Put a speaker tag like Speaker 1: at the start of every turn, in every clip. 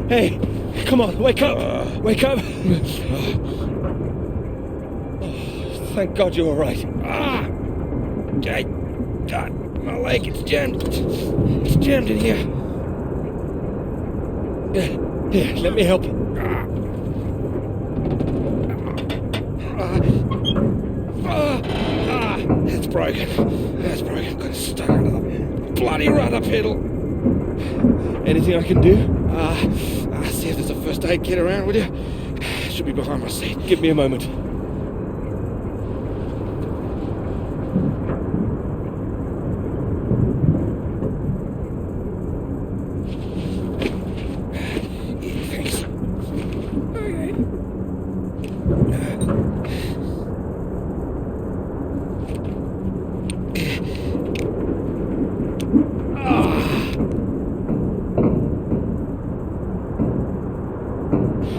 Speaker 1: Hey, come on, wake up! Wake up! Thank God you're all right. Hey, God, my leg, it's jammed. It's jammed in here. Here, let me help. That's broken. That's broken. Got stuck under the bloody rudder pedal. Anything I can do? See if there's a first aid kit around, will you? Should be behind my seat. Give me a moment. Thanks. Okay.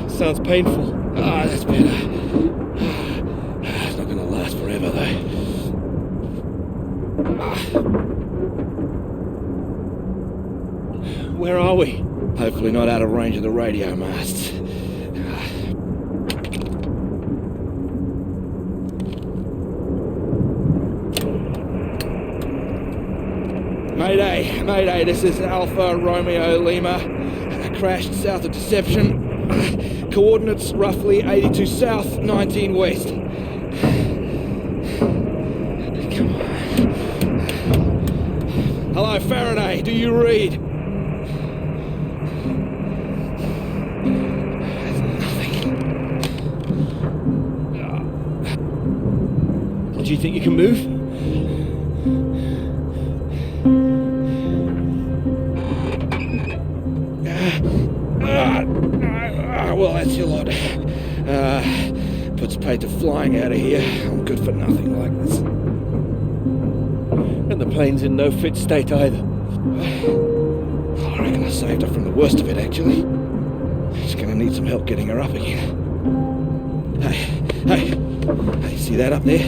Speaker 1: Sounds painful. That's better. It's not gonna last forever, though. Where are we? Hopefully not out of range of the radio masts. Mayday, Mayday, this is Alpha Romeo Lima. Crashed south of Deception. Coordinates roughly 82 south, 19 west. Come on. Hello, Faraday, do you read? Nothing. Do you think you can move? Well, that's your lot. Puts paid to flying out of here. I'm good for nothing like this. And the plane's in no fit state either. I reckon I saved her from the worst of it, actually. She's gonna need some help getting her up again. Hey, see that up there?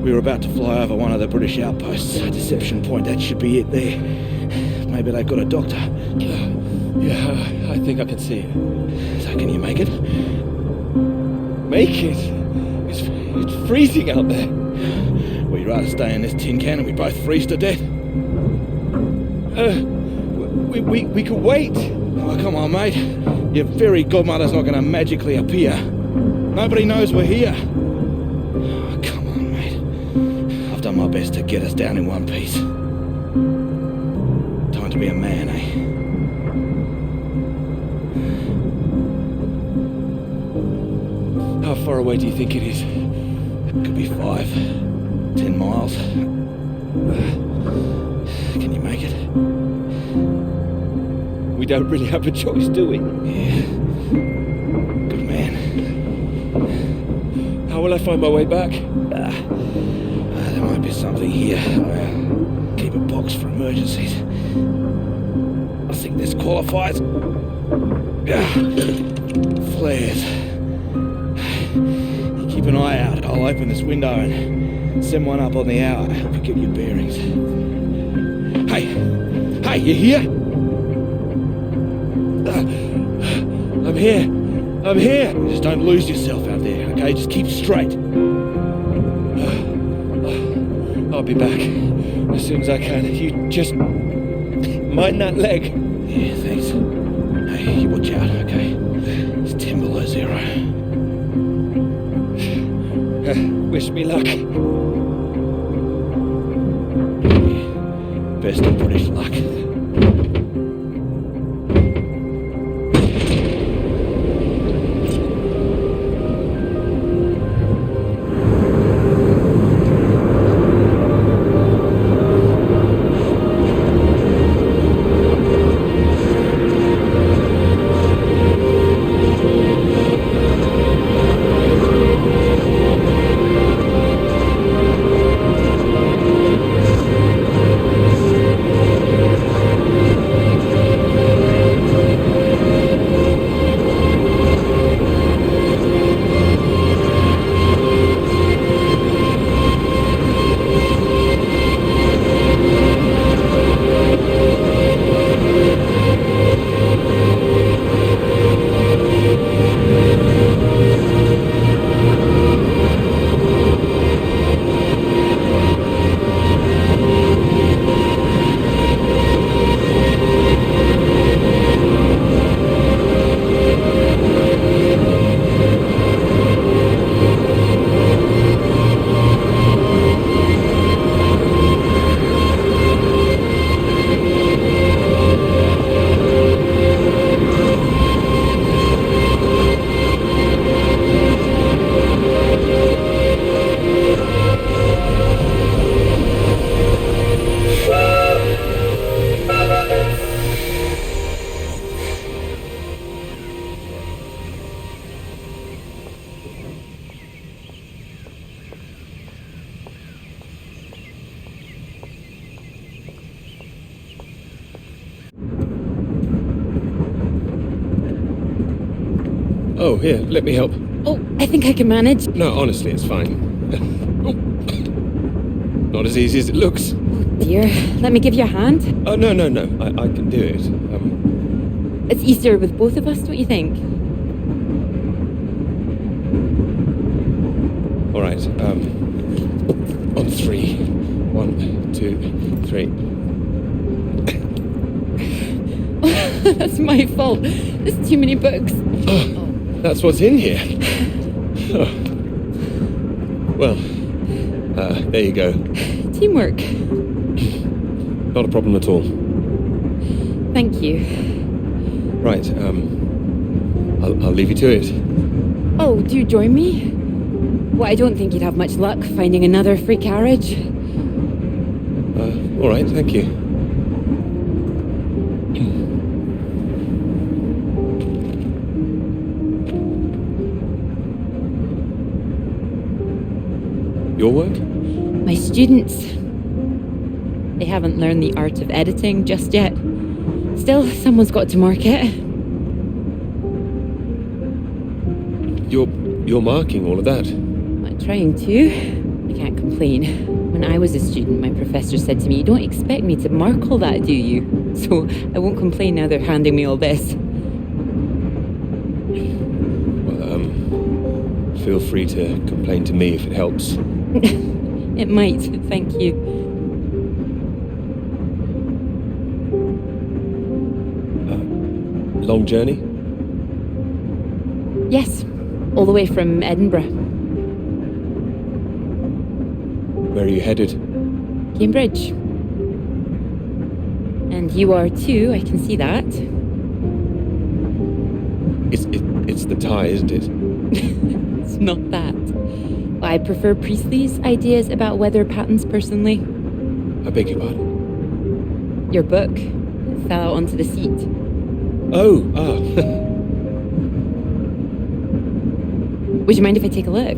Speaker 1: We were about to fly over one of the British outposts. Deception Point, that should be it there. Maybe they've got a doctor. Yeah, I think I can see it. So can you make it? Make it? It's freezing out there. Well, you'd rather stay in this tin can and we both freeze to death? We could wait. Oh, come on, mate. Your fairy godmother's not going to magically appear. Nobody knows we're here. Oh, come on, mate. I've done my best to get us down in one piece. Time to be a man, eh? How far away do you think it is? Could be 5, 10 miles. Can you make it? We don't really have a choice, do we? Yeah. Good man. How will I find my way back? There might be something here. Keep a box for emergencies. I think this qualifies. Flares. Keep an eye out. I'll open this window and send one up on the hour. Help you get your bearings. Hey, you here? I'm here. Just don't lose yourself out there, okay? Just keep straight. I'll be back as soon as I can. You just mind that leg. Yeah, thanks. Hey, you watch out, okay? It's 10 below 0. Wish me luck. Best of British luck.
Speaker 2: Oh, here, let me help.
Speaker 3: Oh, I think I can manage.
Speaker 2: No, honestly, it's fine. Oh. Not as easy as it looks.
Speaker 3: Dear, let me give you a hand.
Speaker 2: Oh, no. I can do it.
Speaker 3: It's easier with both of us, don't you think?
Speaker 2: All right, on 3. 1, 2, 3.
Speaker 3: That's my fault. There's too many books.
Speaker 2: Oh, that's what's in here. Oh. Well, there you go.
Speaker 3: Teamwork.
Speaker 2: Not a problem at all.
Speaker 3: Thank you.
Speaker 2: Right, I'll leave you to it.
Speaker 3: Oh, do you join me? Well, I don't think you'd have much luck finding another free carriage.
Speaker 2: All right, thank you. Your work?
Speaker 3: My students. They haven't learned the art of editing just yet. Still, someone's got to mark it.
Speaker 2: You're marking all of that?
Speaker 3: I'm trying to. I can't complain. When I was a student, my professor said to me, "You don't expect me to mark all that, do you?" So I won't complain now they're handing me all this.
Speaker 2: Well, feel free to complain to me if it helps.
Speaker 3: It might, thank you.
Speaker 2: Long journey?
Speaker 3: Yes, all the way from Edinburgh.
Speaker 2: Where are you headed?
Speaker 3: Cambridge. And you are too, I can see that.
Speaker 2: It's the tie, isn't it?
Speaker 3: It's not that. I prefer Priestley's ideas about weather patterns personally.
Speaker 2: I beg your pardon?
Speaker 3: Your book fell out onto the seat.
Speaker 2: Oh,
Speaker 3: Would you mind if I take a look?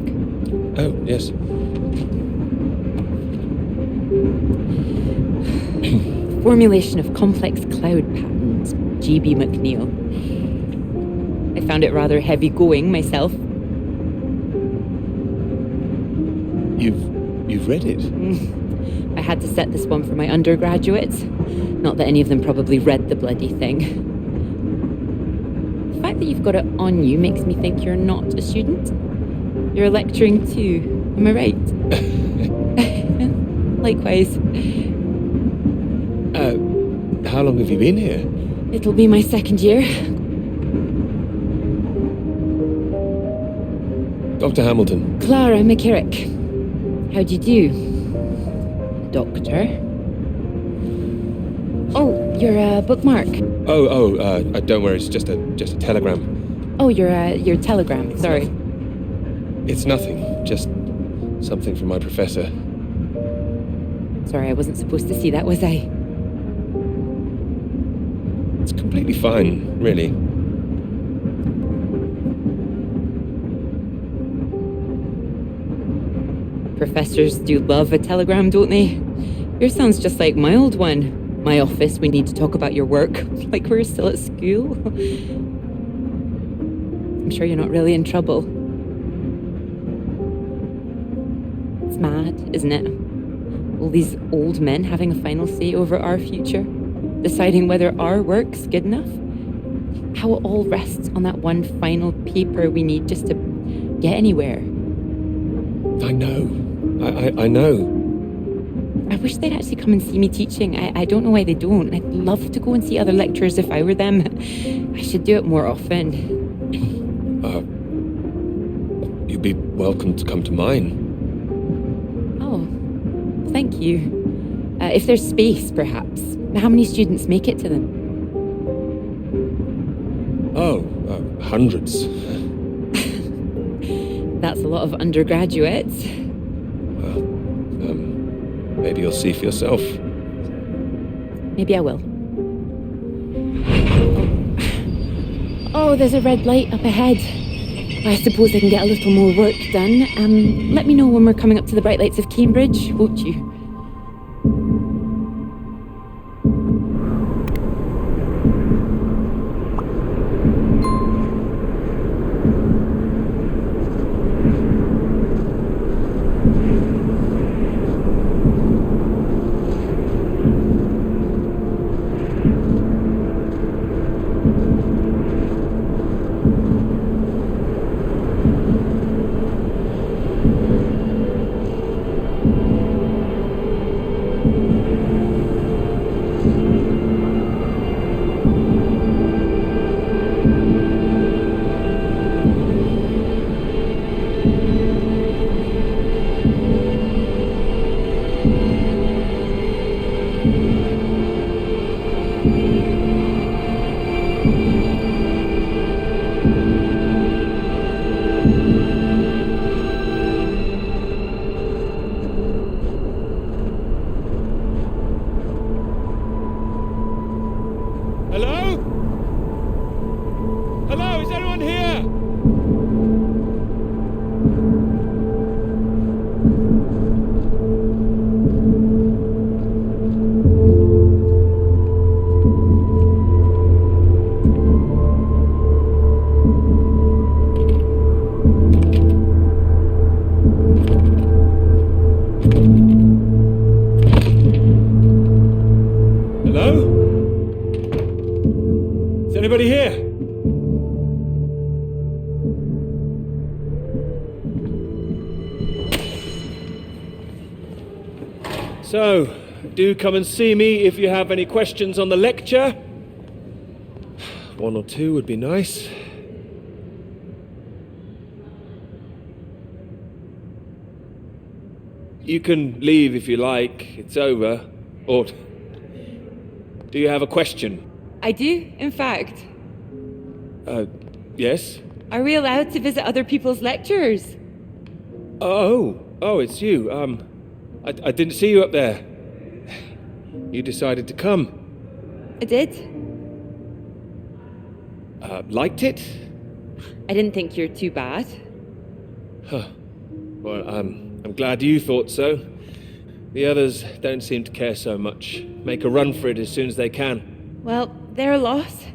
Speaker 2: Oh, yes.
Speaker 3: Formulation of complex cloud patterns, G.B. McNeill. I found it rather heavy going myself.
Speaker 2: You've read it?
Speaker 3: I had to set this one for my undergraduates. Not that any of them probably read the bloody thing. The fact that you've got it on you makes me think you're not a student. You're lecturing too, am I right? Likewise.
Speaker 2: How long have you been here?
Speaker 3: It'll be my second year.
Speaker 2: Dr. Hamilton.
Speaker 3: Clara McKirrick. How do you do? Doctor. Oh, you're a bookmark.
Speaker 2: Don't worry, it's just a telegram.
Speaker 3: Oh, your telegram, sorry.
Speaker 2: It's nothing, just something from my professor.
Speaker 3: Sorry, I wasn't supposed to see that, was I?
Speaker 2: It's completely fine, really.
Speaker 3: Professors do love a telegram, don't they? Yours sounds just like my old one. My office, we need to talk about your work. Like we're still at school. I'm sure you're not really in trouble. It's mad, isn't it? All these old men having a final say over our future. Deciding whether our work's good enough. How it all rests on that one final paper we need just to get anywhere.
Speaker 2: I know. I know.
Speaker 3: I wish they'd actually come and see me teaching. I don't know why they don't. I'd love to go and see other lecturers if I were them. I should do it more often.
Speaker 2: You'd be welcome to come to mine.
Speaker 3: Oh, thank you. If there's space, perhaps. How many students make it to them?
Speaker 2: Oh, hundreds.
Speaker 3: That's a lot of undergraduates.
Speaker 2: Well, maybe you'll see for yourself.
Speaker 3: Maybe I will. Oh, there's a red light up ahead. I suppose I can get a little more work done. Let me know when we're coming up to the bright lights of Cambridge, won't you?
Speaker 2: anybody here? So, do come and see me if you have any questions on the lecture. One or two would be nice. You can leave if you like. It's over. Or do you have a question?
Speaker 3: I do, in fact.
Speaker 2: Yes?
Speaker 3: Are we allowed to visit other people's lectures?
Speaker 2: Oh, it's you. I didn't see you up there. You decided to come.
Speaker 3: I did.
Speaker 2: Liked it?
Speaker 3: I didn't think you're too bad.
Speaker 2: Well, I'm glad you thought so. The others don't seem to care so much. Make a run for it as soon as they can.
Speaker 3: Well, they're a loss.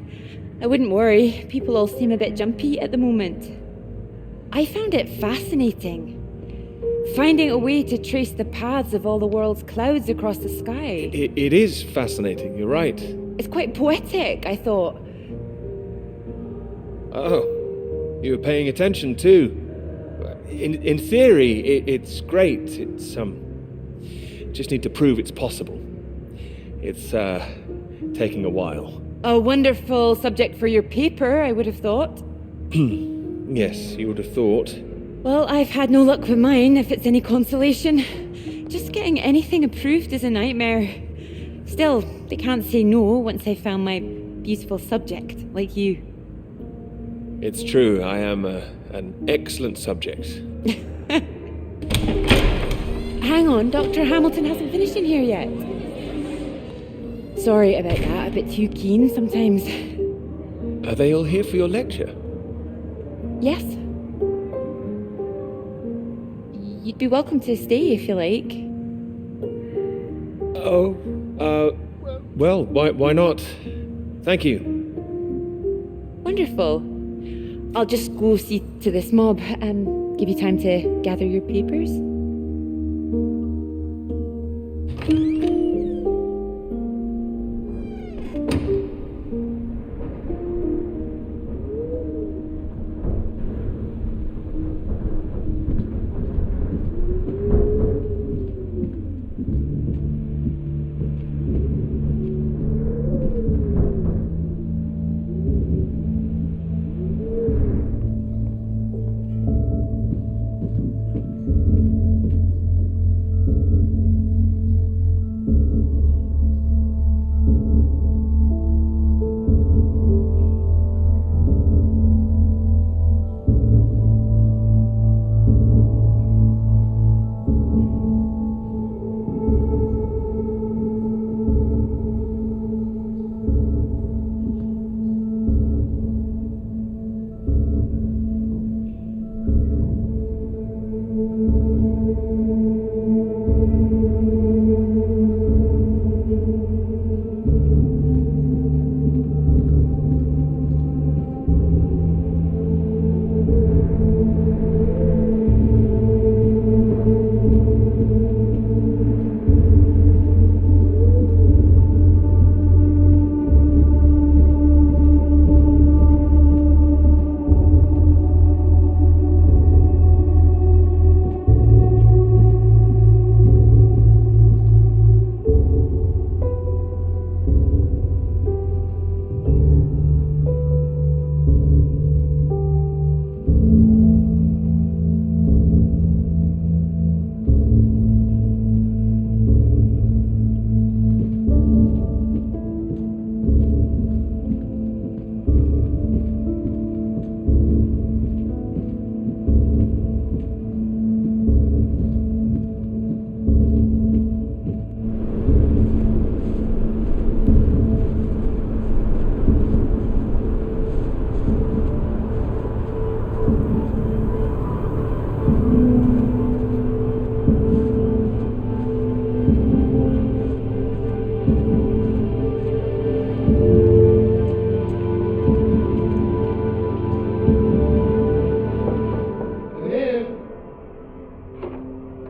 Speaker 3: I wouldn't worry. People all seem a bit jumpy at the moment. I found it fascinating. Finding a way to trace the paths of all the world's clouds across the sky.
Speaker 2: It is fascinating, you're right.
Speaker 3: It's quite poetic, I thought.
Speaker 2: Oh, you were paying attention too. In theory, it's great. It's, just need to prove it's possible. It's, taking a while.
Speaker 3: A wonderful subject for your paper, I would have thought.
Speaker 2: Yes, you would have thought.
Speaker 3: Well, I've had no luck with mine, if it's any consolation. Just getting anything approved is a nightmare. Still, they can't say no once they've found my beautiful subject, like you.
Speaker 2: It's true, I am an excellent subject.
Speaker 3: Hang on, Dr. Hamilton hasn't finished in here yet. Sorry about that, a bit too keen sometimes.
Speaker 2: Are they all here for your lecture?
Speaker 3: Yes. You'd be welcome to stay if you like.
Speaker 2: Oh, well, why not? Thank you.
Speaker 3: Wonderful. I'll just go see to this mob, give you time to gather your papers.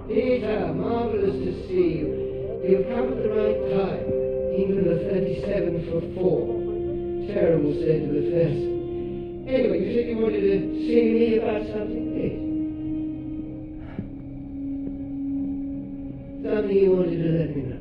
Speaker 4: Peter, marvellous to see you. You've come at the right time. England are 37 for 4. Terrible state of affairs. Anyway, you said you wanted to see me about something, please. Something you wanted to let me know.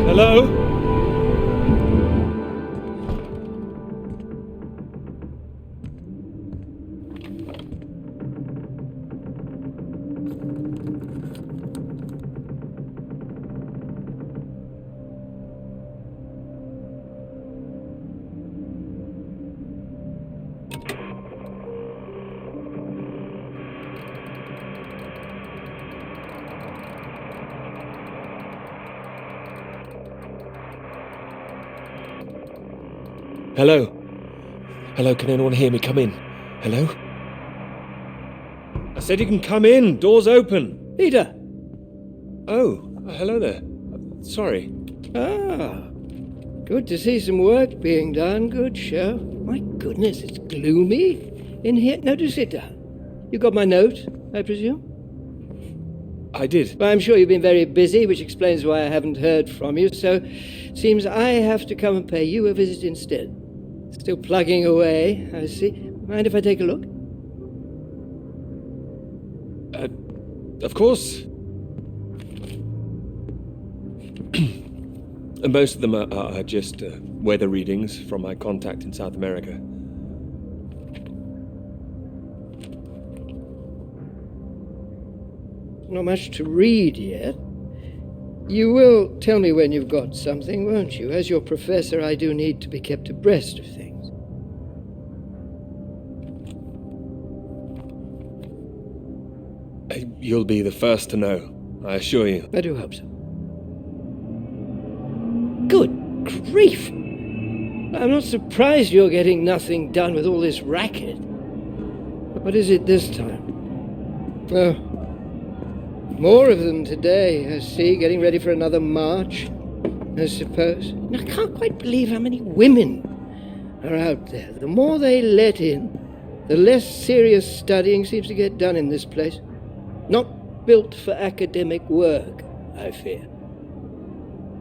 Speaker 2: Hello? Hello? Hello, can anyone hear me? Come in. Hello? I said you can come in. Door's open.
Speaker 4: Peter!
Speaker 2: Oh, hello there. Sorry.
Speaker 4: Ah, good to see some work being done. Good show. My goodness, it's gloomy in here. No, do sit down. You got my note, I presume?
Speaker 2: I did.
Speaker 4: Well, I'm sure you've been very busy, which explains why I haven't heard from you, so seems I have to come and pay you a visit instead. Still plugging away, I see. Mind if I take a look?
Speaker 2: Of course. And most of them are just weather readings from my contact in South America.
Speaker 4: Not much to read yet. You will tell me when you've got something, won't you? As your professor, I do need to be kept abreast of things.
Speaker 2: You'll be the first to know, I assure you.
Speaker 4: I do hope so. Good grief! I'm not surprised you're getting nothing done with all this racket. What is it this time? Oh, more of them today, I see, getting ready for another march, I suppose. And I can't quite believe how many women are out there. The more they let in, the less serious studying seems to get done in this place. Not built for academic work, I fear.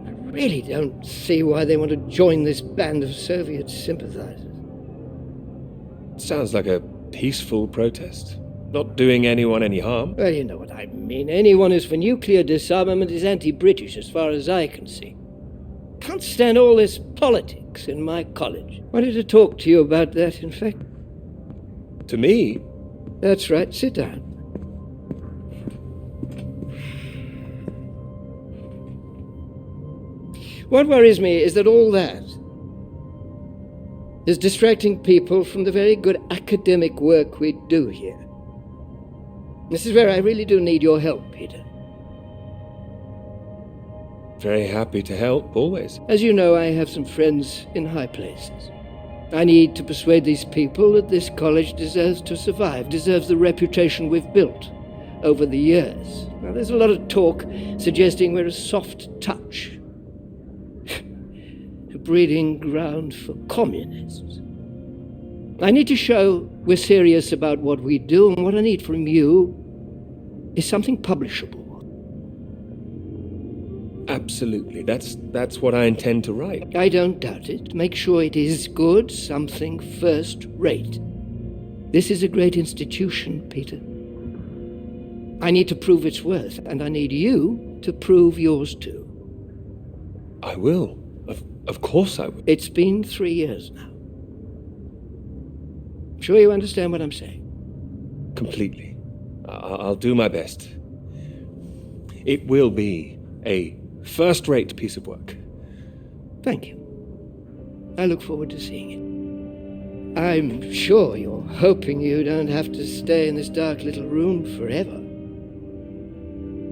Speaker 4: I really don't see why they want to join this band of Soviet sympathizers.
Speaker 2: Sounds like a peaceful protest. Not doing anyone any harm.
Speaker 4: Well, you know what I mean. Anyone who's for nuclear disarmament is anti-British as far as I can see. Can't stand all this politics in my college. Wanted to talk to you about that, in fact.
Speaker 2: To me?
Speaker 4: That's right. Sit down. What worries me is that all that is distracting people from the very good academic work we do here. This is where I really do need your help, Peter.
Speaker 2: Very happy to help, always.
Speaker 4: As you know, I have some friends in high places. I need to persuade these people that this college deserves to survive, deserves the reputation we've built over the years. Now, there's a lot of talk suggesting we're a soft touch, a breeding ground for communists. I need to show we're serious about what we do, and what I need from you is something publishable.
Speaker 2: Absolutely. That's what I intend to write.
Speaker 4: I don't doubt it. Make sure it is good, something first-rate. This is a great institution, Peter. I need to prove its worth, and I need you to prove yours too.
Speaker 2: I will. Of course I will.
Speaker 4: It's been 3 years now. Sure you understand what I'm saying?
Speaker 2: Completely. I'll do my best. It will be a first-rate piece of work.
Speaker 4: Thank you. I look forward to seeing it. I'm sure you're hoping you don't have to stay in this dark little room forever.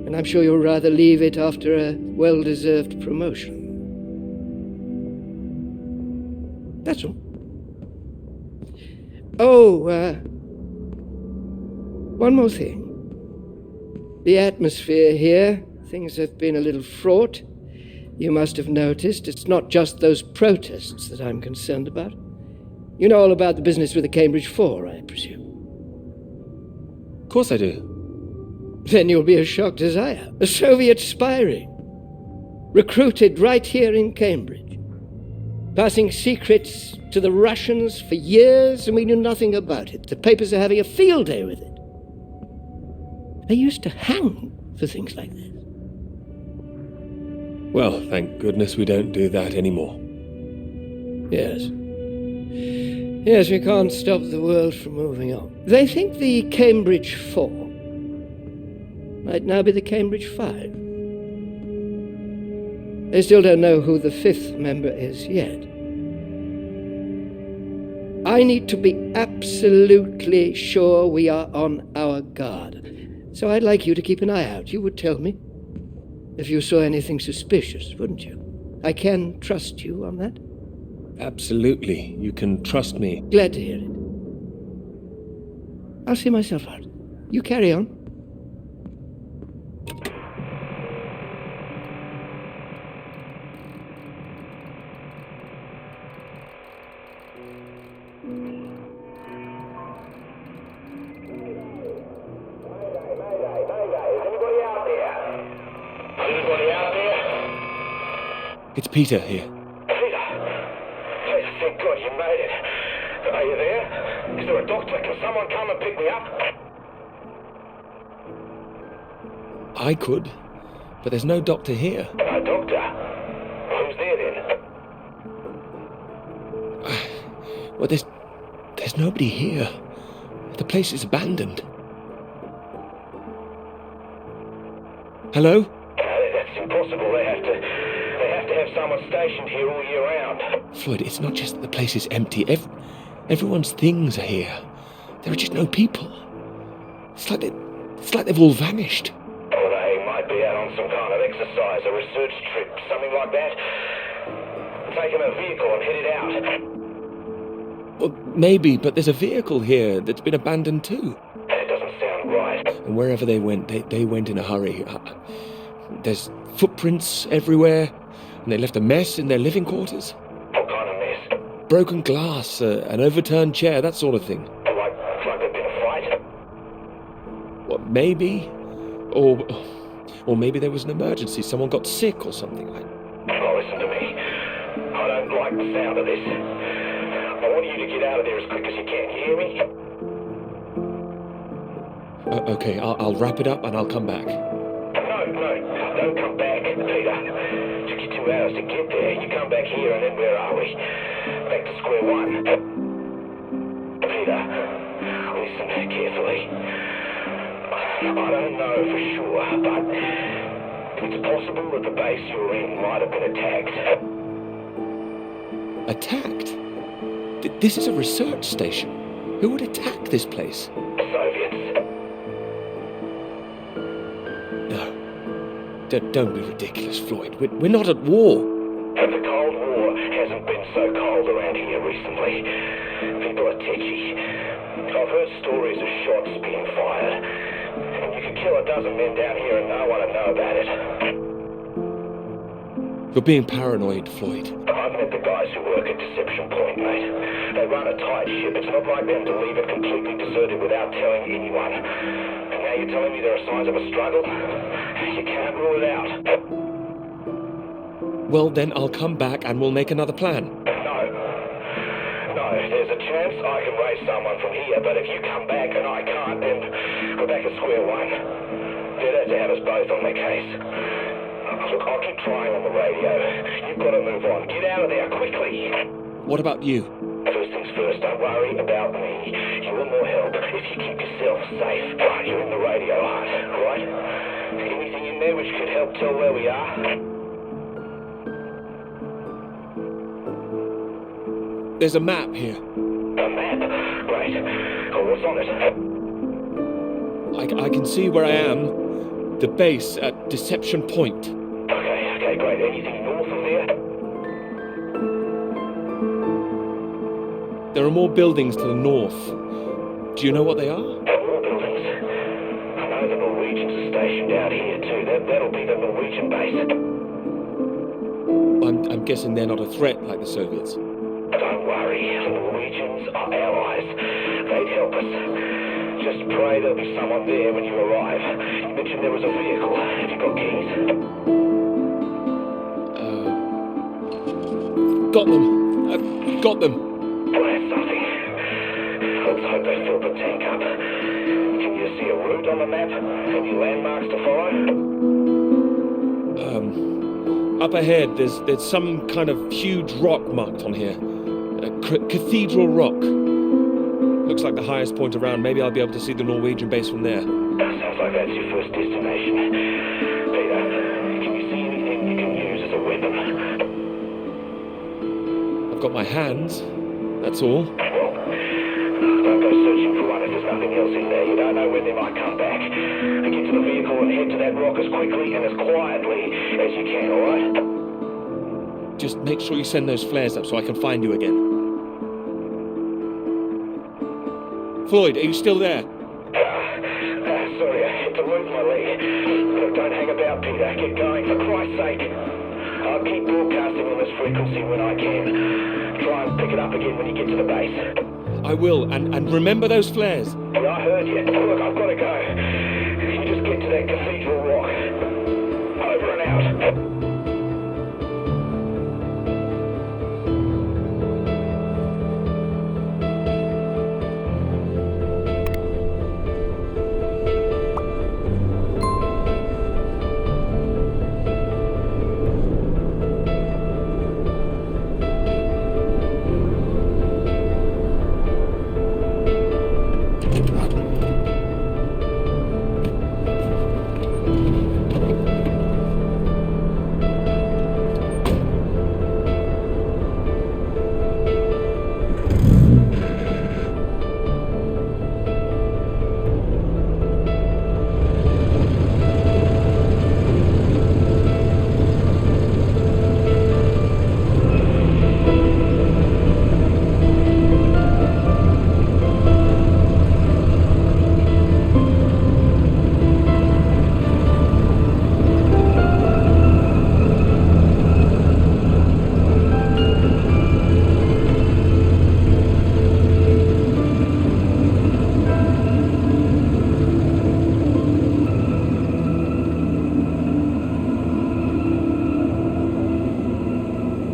Speaker 4: And I'm sure you'll rather leave it after a well-deserved promotion. That's all. Oh, one more thing. The atmosphere here, things have been a little fraught. You must have noticed it's not just those protests that I'm concerned about. You know all about the business with the Cambridge Four, I presume.
Speaker 2: Of course I do.
Speaker 4: Then you'll be as shocked as I am. A Soviet spy ring. Recruited right here in Cambridge. Passing secrets to the Russians for years, and we knew nothing about it. The papers are having a field day with it. They used to hang for things like this.
Speaker 2: Well, thank goodness we don't do that anymore.
Speaker 4: Yes. Yes, we can't stop the world from moving on. They think the Cambridge Four might now be the Cambridge Five. They still don't know who the fifth member is yet. I need to be absolutely sure we are on our guard. So I'd like you to keep an eye out. You would tell me if you saw anything suspicious, wouldn't you? I can trust you on that?
Speaker 2: Absolutely. You can trust me.
Speaker 4: Glad to hear it. I'll see myself out. You carry on.
Speaker 2: It's Peter here.
Speaker 5: Peter, thank God you made it. Are you there? Is there a doctor? Can someone come and pick me up?
Speaker 2: I could, but there's no doctor here.
Speaker 5: No doctor? Who's there then?
Speaker 2: Well, there's nobody here. The place is abandoned. Hello?
Speaker 5: That's impossible. They have to have someone stationed here all year round.
Speaker 2: Floyd, it's not just that the place is empty. Everyone's things are here. There are just no people. It's like they've all vanished.
Speaker 5: Or they might be out on some kind of exercise, a research trip, something like that. Taking a vehicle and headed out.
Speaker 2: Well, maybe, but there's a vehicle here that's been abandoned too.
Speaker 5: That doesn't sound right.
Speaker 2: And wherever they went, they went in a hurry. There's footprints everywhere, and they left a mess in their living quarters.
Speaker 5: What kind of mess?
Speaker 2: Broken glass, an overturned chair, that sort of thing.
Speaker 5: Like there'd been a fight?
Speaker 2: Well, maybe. Or maybe there was an emergency. Someone got sick or something.
Speaker 5: Oh, listen to me. I don't like the sound of this. I want you to get out of there as quick as you can. You hear me?
Speaker 2: Okay, I'll wrap it up and I'll come back.
Speaker 5: No, don't come back, Peter. Took you 2 hours to get there. You come back here and then where are we? Back to square one. Peter, listen carefully. I don't know for sure, but it's possible that the base you're in might have been attacked.
Speaker 2: Attacked? This is a research station. Who would attack this place?
Speaker 5: Soviets.
Speaker 2: No. Don't be ridiculous, Floyd. We're not at war.
Speaker 5: The Cold War hasn't been so cold around here recently. People are tetchy. I've heard stories of shots being fired. And you could kill a dozen men down here and no one would know about it.
Speaker 2: You're being paranoid, Floyd.
Speaker 5: I've met the guys who work at Deception Point, mate. They run a tight ship. It's not like them to leave it completely deserted without telling anyone. And now you're telling me there are signs of a struggle? You can't rule it out.
Speaker 2: Well, then I'll come back and we'll make another plan.
Speaker 5: No, there's a chance I can raise someone from here, but if you come back and I can't, then we're back at square one. Better to have us both on the case. Look, I'll keep trying on the radio. You've got to move on. Get out of there, quickly.
Speaker 2: What about you?
Speaker 5: First things first, don't worry about me. You want more help if you keep yourself safe. Right, you're in the radio hut, right? Anything in there which could help tell where we are?
Speaker 2: There's a map here.
Speaker 5: A map? Great. Oh, what's on it?
Speaker 2: I can see where I am. The base at Deception Point.
Speaker 5: Okay, great. Anything north of there?
Speaker 2: There are more buildings to the north. Do you know what they are?
Speaker 5: More buildings. I know the Norwegians are stationed out here too. That'll be the Norwegian base.
Speaker 2: I'm guessing they're not a threat like the Soviets.
Speaker 5: Don't worry, the Norwegians are allies. They'd help us. Just pray there'll be someone there when you arrive. You mentioned there was a vehicle. Have you got keys?
Speaker 2: Got them. I've got them.
Speaker 5: Well, that's something. Let's hope they filled the tank up. Can you see a route on the map? Any landmarks to follow?
Speaker 2: Up ahead, there's some kind of huge rock marked on here. Cathedral Rock. Looks like the highest point around. Maybe I'll be able to see the Norwegian base from there.
Speaker 5: Sounds like that's your first destination. Peter, can you see anything you can use as a weapon?
Speaker 2: I've got my hands. That's all.
Speaker 5: Well, don't go searching for one if there's nothing else in there. You don't know when they might come back. Get to the vehicle and head to that rock as quickly and as quietly as you can, alright?
Speaker 2: Just make sure you send those flares up so I can find you again. Floyd, are you still there?
Speaker 5: Sorry, I had to move my leg. Look, don't hang about, Peter. Get going, for Christ's sake. I'll keep broadcasting on this frequency when I can. Try and pick it up again when you get to the base.
Speaker 2: I will, and remember those flares.
Speaker 5: Yeah, I heard you. Look, I've got to go. You just get to that Cathedral Rock. Over and out.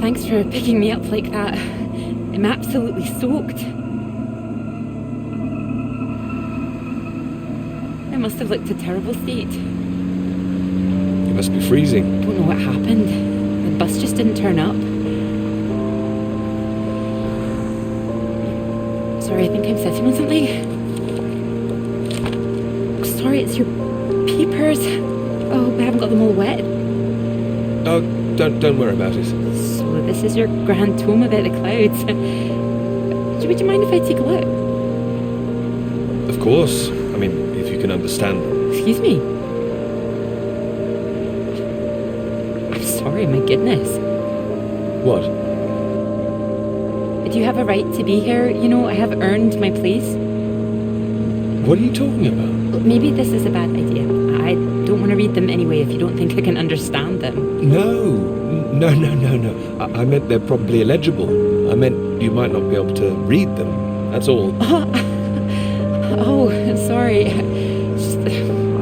Speaker 3: Thanks for picking me up like that. I'm absolutely soaked. I must have looked a terrible state.
Speaker 2: You must be freezing.
Speaker 3: Don't know what happened. The bus just didn't turn up. Sorry, I think I'm sitting on something. Oh, sorry, it's your peepers. Oh, I haven't got them all wet.
Speaker 2: Oh, don't worry about it.
Speaker 3: So this is your grand tome about the clouds. Would you mind if I take a look?
Speaker 2: Of course. I mean, if you can understand them.
Speaker 3: Excuse me? I'm sorry, my goodness.
Speaker 2: What?
Speaker 3: Do you have a right to be here? You know, I have earned my place.
Speaker 2: What are you talking about?
Speaker 3: Maybe this is a bad idea. I don't want to read them anyway if you don't think I can understand them.
Speaker 2: No. I meant they're probably illegible. I meant you might not be able to read them. That's all.
Speaker 3: Oh, sorry. It's just,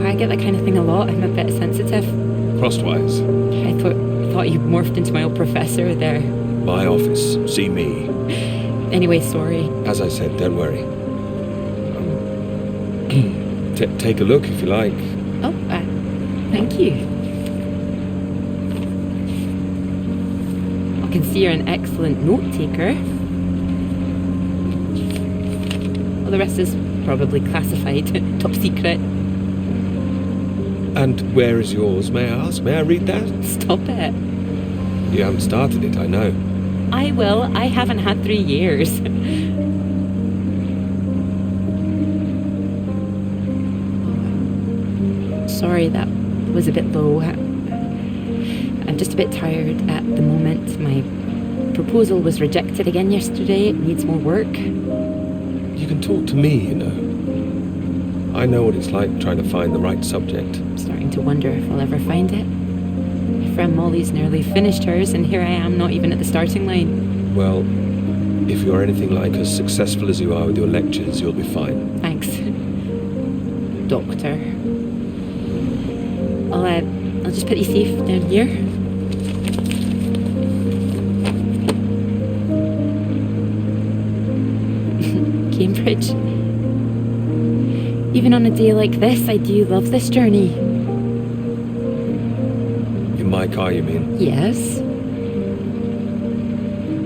Speaker 3: I get that kind of thing a lot. I'm a bit sensitive.
Speaker 2: Crosswise.
Speaker 3: I thought you morphed into my old professor there.
Speaker 2: My office. See me.
Speaker 3: Anyway, sorry.
Speaker 2: As I said, don't worry. Take a look if you like.
Speaker 3: Oh, thank you. I can see you're an excellent note taker. Well, the rest is probably classified, top secret.
Speaker 2: And where is yours, may I ask? May I read that?
Speaker 3: Stop it.
Speaker 2: You haven't started it, I know.
Speaker 3: I will. I haven't had 3 years. Sorry, that was a bit low. I'm just a bit tired at the moment. My proposal was rejected again yesterday. It needs more work.
Speaker 2: You can talk to me, you know. I know what it's like trying to find the right subject.
Speaker 3: I'm starting to wonder if I'll ever find it. My friend Molly's nearly finished hers, and here I am, not even at the starting line.
Speaker 2: Well, if you're anything like as successful as you are with your lectures, you'll be fine.
Speaker 3: Thanks, Doctor. I'll just put you safe down here. Cambridge. Even on a day like this, I do love this journey.
Speaker 2: In my car, you mean?
Speaker 3: Yes.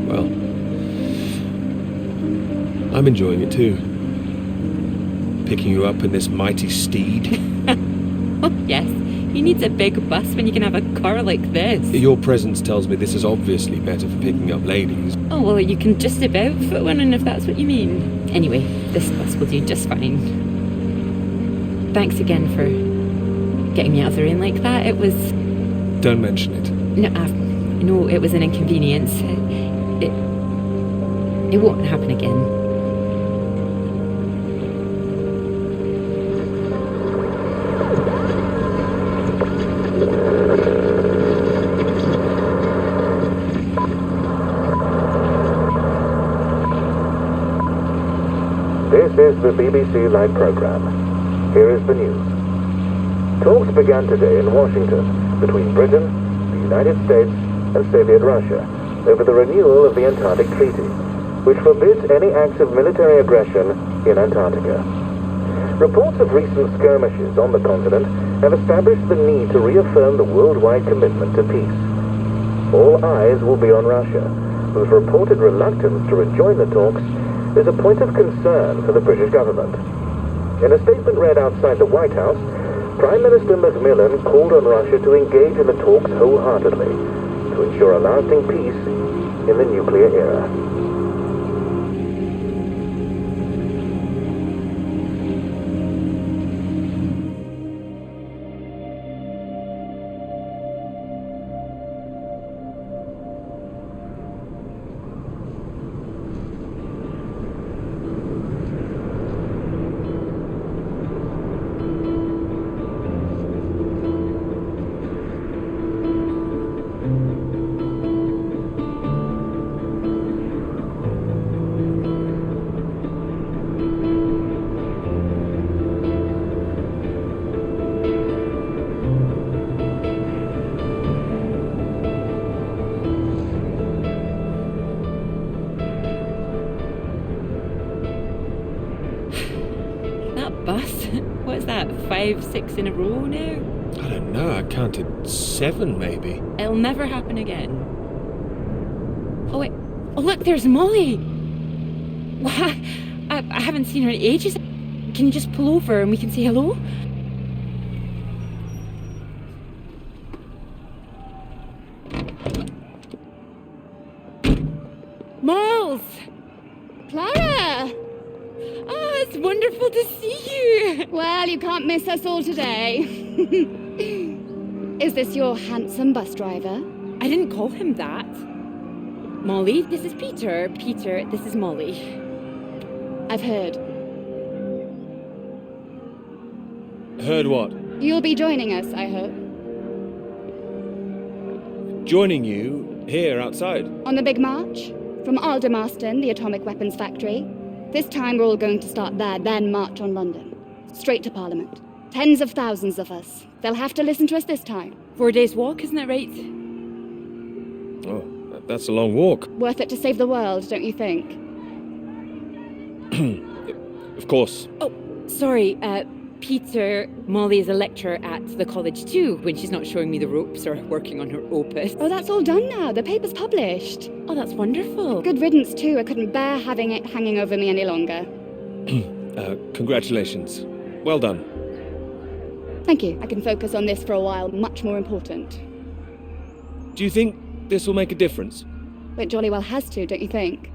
Speaker 2: Well, I'm enjoying it too. Picking you up in this mighty steed.
Speaker 3: Oh, yes. Who needs a big bus when you can have a car like this?
Speaker 2: Your presence tells me this is obviously better for picking up ladies.
Speaker 3: Oh, well, you can just about fit one in if that's what you mean. Anyway, this bus will do just fine. Thanks again for getting me out of the rain like that. It was...
Speaker 2: Don't mention it.
Speaker 3: No, it was an inconvenience. It won't happen again.
Speaker 6: This is the BBC Live programme. Here is the news. Talks began today in Washington between Britain, the United States, and Soviet Russia over the renewal of the Antarctic Treaty, which forbids any acts of military aggression in Antarctica. Reports of recent skirmishes on the continent have established the need to reaffirm the worldwide commitment to peace. All eyes will be on Russia, whose reported reluctance to rejoin the talks is a point of concern for the British government. In a statement read outside the White House, Prime Minister Macmillan called on Russia to engage in the talks wholeheartedly to ensure a lasting peace in the nuclear era.
Speaker 3: Bus? What is that, 5, 6 in a row now?
Speaker 2: I don't know, I counted 7 maybe.
Speaker 3: It'll never happen again. Oh wait, oh look, there's Molly! What? I haven't seen her in ages. Can you just pull over and we can say hello? Moles!
Speaker 7: Clara!
Speaker 3: Oh, it's wonderful to see you!
Speaker 7: Well, you can't miss us all today. Is this your handsome bus driver?
Speaker 3: I didn't call him that. Molly, this is Peter. Peter, this is Molly.
Speaker 7: I've heard.
Speaker 2: Heard what?
Speaker 7: You'll be joining us, I hope.
Speaker 2: Joining you here outside.
Speaker 7: On the big march? From Aldermaston, the atomic weapons factory. This time we're all going to start there, then march on London. Straight to Parliament. Tens of thousands of us. They'll have to listen to us this time.
Speaker 3: 4 days walk, isn't that right?
Speaker 2: Oh, that's a long walk.
Speaker 7: Worth it to save the world, don't you think?
Speaker 2: Of course.
Speaker 3: Oh, sorry, Peter, Molly is a lecturer at the college too, when she's not showing me the ropes or working on her opus.
Speaker 7: Oh, that's all done now. The paper's published.
Speaker 3: Oh, that's wonderful.
Speaker 7: Good riddance, too. I couldn't bear having it hanging over me any longer.
Speaker 2: Congratulations. Well done.
Speaker 7: Thank you. I can focus on this for a while. Much more important.
Speaker 2: Do you think this will make a difference?
Speaker 7: It jolly well has to, don't you think?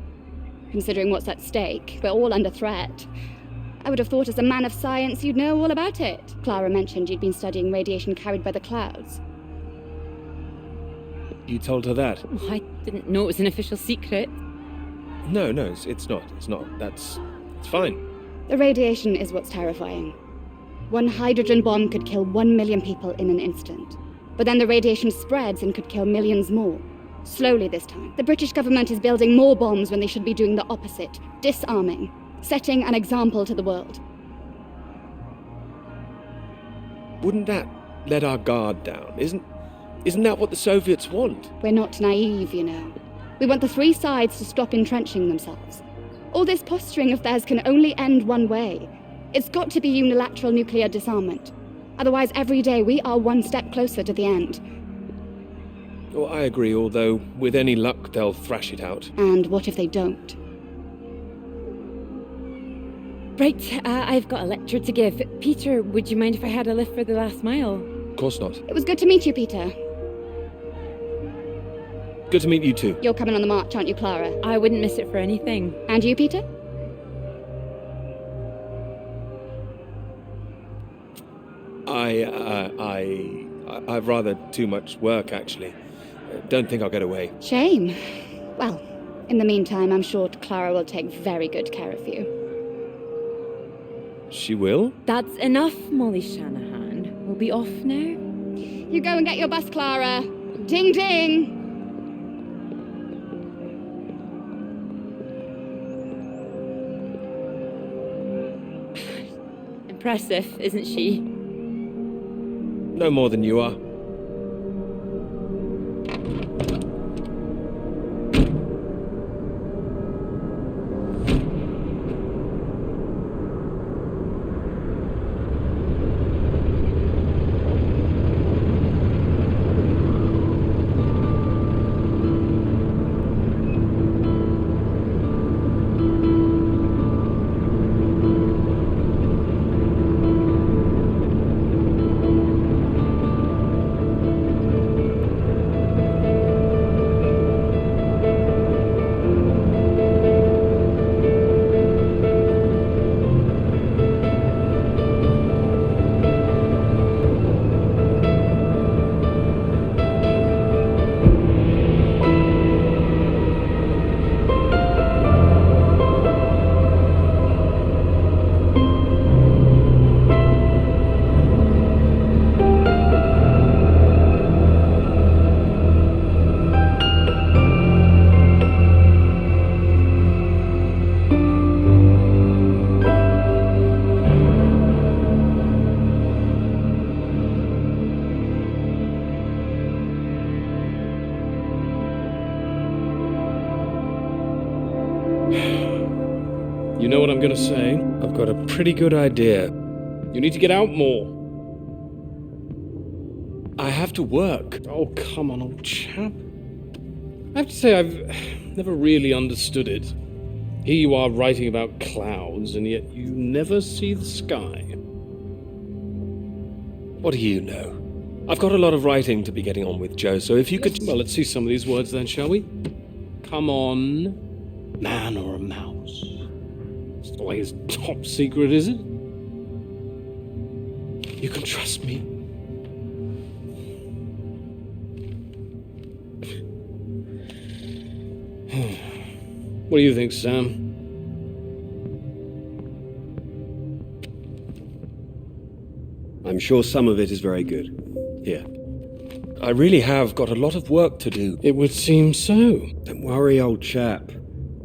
Speaker 7: Considering what's at stake, we're all under threat. I would have thought as a man of science you'd know all about it. Clara mentioned you'd been studying radiation carried by the clouds.
Speaker 2: You told her that?
Speaker 3: Oh, I didn't know it was an official secret.
Speaker 2: No, it's not. It's not. It's fine.
Speaker 7: The radiation is what's terrifying. One hydrogen bomb could kill 1 million people in an instant. But then the radiation spreads and could kill millions more. Slowly this time. The British government is building more bombs when they should be doing the opposite. Disarming. Setting an example to the world.
Speaker 2: Wouldn't that let our guard down? Isn't that what the Soviets want?
Speaker 7: We're not naive, you know. We want the three sides to stop entrenching themselves. All this posturing of theirs can only end one way. It's got to be unilateral nuclear disarmament. Otherwise, every day we are one step closer to the end.
Speaker 2: Oh, I agree, although with any luck they'll thrash it out.
Speaker 7: And what if they don't?
Speaker 3: Right, I've got a lecture to give. Peter, would you mind if I had a lift for the last mile?
Speaker 2: Of course not.
Speaker 7: It was good to meet you, Peter.
Speaker 2: Good to meet you too.
Speaker 7: You're coming on the march, aren't you, Clara?
Speaker 3: I wouldn't miss it for anything.
Speaker 7: And you, Peter?
Speaker 2: I've rather too much work, actually. Don't think I'll get away.
Speaker 7: Shame. Well, in the meantime, I'm sure Clara will take very good care of you.
Speaker 2: She will?
Speaker 3: That's enough, Molly Shanahan. We'll be off now.
Speaker 7: You go and get your bus, Clara. Ding, ding!
Speaker 3: Impressive, isn't she?
Speaker 2: No more than you are. You know what I'm gonna say? I've got a pretty good idea. You need to get out more. I have to work.
Speaker 8: Oh, come on, old chap. I have to say, I've never really understood it. Here you are writing about clouds, and yet you never see the sky.
Speaker 2: What do you know? I've got a lot of writing to be getting on with, Joe, so if you could...
Speaker 8: Well, let's see some of these words then, shall we? Come on, man or a mouse? It's the way it's top secret, is it?
Speaker 2: You can trust me.
Speaker 8: What do you think, Sam?
Speaker 9: I'm sure some of it is very good.
Speaker 2: Here. I really have got a lot of work to do.
Speaker 8: It would seem so.
Speaker 9: Don't worry, old chap.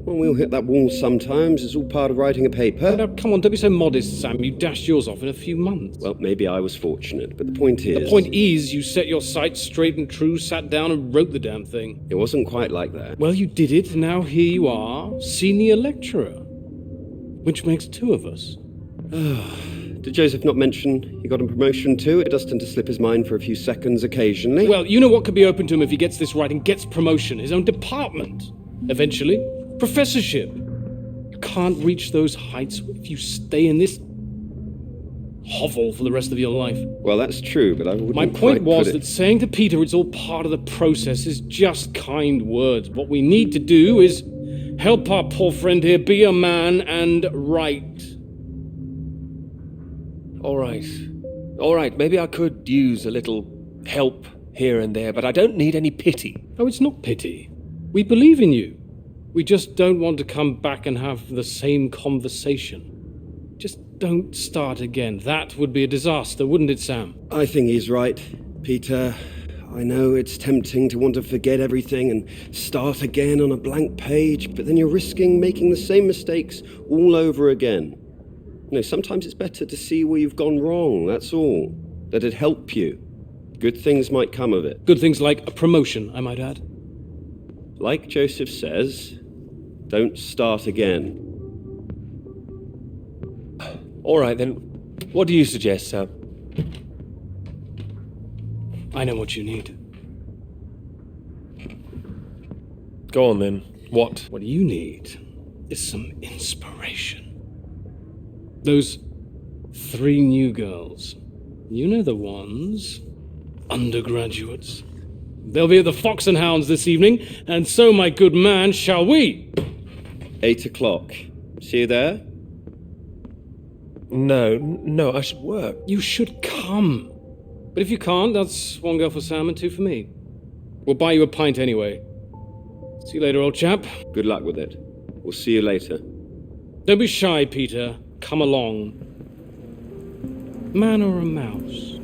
Speaker 9: Well, we'll hit that wall sometimes. It's all part of writing a paper.
Speaker 8: Now, come on, don't be so modest, Sam. You dashed yours off in a few months.
Speaker 9: Well, maybe I was fortunate, but the point is...
Speaker 8: The point is, you set your sights straight and true, sat down and wrote the damn thing.
Speaker 9: It wasn't quite like that.
Speaker 8: Well, you did it, and now here you are, senior lecturer. which makes two of us.
Speaker 9: Did Joseph not mention he got a promotion too? It does tend to slip his mind for a few seconds occasionally.
Speaker 8: Well, you know what could be open to him if he gets this right and gets promotion? His own department. Eventually, professorship. You can't reach those heights if you stay in this hovel for the rest of your life.
Speaker 9: Well, that's true, but I wouldn't
Speaker 8: My
Speaker 9: quite
Speaker 8: point was
Speaker 9: put it...
Speaker 8: that saying to Peter it's all part of the process is just kind words. What we need to do is help our poor friend here be a man and right.
Speaker 2: All right, maybe I could use a little help here and there, but I don't need any pity.
Speaker 8: Oh, it's not pity. We believe in you. We just don't want to come back and have the same conversation. Just don't start again. That would be a disaster, wouldn't it, Sam?
Speaker 9: I think he's right, Peter. I know it's tempting to want to forget everything and start again on a blank page, but then you're risking making the same mistakes all over again. You know, sometimes it's better to see where you've gone wrong, that's all. Let it help you. Good things might come of it.
Speaker 8: Good things like a promotion, I might add.
Speaker 9: Like Joseph says, don't start again.
Speaker 2: All right, then. What do you suggest, Sam?
Speaker 8: I know what you need.
Speaker 2: Go on, then. What?
Speaker 8: What you need is some inspiration. Those 3 new girls. You know the ones. Undergraduates. They'll be at the Fox and Hounds this evening, and so, my good man, shall we?
Speaker 9: 8 o'clock. See you there?
Speaker 2: No, I should work.
Speaker 8: You should come. But if you can't, that's 1 girl for Sam and 2 for me. We'll buy you a pint anyway. See you later, old chap.
Speaker 9: Good luck with it. We'll see you later.
Speaker 8: Don't be shy, Peter. Come along. Man or a mouse?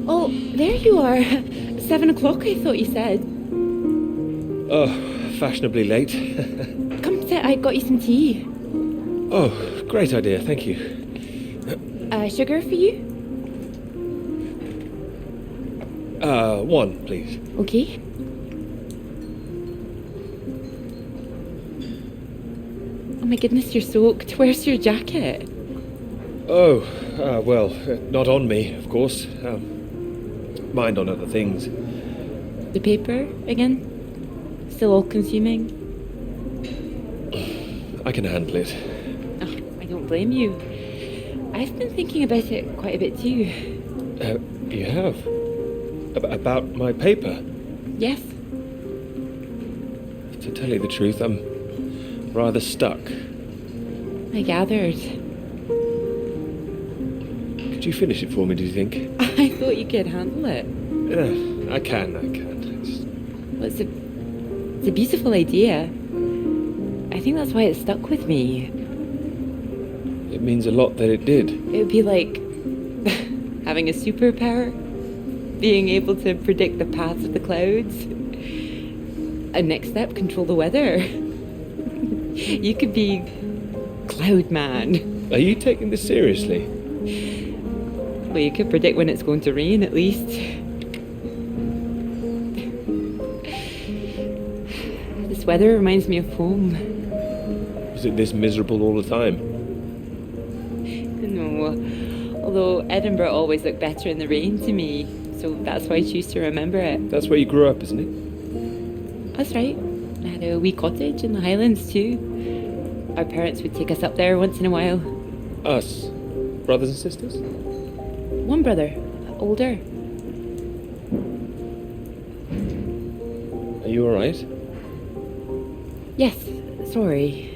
Speaker 3: Oh, there you are. 7 o'clock, I thought you said.
Speaker 2: Oh, fashionably late.
Speaker 3: Come sit, I got you some tea.
Speaker 2: Oh, great idea, thank you.
Speaker 3: Sugar for you?
Speaker 2: 1, please.
Speaker 3: Okay. Oh my goodness, you're soaked. Where's your jacket?
Speaker 2: Oh, well, not on me, of course. Mind on other things.
Speaker 3: The paper again? Still all consuming?
Speaker 2: I can handle it.
Speaker 3: Oh, I don't blame you. I've been thinking about it quite a bit too.
Speaker 2: You have? About my paper?
Speaker 3: Yes?
Speaker 2: To tell you the truth, I'm rather stuck.
Speaker 3: I gathered.
Speaker 2: Could you finish it for me, do you think?
Speaker 3: I thought you could handle it.
Speaker 2: Yeah, I can.
Speaker 3: Well, it's a beautiful idea. I think that's why it stuck with me.
Speaker 2: It means a lot that it did.
Speaker 3: It would be like having a superpower, being able to predict the paths of the clouds. And next step, control the weather. You could be Cloud Man.
Speaker 2: Are you taking this seriously?
Speaker 3: Well, you could predict when it's going to rain, at least. This weather reminds me of home.
Speaker 2: Is it this miserable all the time?
Speaker 3: No. Although Edinburgh always looked better in the rain to me, so that's why I choose to remember it.
Speaker 2: That's where you grew up, isn't it?
Speaker 3: That's right. I had a wee cottage in the Highlands too. Our parents would take us up there once in a while.
Speaker 2: Us? Brothers and sisters?
Speaker 3: 1 brother, older.
Speaker 2: Are you alright?
Speaker 3: Yes, sorry.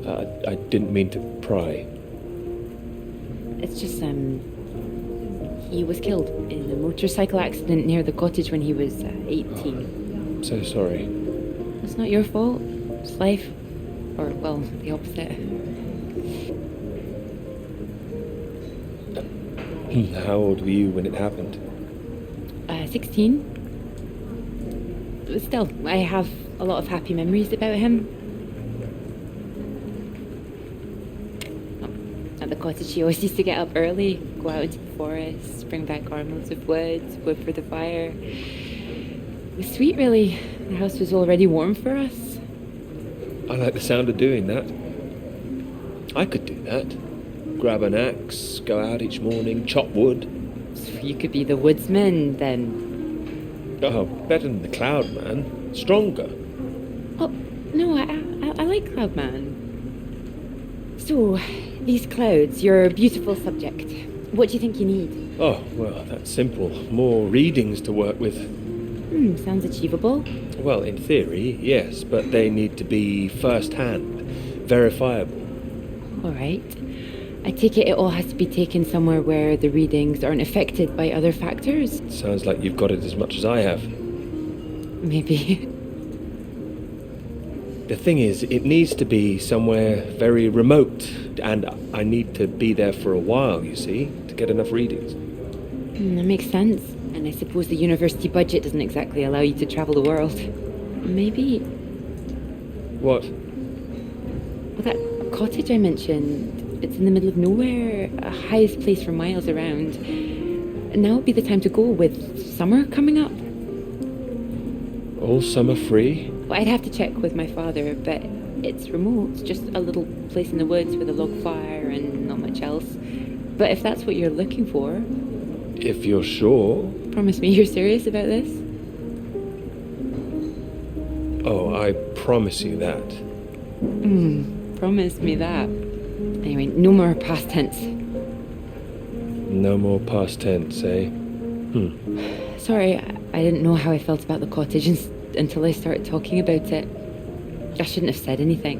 Speaker 2: I didn't mean to pry.
Speaker 3: It's just, he was killed in a motorcycle accident near the cottage when he was 18.
Speaker 2: I'm so sorry.
Speaker 3: It's not your fault. It's life. Or, well, the opposite.
Speaker 2: How old were you when it happened?
Speaker 3: 16. But still, I have a lot of happy memories about him. At the cottage, he always used to get up early, go out into the forest, bring back armloads of wood, wood for the fire. It was sweet, really. The house was already warm for us.
Speaker 2: I like the sound of doing that. I could do that. Grab an axe, go out each morning, chop wood.
Speaker 3: So you could be the woodsman then.
Speaker 2: Oh, better than the cloud man. Stronger.
Speaker 3: Oh, no, I like Cloudman. So, these clouds, your beautiful subject. What do you think you need?
Speaker 2: Oh, well, that's simple. More readings to work with.
Speaker 3: Sounds achievable.
Speaker 2: Well, in theory, yes, but they need to be first-hand, verifiable.
Speaker 3: All right. I take it all has to be taken somewhere where the readings aren't affected by other factors?
Speaker 2: Sounds like you've got it as much as I have.
Speaker 3: Maybe.
Speaker 2: The thing is, it needs to be somewhere very remote, and I need to be there for a while, you see, to get enough readings.
Speaker 3: That makes sense. And I suppose the university budget doesn't exactly allow you to travel the world. Maybe...
Speaker 2: What?
Speaker 3: Well, that cottage I mentioned, it's in the middle of nowhere, a highest place for miles around. And now would be the time to go with summer coming up.
Speaker 2: All summer free?
Speaker 3: Well, I'd have to check with my father, but it's remote, just a little place in the woods with a log fire and not much else. But if that's what you're looking for...
Speaker 2: If you're sure.
Speaker 3: Promise me you're serious about this?
Speaker 2: Oh, I promise you that.
Speaker 3: Promise me that. Anyway, no more past tense.
Speaker 2: No more past tense, eh?
Speaker 3: Sorry, I didn't know how I felt about the cottage until I started talking about it. I shouldn't have said anything.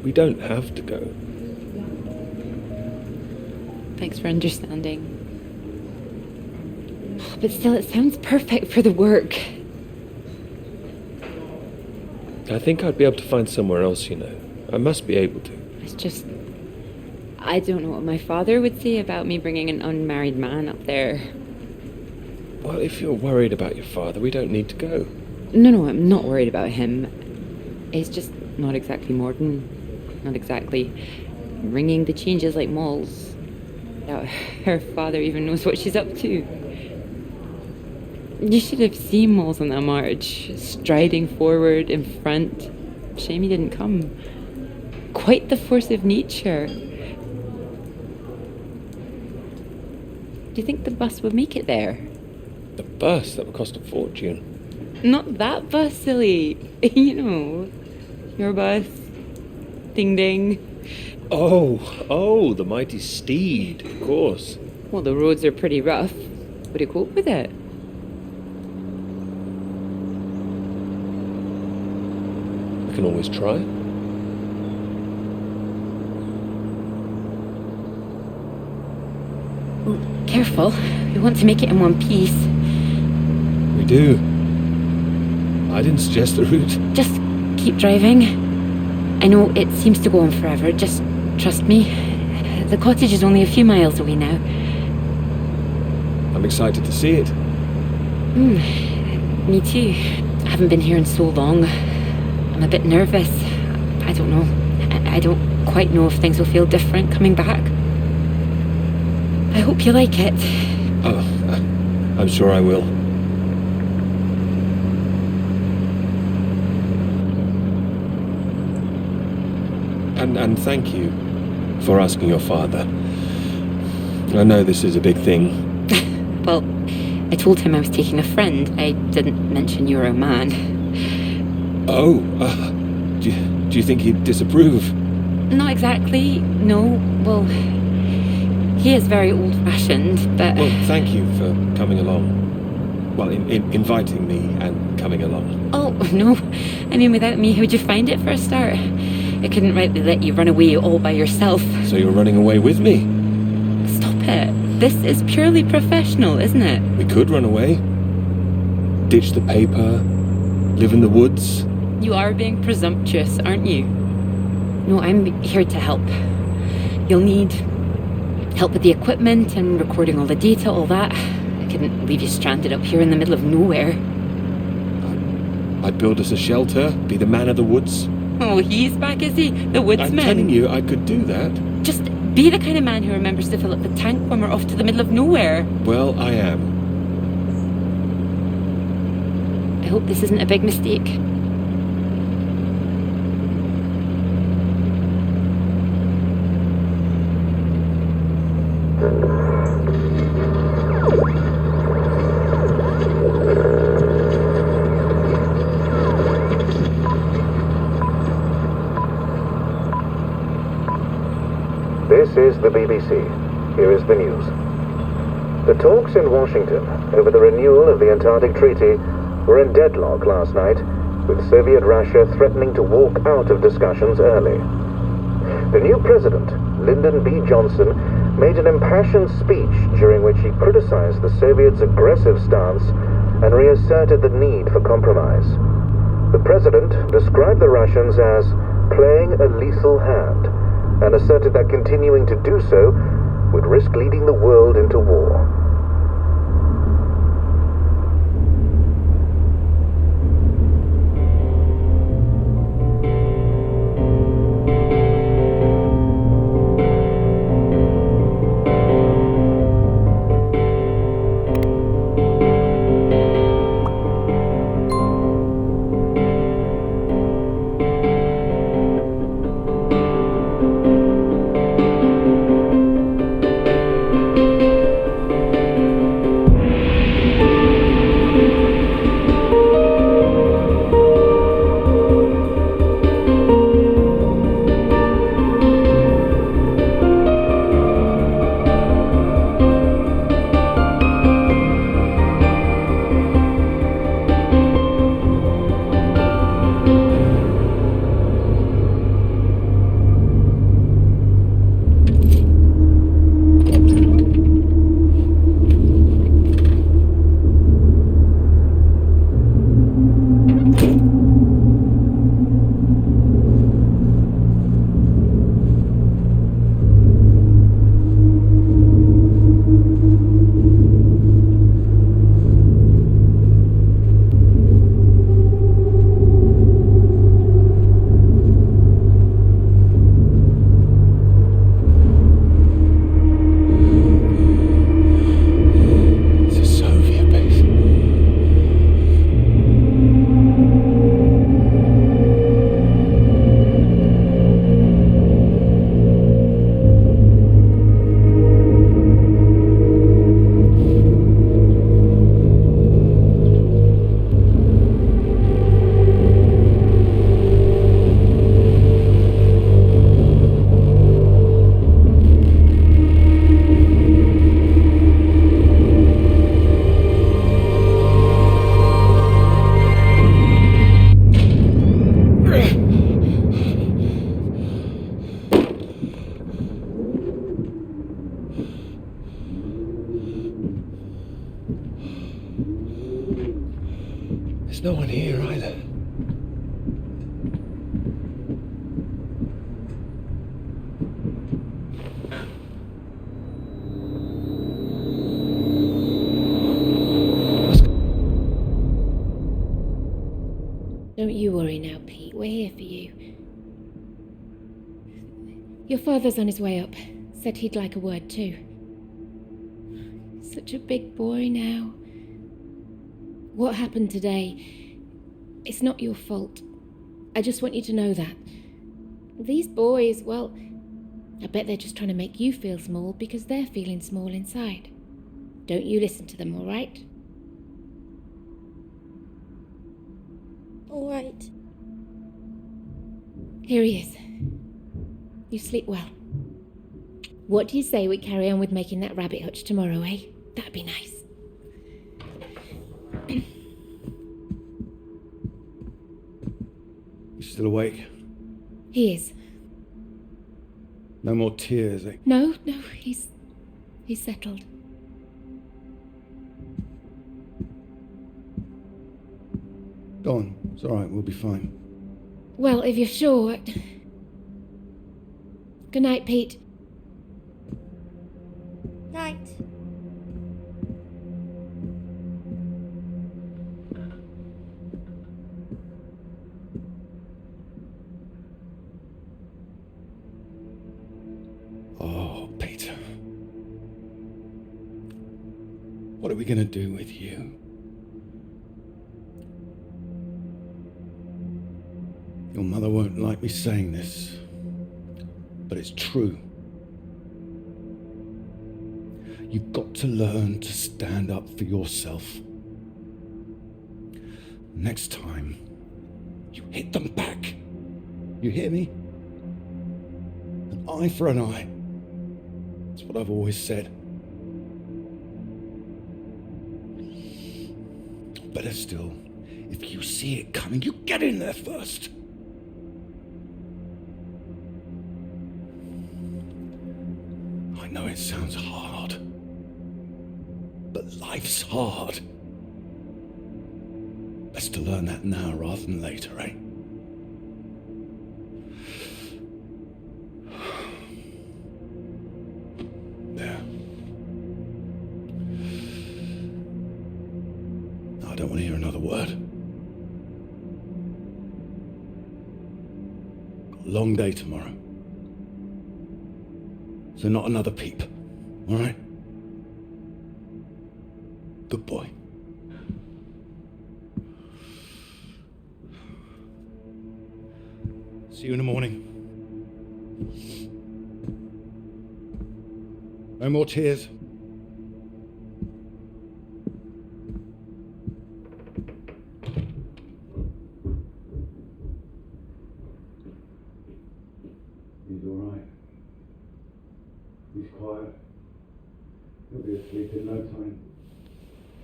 Speaker 2: We don't have to go.
Speaker 3: Thanks for understanding. But still, it sounds perfect for the work.
Speaker 2: I think I'd be able to find somewhere else, you know. I must be able to.
Speaker 3: It's just... I don't know what my father would say about me bringing an unmarried man up there.
Speaker 2: Well, if you're worried about your father, we don't need to go.
Speaker 3: No, I'm not worried about him. It's just not exactly modern. Not exactly ringing the changes like Moll's. Doubt her father even knows what she's up to. You should have seen Moles on that march, striding forward in front. Shame he didn't come. Quite the force of nature. Do you think the bus would make it there?
Speaker 2: The bus? That would cost a fortune.
Speaker 3: Not that bus, silly. You know, your bus. Ding ding.
Speaker 2: Oh, the mighty steed, of course.
Speaker 3: Well, the roads are pretty rough. Would you cope with it?
Speaker 2: We can always try.
Speaker 3: Careful. We want to make it in one piece.
Speaker 2: We do. I didn't suggest the route.
Speaker 3: Just keep driving. I know it seems to go on forever. Just trust me. The cottage is only a few miles away now.
Speaker 2: I'm excited to see it.
Speaker 3: Me too. I haven't been here in so long. I'm a bit nervous. I don't know. I don't quite know if things will feel different coming back. I hope you like it.
Speaker 2: Oh, I'm sure I will. And thank you for asking your father. I know this is a big thing.
Speaker 3: Well, I told him I was taking a friend. I didn't mention you were a man.
Speaker 2: Oh, do you think he'd disapprove?
Speaker 3: Not exactly, no. Well, he is very old-fashioned, but...
Speaker 2: Well, thank you for coming along. Well, inviting me and coming along.
Speaker 3: Oh, no. I mean, without me, how'd you find it for a start? I couldn't rightly let you run away all by yourself.
Speaker 2: So you're running away with me?
Speaker 3: Stop it. This is purely professional, isn't it?
Speaker 2: We could run away. Ditch the paper. Live in the woods.
Speaker 3: You are being presumptuous, aren't you? No, I'm here to help. You'll need help with the equipment and recording all the data, all that. I couldn't leave you stranded up here in the middle of nowhere.
Speaker 2: I'd build us a shelter, be the man of the woods.
Speaker 3: Oh, he's back, is he? The woodsman?
Speaker 2: I'm telling you, I could do that.
Speaker 3: Just be the kind of man who remembers to fill up the tank when we're off to the middle of nowhere.
Speaker 2: Well, I am.
Speaker 3: I hope this isn't a big mistake.
Speaker 6: This is the BBC. Here is the news. The talks in Washington over the renewal of the Antarctic Treaty were in deadlock last night, with Soviet Russia threatening to walk out of discussions early. The new president, Lyndon B. Johnson, made an impassioned speech during which he criticized the Soviets' aggressive stance and reasserted the need for compromise. The president described the Russians as playing a lethal hand and asserted that continuing to do so would risk leading the world into war.
Speaker 2: There's no one here either.
Speaker 10: Don't you worry now, Pete. We're here for you. Your father's on his way up. Said he'd like a word too. Such a big boy now. What happened today? It's not your fault. I just want you to know that. These boys, well, I bet they're just trying to make you feel small because they're feeling small inside. Don't you listen to them, all right?
Speaker 11: All right.
Speaker 10: Here he is. You sleep well. What do you say we carry on with making that rabbit hutch tomorrow, eh? That'd be nice.
Speaker 1: You still awake?
Speaker 10: He is.
Speaker 1: No more tears, eh?
Speaker 10: No, he's settled.
Speaker 1: Go on. It's all right. We'll be fine.
Speaker 10: Well, if you're sure. Good night, Pete.
Speaker 11: Night.
Speaker 1: Oh, Peter. What are we going to do with you? Your mother won't like me saying this, but it's true. You've got to learn to stand up for yourself. Next time, you hit them back. You hear me? An eye for an eye. That's what I've always said. Better still, if you see it coming, you get in there first. I know it sounds hard, but life's hard. Best to learn that now rather than later, eh? There. I don't want to hear another word. Got a long day tomorrow. So not another peep, all right? Good boy. See you in the morning. No more tears. He's all right. He's quiet. He'll be asleep in no time.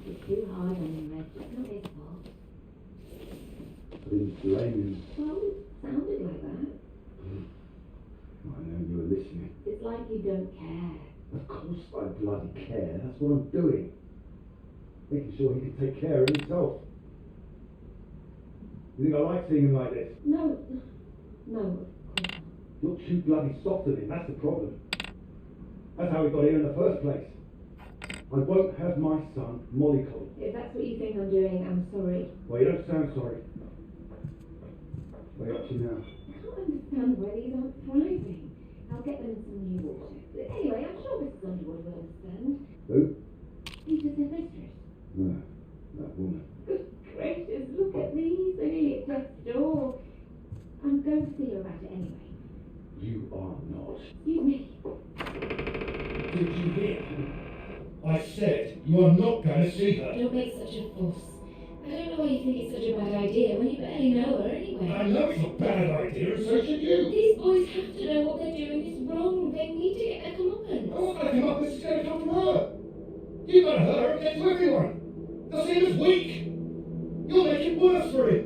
Speaker 10: You're too hard on him, Reg. It's not his fault.
Speaker 1: I didn't blame him.
Speaker 10: Well, it sounded like that.
Speaker 1: I know you were listening.
Speaker 10: It's like you don't care.
Speaker 1: Of course I bloody care. That's what I'm doing. Making sure he can take care of himself. You think I like seeing him like this?
Speaker 10: No, of course not.
Speaker 1: You're too bloody soft on him, that's the problem. That's how we got here in the first place. I won't have my son mollycoddled.
Speaker 10: If that's what you think I'm doing, I'm sorry.
Speaker 1: Well, you don't sound sorry. What are you up to now?
Speaker 10: I can't understand why these aren't thriving. I'll get them some new water. Anyway, I'm sure Mrs. Underwood will understand.
Speaker 1: Who?
Speaker 10: Peter's their mistress.
Speaker 1: No, that woman.
Speaker 10: Good gracious, look at these. They're nearly at death's door. I'm going to see her about it anyway.
Speaker 1: You are not.
Speaker 10: Excuse me.
Speaker 1: Did you hear? I said you are not going to see her.
Speaker 10: Don't make such a fuss. I don't know why you think it's such a bad idea when you barely know her anyway.
Speaker 1: I know it's a bad idea, and so should you.
Speaker 10: These boys have to know what they're doing is wrong. They need to get their comeuppance.
Speaker 1: I'm not going to come up, this is going to come from her. You've got to hurt her and get to everyone. They'll see him as weak. You'll make it worse for him.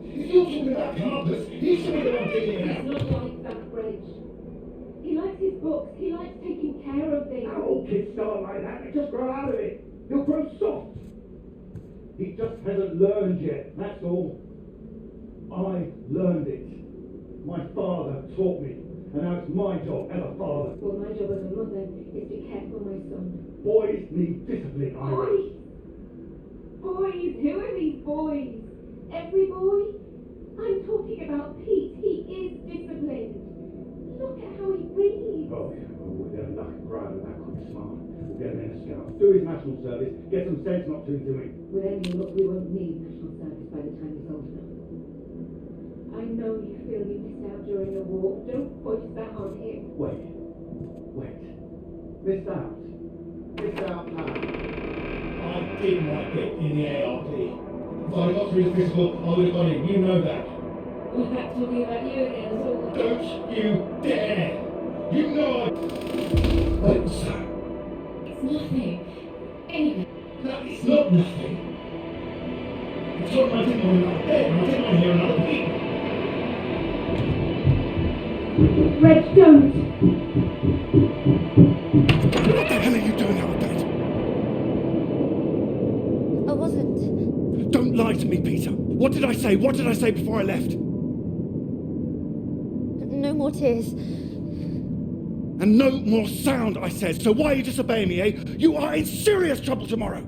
Speaker 1: If you're talking about comeuppance, he should be the one dealing it out.
Speaker 10: He's not like that, Reg. He likes his books. He likes taking care of things.
Speaker 1: All kids start like that, they just grow out of it. He'll grow soft. He just hasn't learned yet, that's all. I learned it. My father taught me, and now it's my job as a father.
Speaker 10: Well, my job as a mother is to care for my son.
Speaker 1: Boys need discipline, Iris.
Speaker 10: Boys? Who are these boys? Every boy? I'm talking about Pete. He is disciplined. Look at how he breathes.
Speaker 1: Oh, yeah, well, they're lucky proud of that quick smart. We'll get him in a scout. Do his national service. Get some sense not to him.
Speaker 10: With any luck, we won't need national service by the time he's old enough. I know you feel you missed out during the war. Don't push that on him.
Speaker 1: Wait. Missed out. Missed out now. I did my bit in the ARP. If I'd got through the physical, I would have got in. You know that.
Speaker 10: We're back talking about you again, so...
Speaker 1: Don't you dare! You know I... Wait, sir.
Speaker 10: It's nothing. Anyway.
Speaker 1: No, it's not nothing. I told him I didn't want another bed, and I didn't want to hear another peep.
Speaker 10: Reg, don't!
Speaker 1: What the hell are you doing out of bed?
Speaker 7: I wasn't.
Speaker 1: Don't lie to me, Peter. What did I say? What did I say before I left?
Speaker 7: No more tears.
Speaker 1: And no more sound, I said. So why are you disobeying me, eh? You are in serious trouble tomorrow.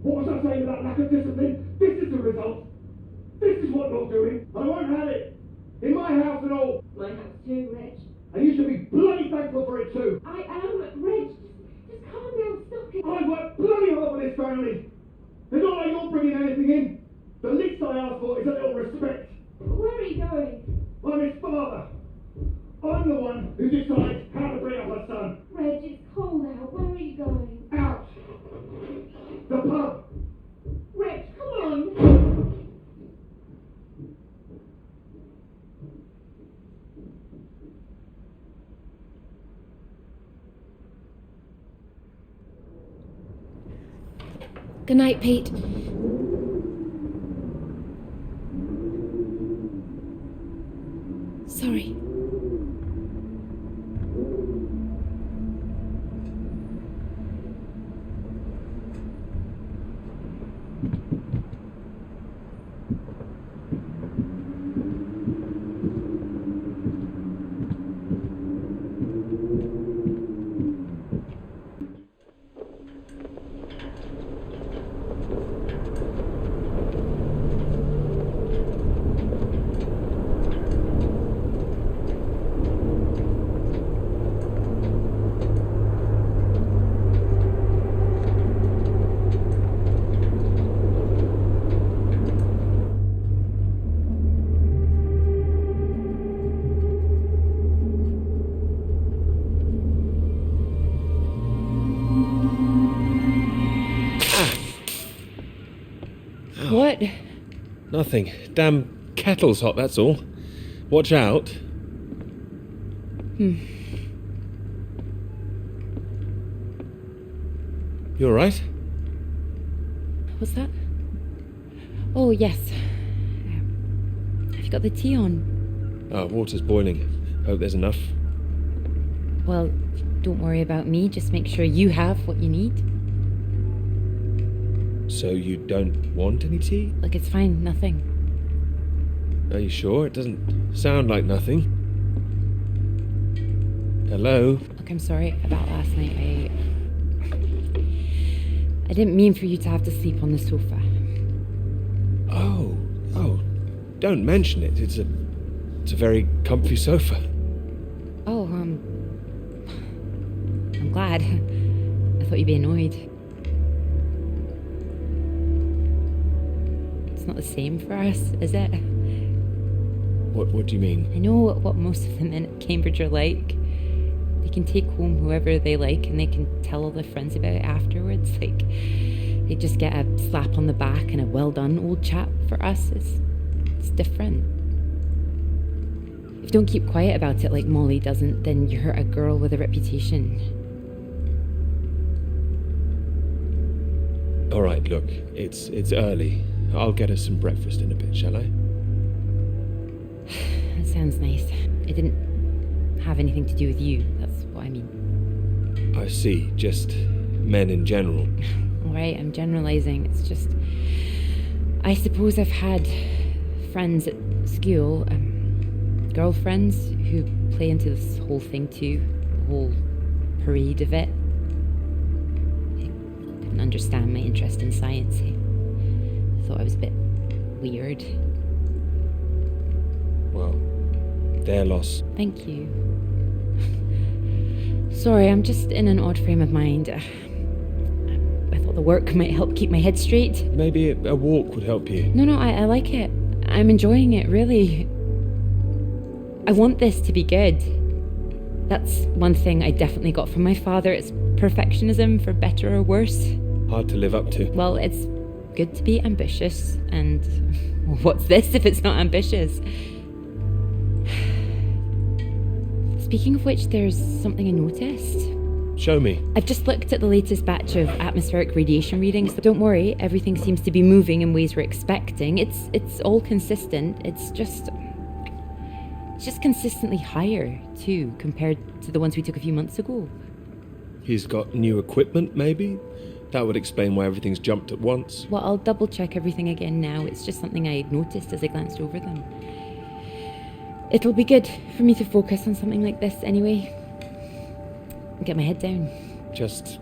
Speaker 1: What was I saying about lack of discipline? This is the result. This is what you're doing. I won't have it. In my house and all.
Speaker 10: My house too, Reg.
Speaker 1: And you should be bloody thankful for it too.
Speaker 10: I am, Reg. Just calm down. Stop it.
Speaker 1: family. It's not like you're bringing anything in. The least I ask for is a little respect.
Speaker 10: Where are you going?
Speaker 1: I'm his father. I'm the one who decides how to bring up a son.
Speaker 10: Reg, it's cold out. Where are you going?
Speaker 1: Out. The pub.
Speaker 10: Reg, come on! Good night, Pete. Sorry. What?
Speaker 2: Nothing. Damn kettle's hot, that's all. Watch out. You alright?
Speaker 3: What's that? Oh, yes. Have you got the tea on?
Speaker 2: Oh, water's boiling. Hope there's enough.
Speaker 3: Well, don't worry about me. Just make sure you have what you need.
Speaker 2: So you don't want any tea?
Speaker 3: Look, it's fine. Nothing.
Speaker 2: Are you sure? It doesn't sound like nothing. Hello?
Speaker 3: Look, I'm sorry about last night. I didn't mean for you to have to sleep on the sofa.
Speaker 2: Oh, don't mention it. It's a very comfy sofa.
Speaker 3: Oh, I'm glad. I thought you'd be annoyed. It's not the same for us, is it?
Speaker 2: What do you mean?
Speaker 3: I know what most of the men at Cambridge are like. They can take home whoever they like and they can tell all their friends about it afterwards. Like, they just get a slap on the back and a well done, old chap. For us, it's different. If you don't keep quiet about it like Molly doesn't, then you're a girl with a reputation.
Speaker 2: All right, look, it's early. I'll get us some breakfast in a bit, shall I?
Speaker 3: That sounds nice. It didn't have anything to do with you, that's what I mean.
Speaker 2: I see, just men in general.
Speaker 3: Alright, I'm generalizing. It's just, I suppose I've had friends at school, girlfriends who play into this whole thing too, the whole parade of it. They couldn't understand my interest in science. They thought I was a bit weird.
Speaker 2: Well, their loss.
Speaker 3: Thank you. Sorry, I'm just in an odd frame of mind. I thought the work might help keep my head straight.
Speaker 2: Maybe a walk would help you.
Speaker 3: No, I like it. I'm enjoying it, really. I want this to be good. That's one thing I definitely got from my father. It's perfectionism, for better or worse.
Speaker 2: Hard to live up to.
Speaker 3: Well, it's good to be ambitious, and what's this if it's not ambitious? Speaking of which, there's something I noticed.
Speaker 2: Show me.
Speaker 3: I've just looked at the latest batch of atmospheric radiation readings. Don't worry, everything seems to be moving in ways we're expecting. It's all consistent. It's just consistently higher too, compared to the ones we took a few months ago.
Speaker 2: He's got new equipment, maybe? That would explain why everything's jumped at once.
Speaker 3: Well, I'll double check everything again now. It's just something I noticed as I glanced over them. It'll be good for me to focus on something like this anyway. Get my head down.
Speaker 2: Just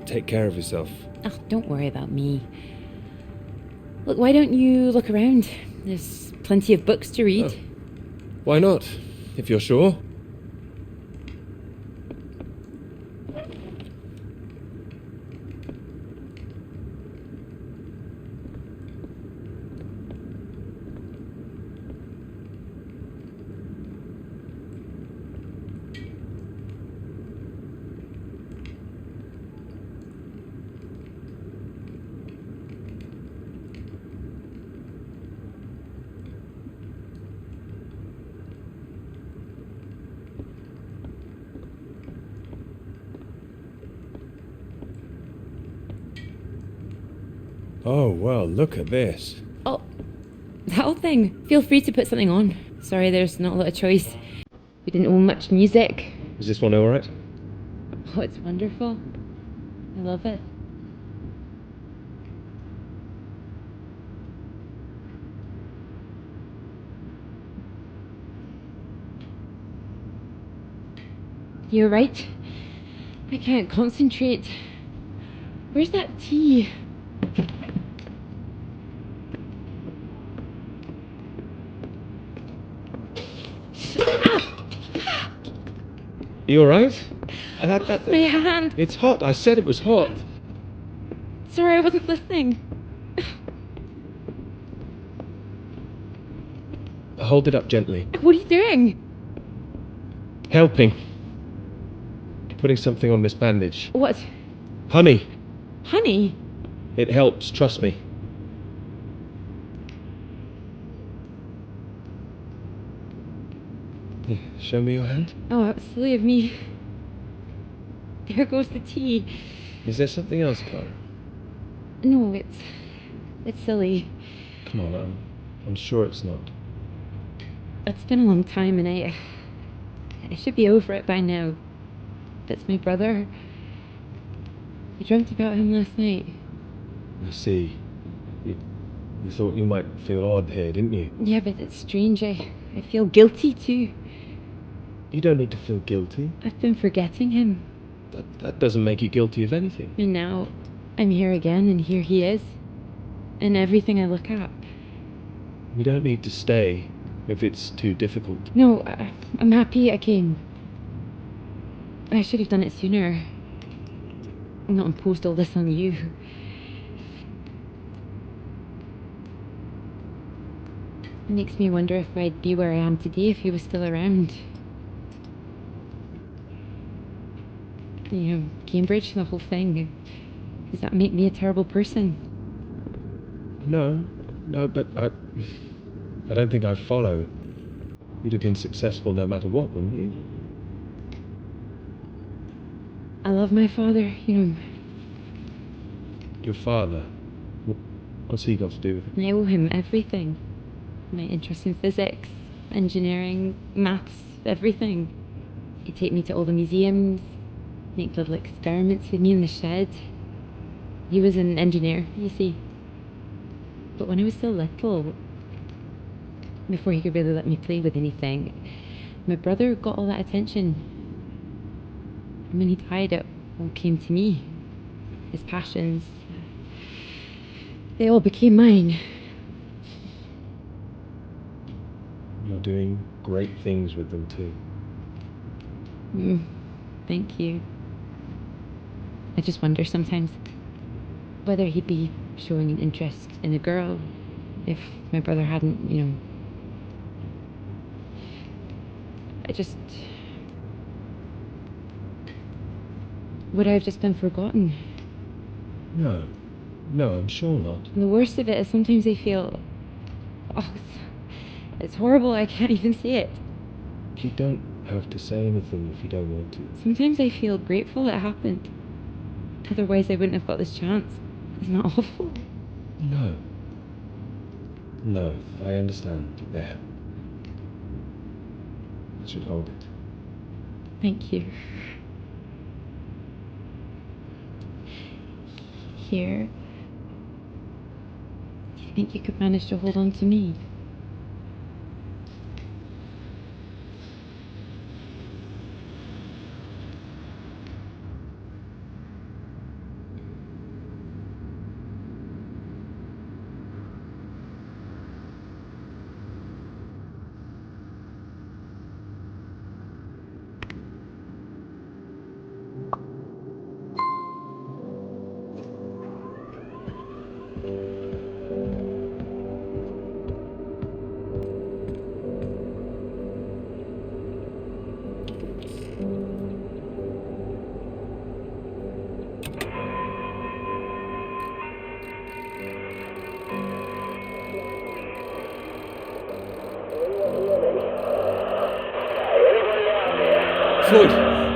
Speaker 2: take care of yourself.
Speaker 3: Oh, don't worry about me. Look, why don't you look around? There's plenty of books to read.
Speaker 2: Oh. Why not, if you're sure? Oh, well, look at this.
Speaker 3: Oh, that old thing. Feel free to put something on. Sorry, there's not a lot of choice. We didn't own much music.
Speaker 2: Is this one alright?
Speaker 3: Oh, it's wonderful. I love it. You're right. I can't concentrate. Where's that tea?
Speaker 2: You alright?
Speaker 3: My hand.
Speaker 2: It's hot. I said it was hot.
Speaker 3: Sorry, I wasn't listening.
Speaker 2: Hold it up gently.
Speaker 3: What are you doing?
Speaker 2: Helping. Putting something on this bandage.
Speaker 3: What?
Speaker 2: Honey.
Speaker 3: Honey?
Speaker 2: It helps, trust me. Here, show me your hand.
Speaker 3: Oh, that's silly of me. There goes the tea.
Speaker 2: Is there something else, Clara?
Speaker 3: No, it's silly.
Speaker 2: Come on, I'm sure it's not.
Speaker 3: It's been a long time and I should be over it by now. That's my brother. I dreamt about him last night.
Speaker 2: I see. You thought you might feel odd here, didn't you?
Speaker 3: Yeah, but it's strange. I feel guilty too.
Speaker 2: You don't need to feel guilty.
Speaker 3: I've been forgetting him.
Speaker 2: That doesn't make you guilty of anything.
Speaker 3: And now I'm here again and here he is. And everything I look at.
Speaker 2: You don't need to stay if it's too difficult.
Speaker 3: No, I'm happy I came. I should have done it sooner. Not imposed all this on you. It makes me wonder if I'd be where I am today if he was still around. You know, Cambridge, the whole thing. Does that make me a terrible person?
Speaker 2: No, but I don't think I'd follow. You'd have been successful no matter what, wouldn't you?
Speaker 3: I love my father, you know.
Speaker 2: Your father? What's he got to do with it?
Speaker 3: I owe him everything. My interest in physics, engineering, maths, everything. He'd take me to all the museums, make little experiments with me in the shed. He was an engineer, you see. But when I was still little, before he could really let me play with anything, my brother got all that attention. And when he died, it all came to me. His passions, they all became mine.
Speaker 2: You're doing great things with them too.
Speaker 3: Thank you. I just wonder sometimes whether he'd be showing an interest in a girl if my brother hadn't, you know. Would I have just been forgotten?
Speaker 2: No, I'm sure not.
Speaker 3: And the worst of it is sometimes I feel, oh, it's horrible, I can't even say it.
Speaker 2: You don't have to say anything if you don't want to.
Speaker 3: Sometimes I feel grateful it happened. Otherwise I wouldn't have got this chance. Isn't that awful?
Speaker 2: No, I understand. There. I should hold it.
Speaker 3: Thank you. Here. Do you think you could manage to hold on to me?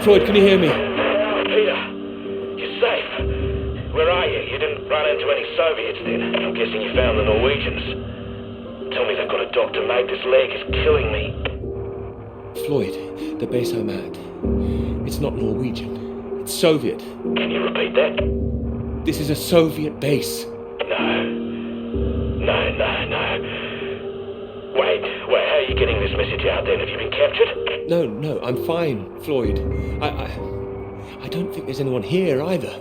Speaker 2: Floyd, can you hear me?
Speaker 5: Peter, you're safe. Where are you? You you didn't run into any Soviets then. I'm guessing you found the Norwegians. Tell me they've got a doctor, mate. This leg is killing me.
Speaker 2: Floyd, the base I'm at, it's not Norwegian. It's Soviet.
Speaker 5: Can you repeat that?
Speaker 2: This is a Soviet base.
Speaker 5: No. Wait, how are you getting this message out then? Have you been captured?
Speaker 2: No, I'm fine, Floyd. I don't think there's anyone here either.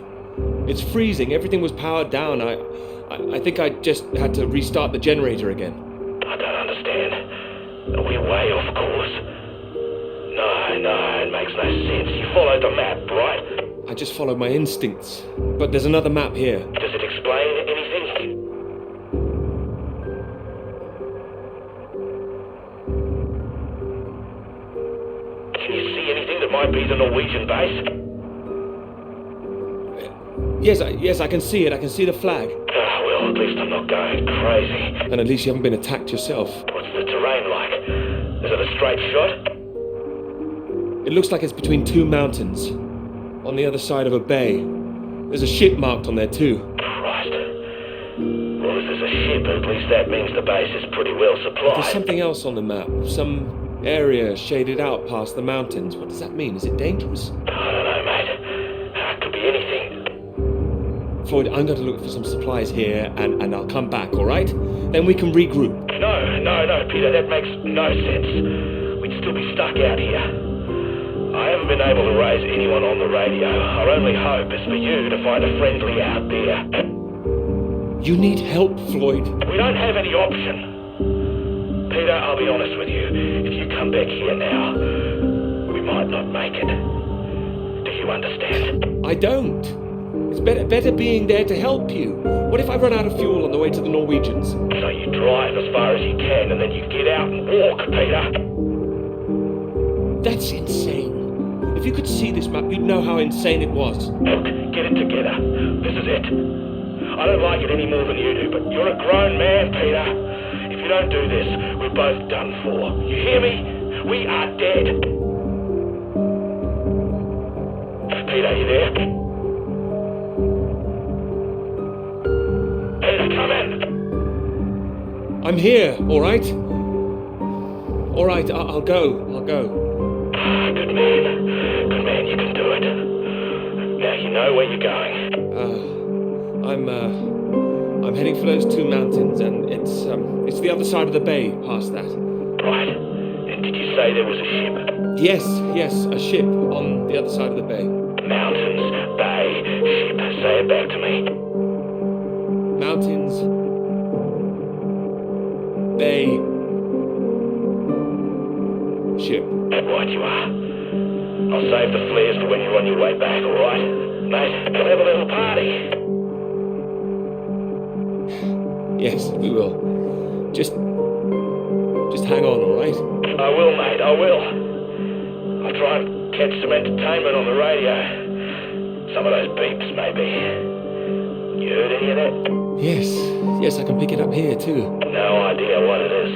Speaker 2: It's freezing. Everything was powered down. I think I just had to restart the generator again.
Speaker 5: I don't understand. Are we way off course? No, it makes no sense. You followed the map, right?
Speaker 2: I just followed my instincts. But there's another map here.
Speaker 5: Does it explain anything? Can you see anything that might be the Norwegian base?
Speaker 2: Yes, I can see it. I can see the flag.
Speaker 5: Well, at least I'm not going crazy.
Speaker 2: And at least you haven't been attacked yourself.
Speaker 5: What's the terrain like? Is it a straight shot?
Speaker 2: It looks like it's between two mountains, on the other side of a bay. There's a ship marked on there too.
Speaker 5: Christ. Well, if there's a ship, at least that means the base is pretty well supplied.
Speaker 2: There's something else on the map. Some area shaded out past the mountains. What does that mean? Is it dangerous?
Speaker 5: I don't know, mate. It could be anything.
Speaker 2: Floyd, I'm going to look for some supplies here and I'll come back, alright? Then we can regroup.
Speaker 5: No, Peter, that makes no sense. We'd still be stuck out here. I haven't been able to raise anyone on the radio. Our only hope is for you to find a friendly out there.
Speaker 2: You need help, Floyd.
Speaker 5: We don't have any option. Peter, I'll be honest with you. If you come back here now, we might not make it. Do you understand?
Speaker 2: I don't. It's better being there to help you. What if I run out of fuel on the way to the Norwegians?
Speaker 5: So you drive as far as you can and then you get out and walk, Peter.
Speaker 2: That's insane. If you could see this map, you'd know how insane it was.
Speaker 5: Look, get it together. This is it. I don't like it any more than you do, but you're a grown man, Peter. If you don't do this, we're both done for. You hear me? We are dead. Peter, you there? Peter, come in.
Speaker 2: I'm here, alright? Alright, I'll go.
Speaker 5: Good man, you can do it. Now you know where you're going.
Speaker 2: I'm heading for those two mountains, and it's the other side of the bay, past that.
Speaker 5: Right. And did you say there was a ship?
Speaker 2: Yes, a ship on the other side of the bay.
Speaker 5: Mountains, bay, ship. Say it back to me.
Speaker 2: Mountains, bay, ship.
Speaker 5: Right you are. I'll save the flares for when you're on your way back, alright? Mate, we'll have a little party.
Speaker 2: Yes, we will. Just hang on, alright?
Speaker 5: I will, mate, I will. I'll try and catch some entertainment on the radio. Some of those beeps, maybe. You heard any of that?
Speaker 2: Yes, I can pick it up here too.
Speaker 5: No idea what it is.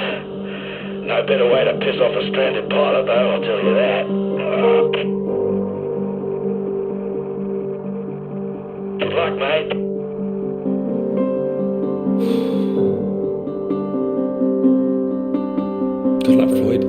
Speaker 5: No better way to piss off a stranded pilot, though, I'll tell you that. Good luck, mate.
Speaker 2: Good luck, Floyd.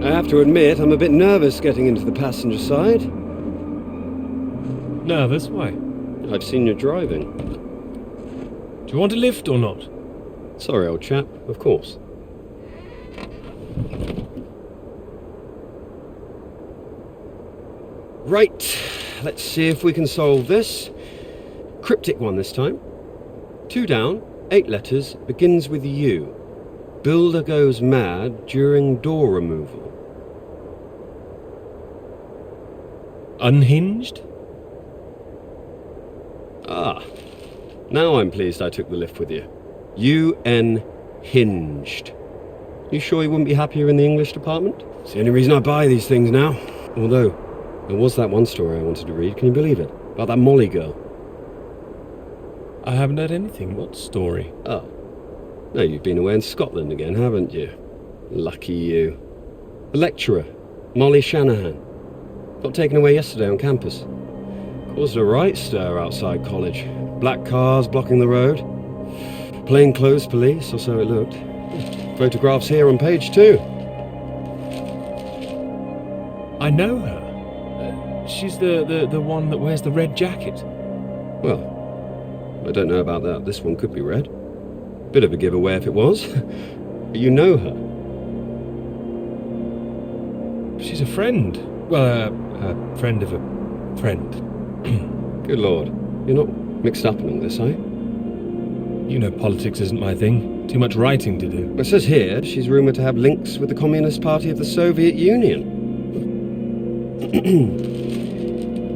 Speaker 9: I have to admit, I'm a bit nervous getting into the passenger side.
Speaker 8: Nervous? Why?
Speaker 9: I've seen you driving.
Speaker 8: Do you want a lift or not?
Speaker 9: Sorry, old chap, of course. Right, let's see if we can solve this. Cryptic one this time. 2 down, 8 letters, begins with U. Builder goes mad during door removal.
Speaker 8: Unhinged?
Speaker 9: Ah, now I'm pleased I took the lift with you. UN hinged. You sure you wouldn't be happier in the English department? It's the only reason I buy these things now. Although, there was that one story I wanted to read, can you believe it? About that Molly girl.
Speaker 8: I haven't heard anything. What story?
Speaker 9: Oh. No, you've been away in Scotland again, haven't you? Lucky you. The lecturer, Molly Shanahan, got taken away yesterday on campus. Caused a right stir outside college. Black cars blocking the road. Plainclothes police, or so it looked. Photographs here on page 2.
Speaker 8: I know her. She's the one that wears the red jacket.
Speaker 9: Well, I don't know about that. This one could be red. Bit of a giveaway if it was. But you know her.
Speaker 8: She's a friend. Well, a friend of a friend.
Speaker 9: Good Lord. You're not mixed up in all this, are you?
Speaker 8: You know politics isn't my thing. Too much writing to do.
Speaker 9: It says here she's rumoured to have links with the Communist Party of the Soviet Union.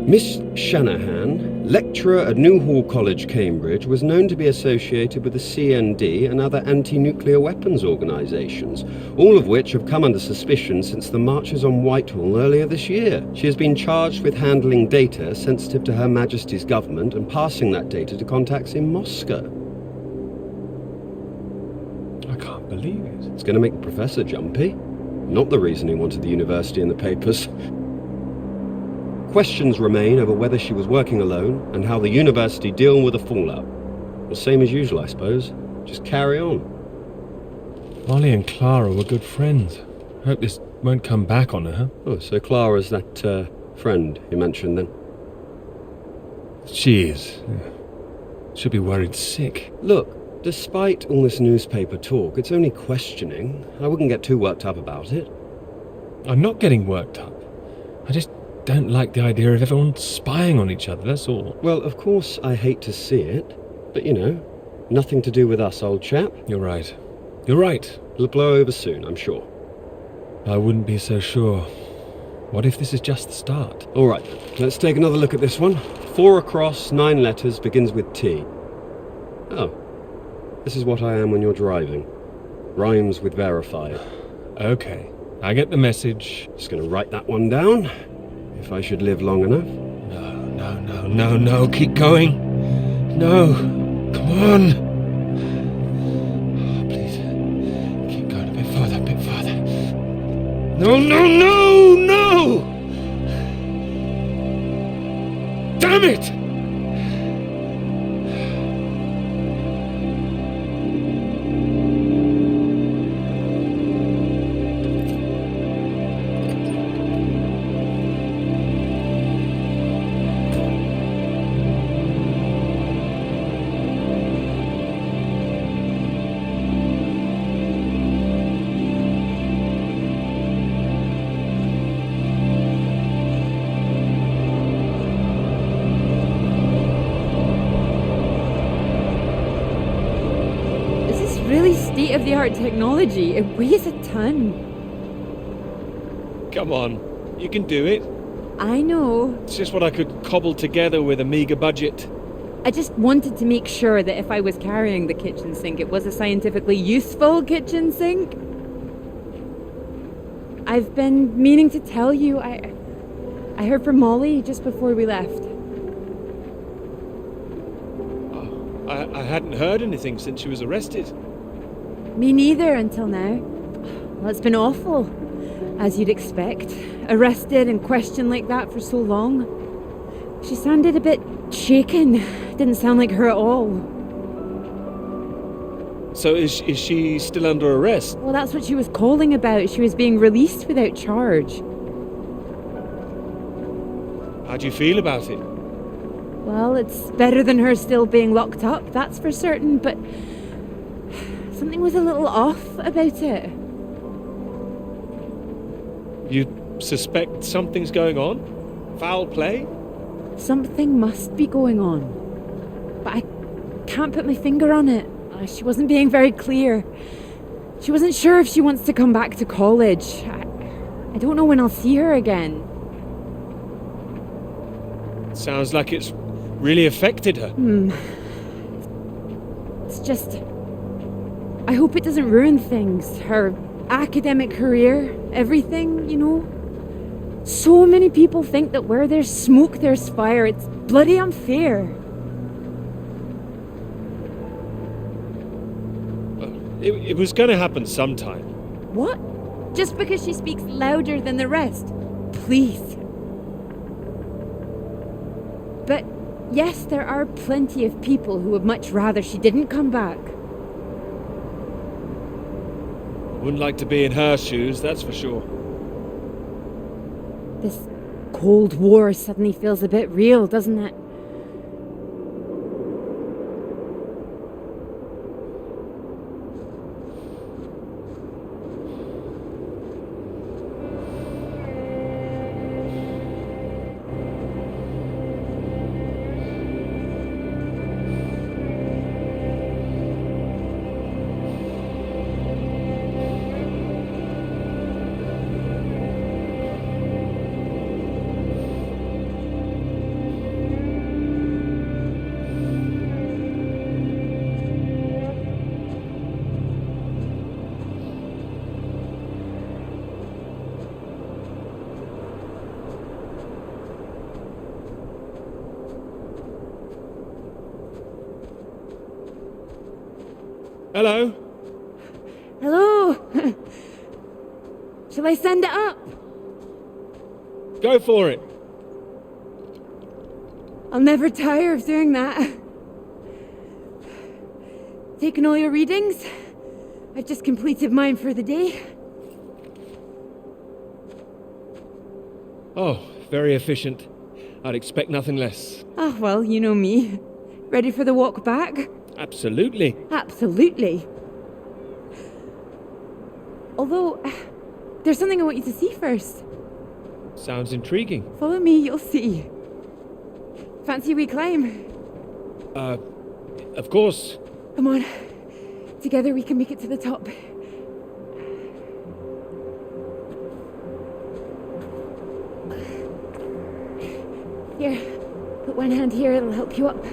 Speaker 9: Miss Shanahan, lecturer at Newhall College, Cambridge, was known to be associated with the CND and other anti-nuclear weapons organisations, all of which have come under suspicion since the marches on Whitehall earlier this year. She has been charged with handling data sensitive to Her Majesty's government and passing that data to contacts in Moscow.
Speaker 8: I can't believe it.
Speaker 9: It's going to make the professor jumpy. Not the reason he wanted the university in the papers. Questions remain over whether she was working alone and how the university deal with the fallout. Well, same as usual, I suppose. Just carry on.
Speaker 8: Molly and Clara were good friends. I hope this won't come back on her.
Speaker 9: Oh, so Clara's that friend you mentioned then?
Speaker 8: She is. Should be worried sick.
Speaker 9: Look, despite all this newspaper talk, it's only questioning. I wouldn't get too worked up about it.
Speaker 8: I'm not getting worked up. I just don't like the idea of everyone spying on each other, that's all.
Speaker 9: Well, of course I hate to see it, but you know, nothing to do with us, old chap.
Speaker 8: You're right. You're right.
Speaker 9: It'll blow over soon, I'm sure.
Speaker 8: I wouldn't be so sure. What if this is just the start?
Speaker 9: All right, let's take another look at this one. 4 across, 9 letters, begins with T. Oh, this is what I am when you're driving. Rhymes with verified.
Speaker 8: Okay, I get the message.
Speaker 9: Just gonna write that one down. If I should live long enough.
Speaker 8: No, keep going. No, come on. Oh, please, keep going a bit further. No! Damn it!
Speaker 3: Really state-of-the-art technology. It weighs a ton.
Speaker 2: Come on, you can do it.
Speaker 3: I know.
Speaker 2: It's just what I could cobble together with a meager budget.
Speaker 3: I just wanted to make sure that if I was carrying the kitchen sink, it was a scientifically useful kitchen sink. I've been meaning to tell you, I heard from Molly just before we left.
Speaker 2: I hadn't heard anything since she was arrested.
Speaker 3: Me neither until now. Well, it's been awful, as you'd expect. Arrested and questioned like that for so long. She sounded a bit shaken. Didn't sound like her at all.
Speaker 2: So is she still under arrest?
Speaker 3: Well, that's what she was calling about. She was being released without charge.
Speaker 2: How do you feel about it?
Speaker 3: Well, it's better than her still being locked up, that's for certain, but something was a little off about it.
Speaker 2: You suspect something's going on? Foul play?
Speaker 3: Something must be going on, but I can't put my finger on it. She wasn't being very clear. She wasn't sure if she wants to come back to college. I don't know when I'll see her again.
Speaker 2: Sounds like it's really affected her.
Speaker 3: It's just... I hope it doesn't ruin things. Her academic career, everything, you know? So many people think that where there's smoke, there's fire. It's bloody unfair.
Speaker 2: It was going to happen sometime.
Speaker 3: What? Just because she speaks louder than the rest? Please. But yes, there are plenty of people who would much rather she didn't come back.
Speaker 2: Wouldn't like to be in her shoes, that's for sure.
Speaker 3: This Cold War suddenly feels a bit real, doesn't it?
Speaker 2: Hello?
Speaker 3: Hello? Shall I send it up?
Speaker 2: Go for it.
Speaker 3: I'll never tire of doing that. Taken all your readings? I've just completed mine for the day.
Speaker 2: Oh, very efficient. I'd expect nothing less.
Speaker 3: Ah, well, you know me. Ready for the walk back?
Speaker 2: Absolutely.
Speaker 3: Absolutely. Although, there's something I want you to see first.
Speaker 2: Sounds intriguing.
Speaker 3: Follow me, you'll see. Fancy a wee climb?
Speaker 2: Of course.
Speaker 3: Come on. Together we can make it to the top. Here, put one hand here, it'll help you up.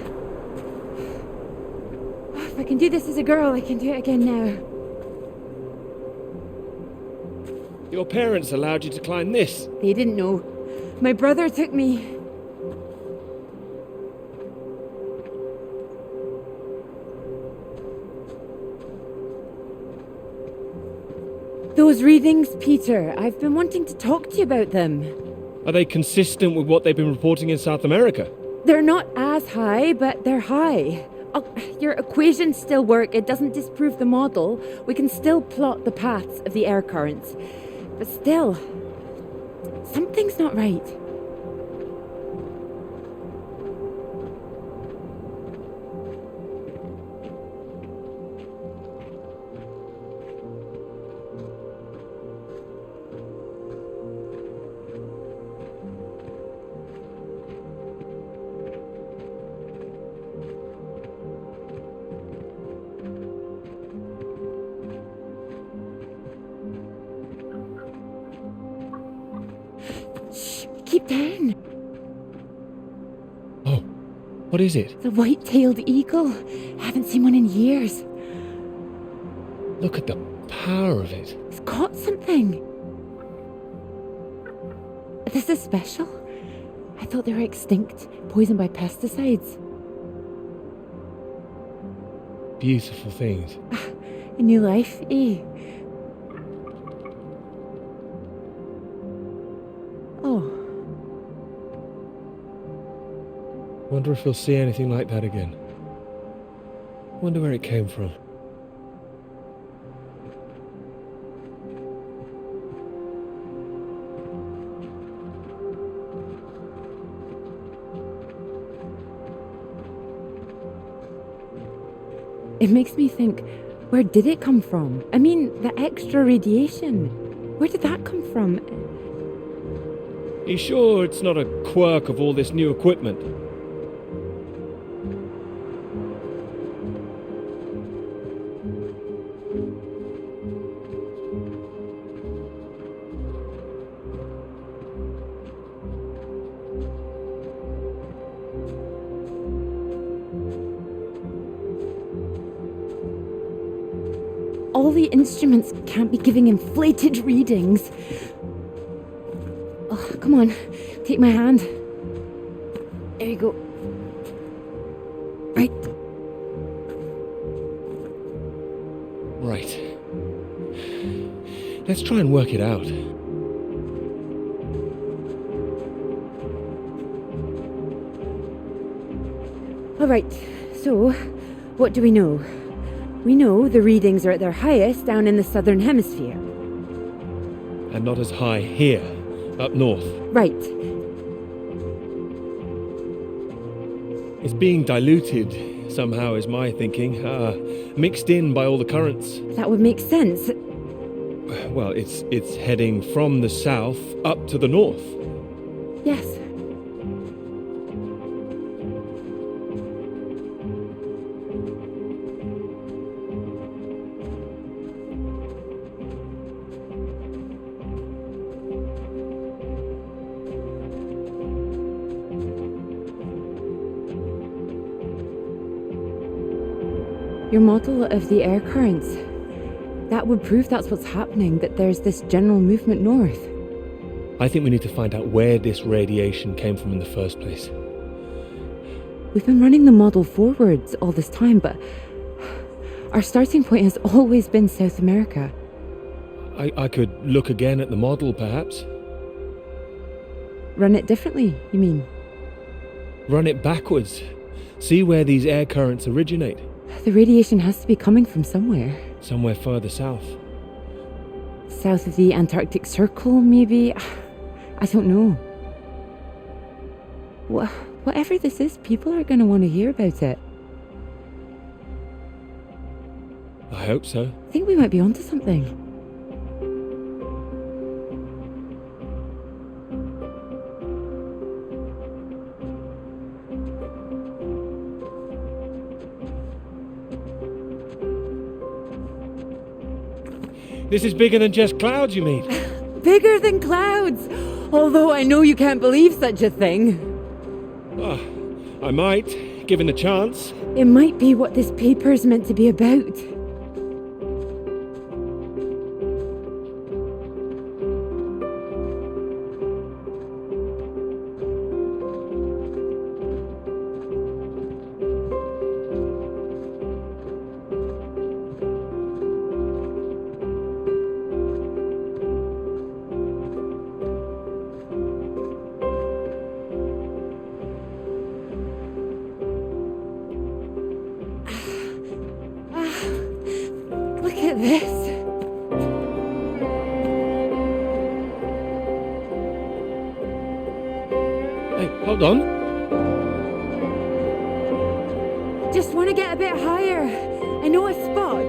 Speaker 3: If I can do this as a girl, I can do it again now.
Speaker 2: Your parents allowed you to climb this?
Speaker 3: They didn't know. My brother took me. Those readings, Peter, I've been wanting to talk to you about them.
Speaker 2: Are they consistent with what they've been reporting in South America?
Speaker 3: They're not as high, but they're high. Oh, your equations still work. It doesn't disprove the model. We can still plot the paths of the air currents. But still, something's not right. Keep down.
Speaker 2: Oh, what is it?
Speaker 3: The white-tailed eagle. Haven't seen one in years.
Speaker 2: Look at the power of it.
Speaker 3: It's caught something. This is special. I thought they were extinct, poisoned by pesticides.
Speaker 2: Beautiful things.
Speaker 3: A new life, eh? Oh.
Speaker 2: Wonder if we'll see anything like that again. Wonder where it came from.
Speaker 3: It makes me think, where did it come from? I mean, the extra radiation. Where did that come from?
Speaker 2: You sure it's not a quirk of all this new equipment?
Speaker 3: All the instruments can't be giving inflated readings. Oh, come on, take my hand. There you go. Right.
Speaker 2: Right. Let's try and work it out.
Speaker 3: All right, so what do we know? We know the readings are at their highest down in the southern hemisphere.
Speaker 2: And not as high here, up north.
Speaker 3: Right.
Speaker 2: It's being diluted somehow, is my thinking. Mixed in by all the currents.
Speaker 3: That would make sense.
Speaker 2: Well, it's heading from the south up to the north.
Speaker 3: Yes. Your model of the air currents, that would prove that's what's happening, that there's this general movement north.
Speaker 2: I think we need to find out where this radiation came from in the first place.
Speaker 3: We've been running the model forwards all this time, but our starting point has always been South America.
Speaker 2: I could look again at the model, perhaps.
Speaker 3: Run it differently, you mean?
Speaker 2: Run it backwards. See where these air currents originate.
Speaker 3: The radiation has to be coming from somewhere.
Speaker 2: Somewhere further south.
Speaker 3: South of the Antarctic Circle, maybe? I don't know. Whatever this is, people are going to want to hear about it.
Speaker 2: I hope so.
Speaker 3: I think we might be onto something.
Speaker 2: This is bigger than just clouds, you mean?
Speaker 3: Bigger than clouds! Although I know you can't believe such a thing.
Speaker 2: I might, given the chance.
Speaker 3: It might be what this paper's meant to be about. Look at this.
Speaker 2: Hey, hold on.
Speaker 3: Just want to get a bit higher. I know a spot.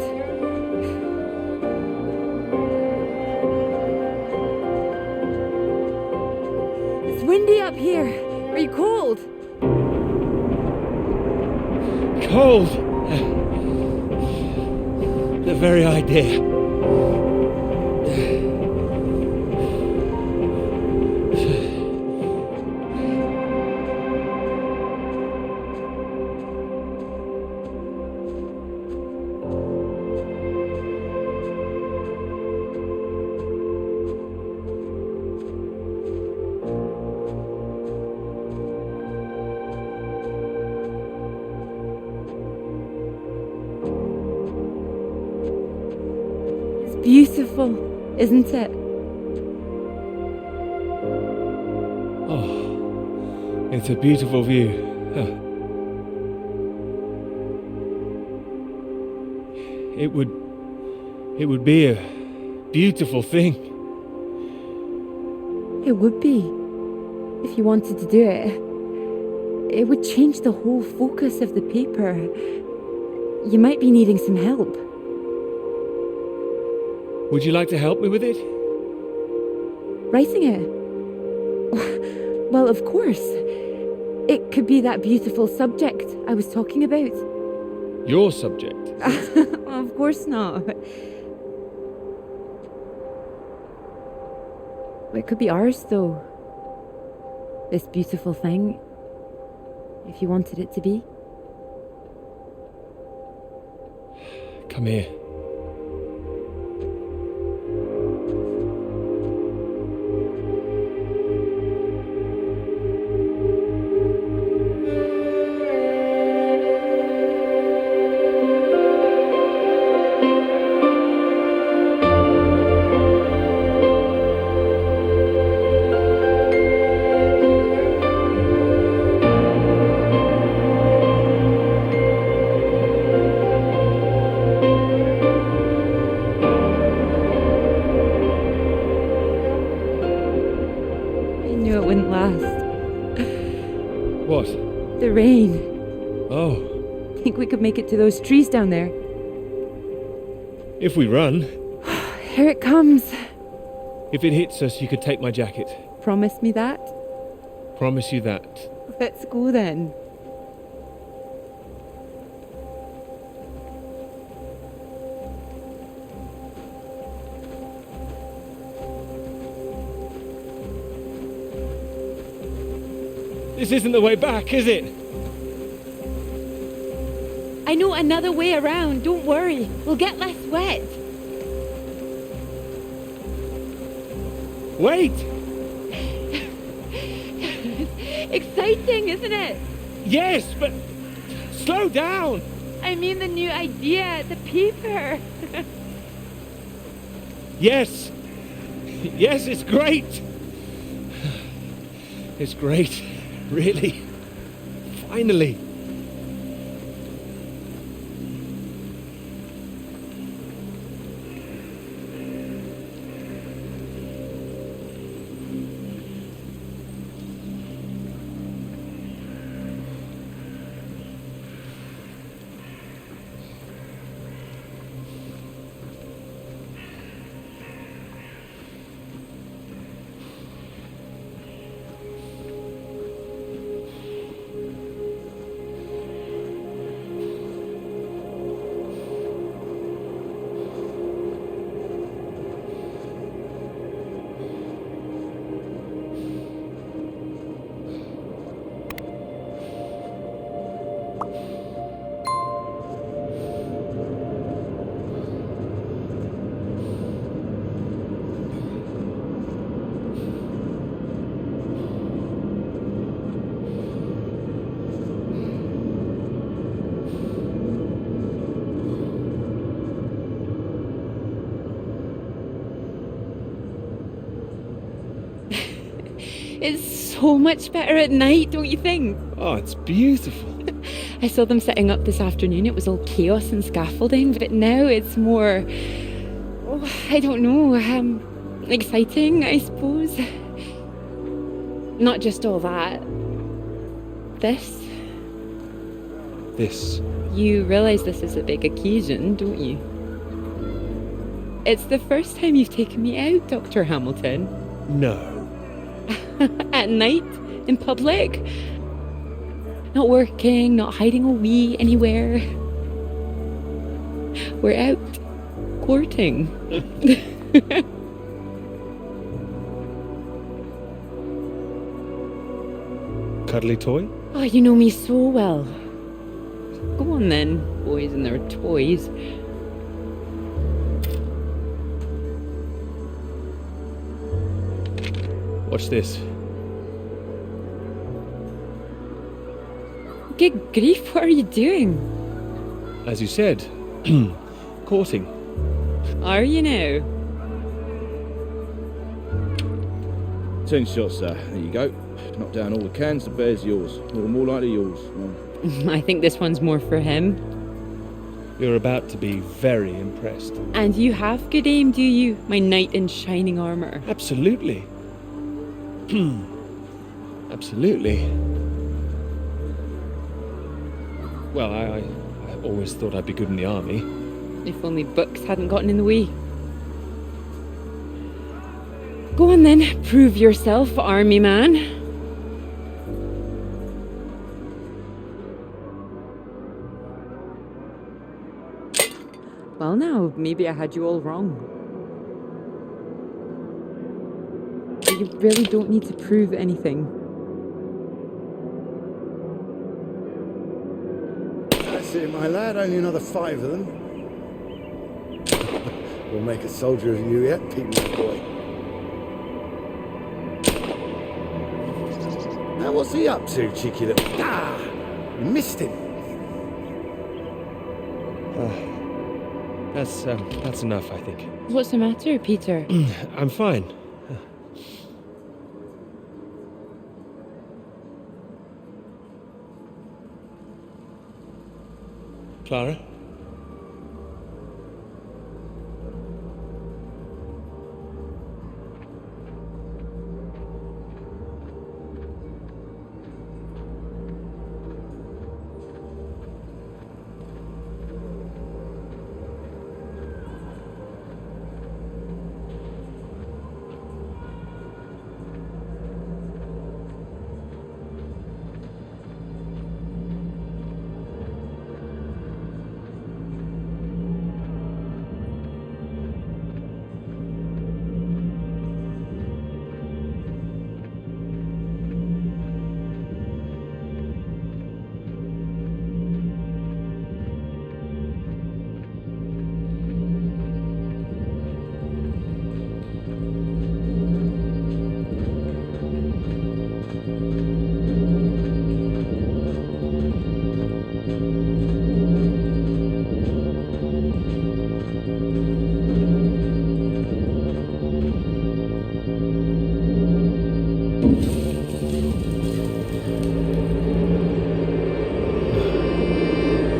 Speaker 3: It's windy up here. Are you cold?
Speaker 2: Cold. The very idea.
Speaker 3: Beautiful, isn't it?
Speaker 2: Oh, it's a beautiful view. Huh. It would be a beautiful thing.
Speaker 3: It would be, if you wanted to do it. It would change the whole focus of the paper. You might be needing some help.
Speaker 2: Would you like to help me with it?
Speaker 3: Writing it? Well, of course. It could be that beautiful subject I was talking about.
Speaker 2: Your subject?
Speaker 3: Of course not. It could be ours, though. This beautiful thing. If you wanted it to be.
Speaker 2: Come here. What?
Speaker 3: The rain.
Speaker 2: Oh.
Speaker 3: Think we could make it to those trees down there?
Speaker 2: If we run.
Speaker 3: Here it comes.
Speaker 2: If it hits us, you could take my jacket.
Speaker 3: Promise me that?
Speaker 2: Promise you that.
Speaker 3: Let's go then.
Speaker 2: This isn't the way back, is it?
Speaker 3: I know another way around. Don't worry. We'll get less wet.
Speaker 2: Wait!
Speaker 3: Exciting, isn't it?
Speaker 2: Yes, but slow down!
Speaker 3: I mean the new idea, the paper.
Speaker 2: Yes! Yes, it's great! It's great, really. Finally.
Speaker 3: It's so much better at night, don't you think?
Speaker 2: Oh, it's beautiful.
Speaker 3: I saw them setting up this afternoon. It was all chaos and scaffolding, but now it's more, I don't know, exciting, I suppose. Not just all that. This. You realise this is a big occasion, don't you? It's the first time you've taken me out, Dr. Hamilton.
Speaker 2: No.
Speaker 3: At night, in public. Not working, not hiding a wee anywhere. We're out courting.
Speaker 2: Cuddly toy?
Speaker 3: Oh, you know me so well. Go on then, boys and their toys.
Speaker 2: Watch this.
Speaker 3: Good grief, what are you doing?
Speaker 2: As you said, courting.
Speaker 3: Are you now?
Speaker 1: 10 shots, sir. There you go. Knock down all the cans, the bear's yours. Or more likely yours.
Speaker 3: I think this one's more for him.
Speaker 2: You're about to be very impressed.
Speaker 3: And you have good aim, do you, my knight in shining armour?
Speaker 2: Absolutely. Absolutely. Well, I always thought I'd be good in the army.
Speaker 3: If only books hadn't gotten in the way. Go on then, prove yourself, army man. Well now, maybe I had you all wrong. But you really don't need to prove anything.
Speaker 11: That's it, my lad. Only another 5 of them. We'll make a soldier of you yet, Peter's boy. Now, what's he up to, cheeky little... Ah! You missed him.
Speaker 2: That's enough, I think.
Speaker 3: What's the matter, Peter?
Speaker 2: I'm fine. Clara?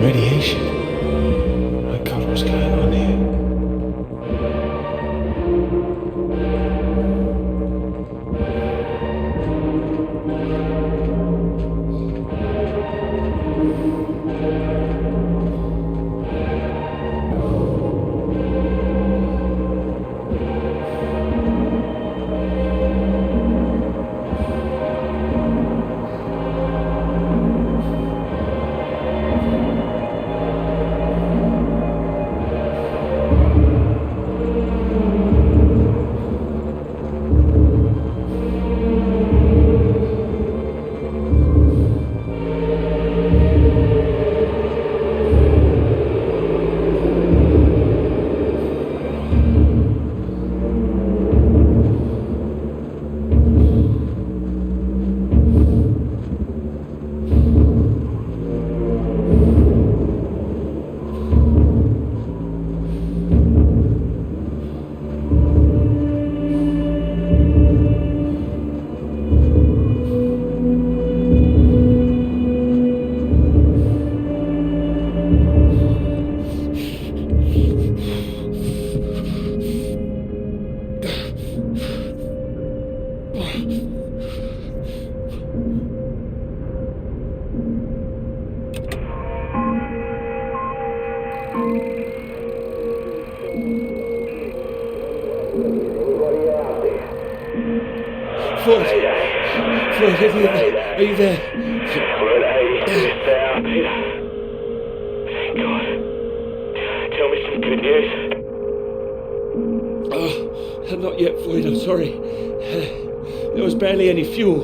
Speaker 2: Radiation. My God, what's going on here? Floyd, are you there?
Speaker 5: Floyd, Peter. Thank God. Tell me some good news.
Speaker 2: Oh, not yet, Floyd. I'm sorry. There was barely any fuel.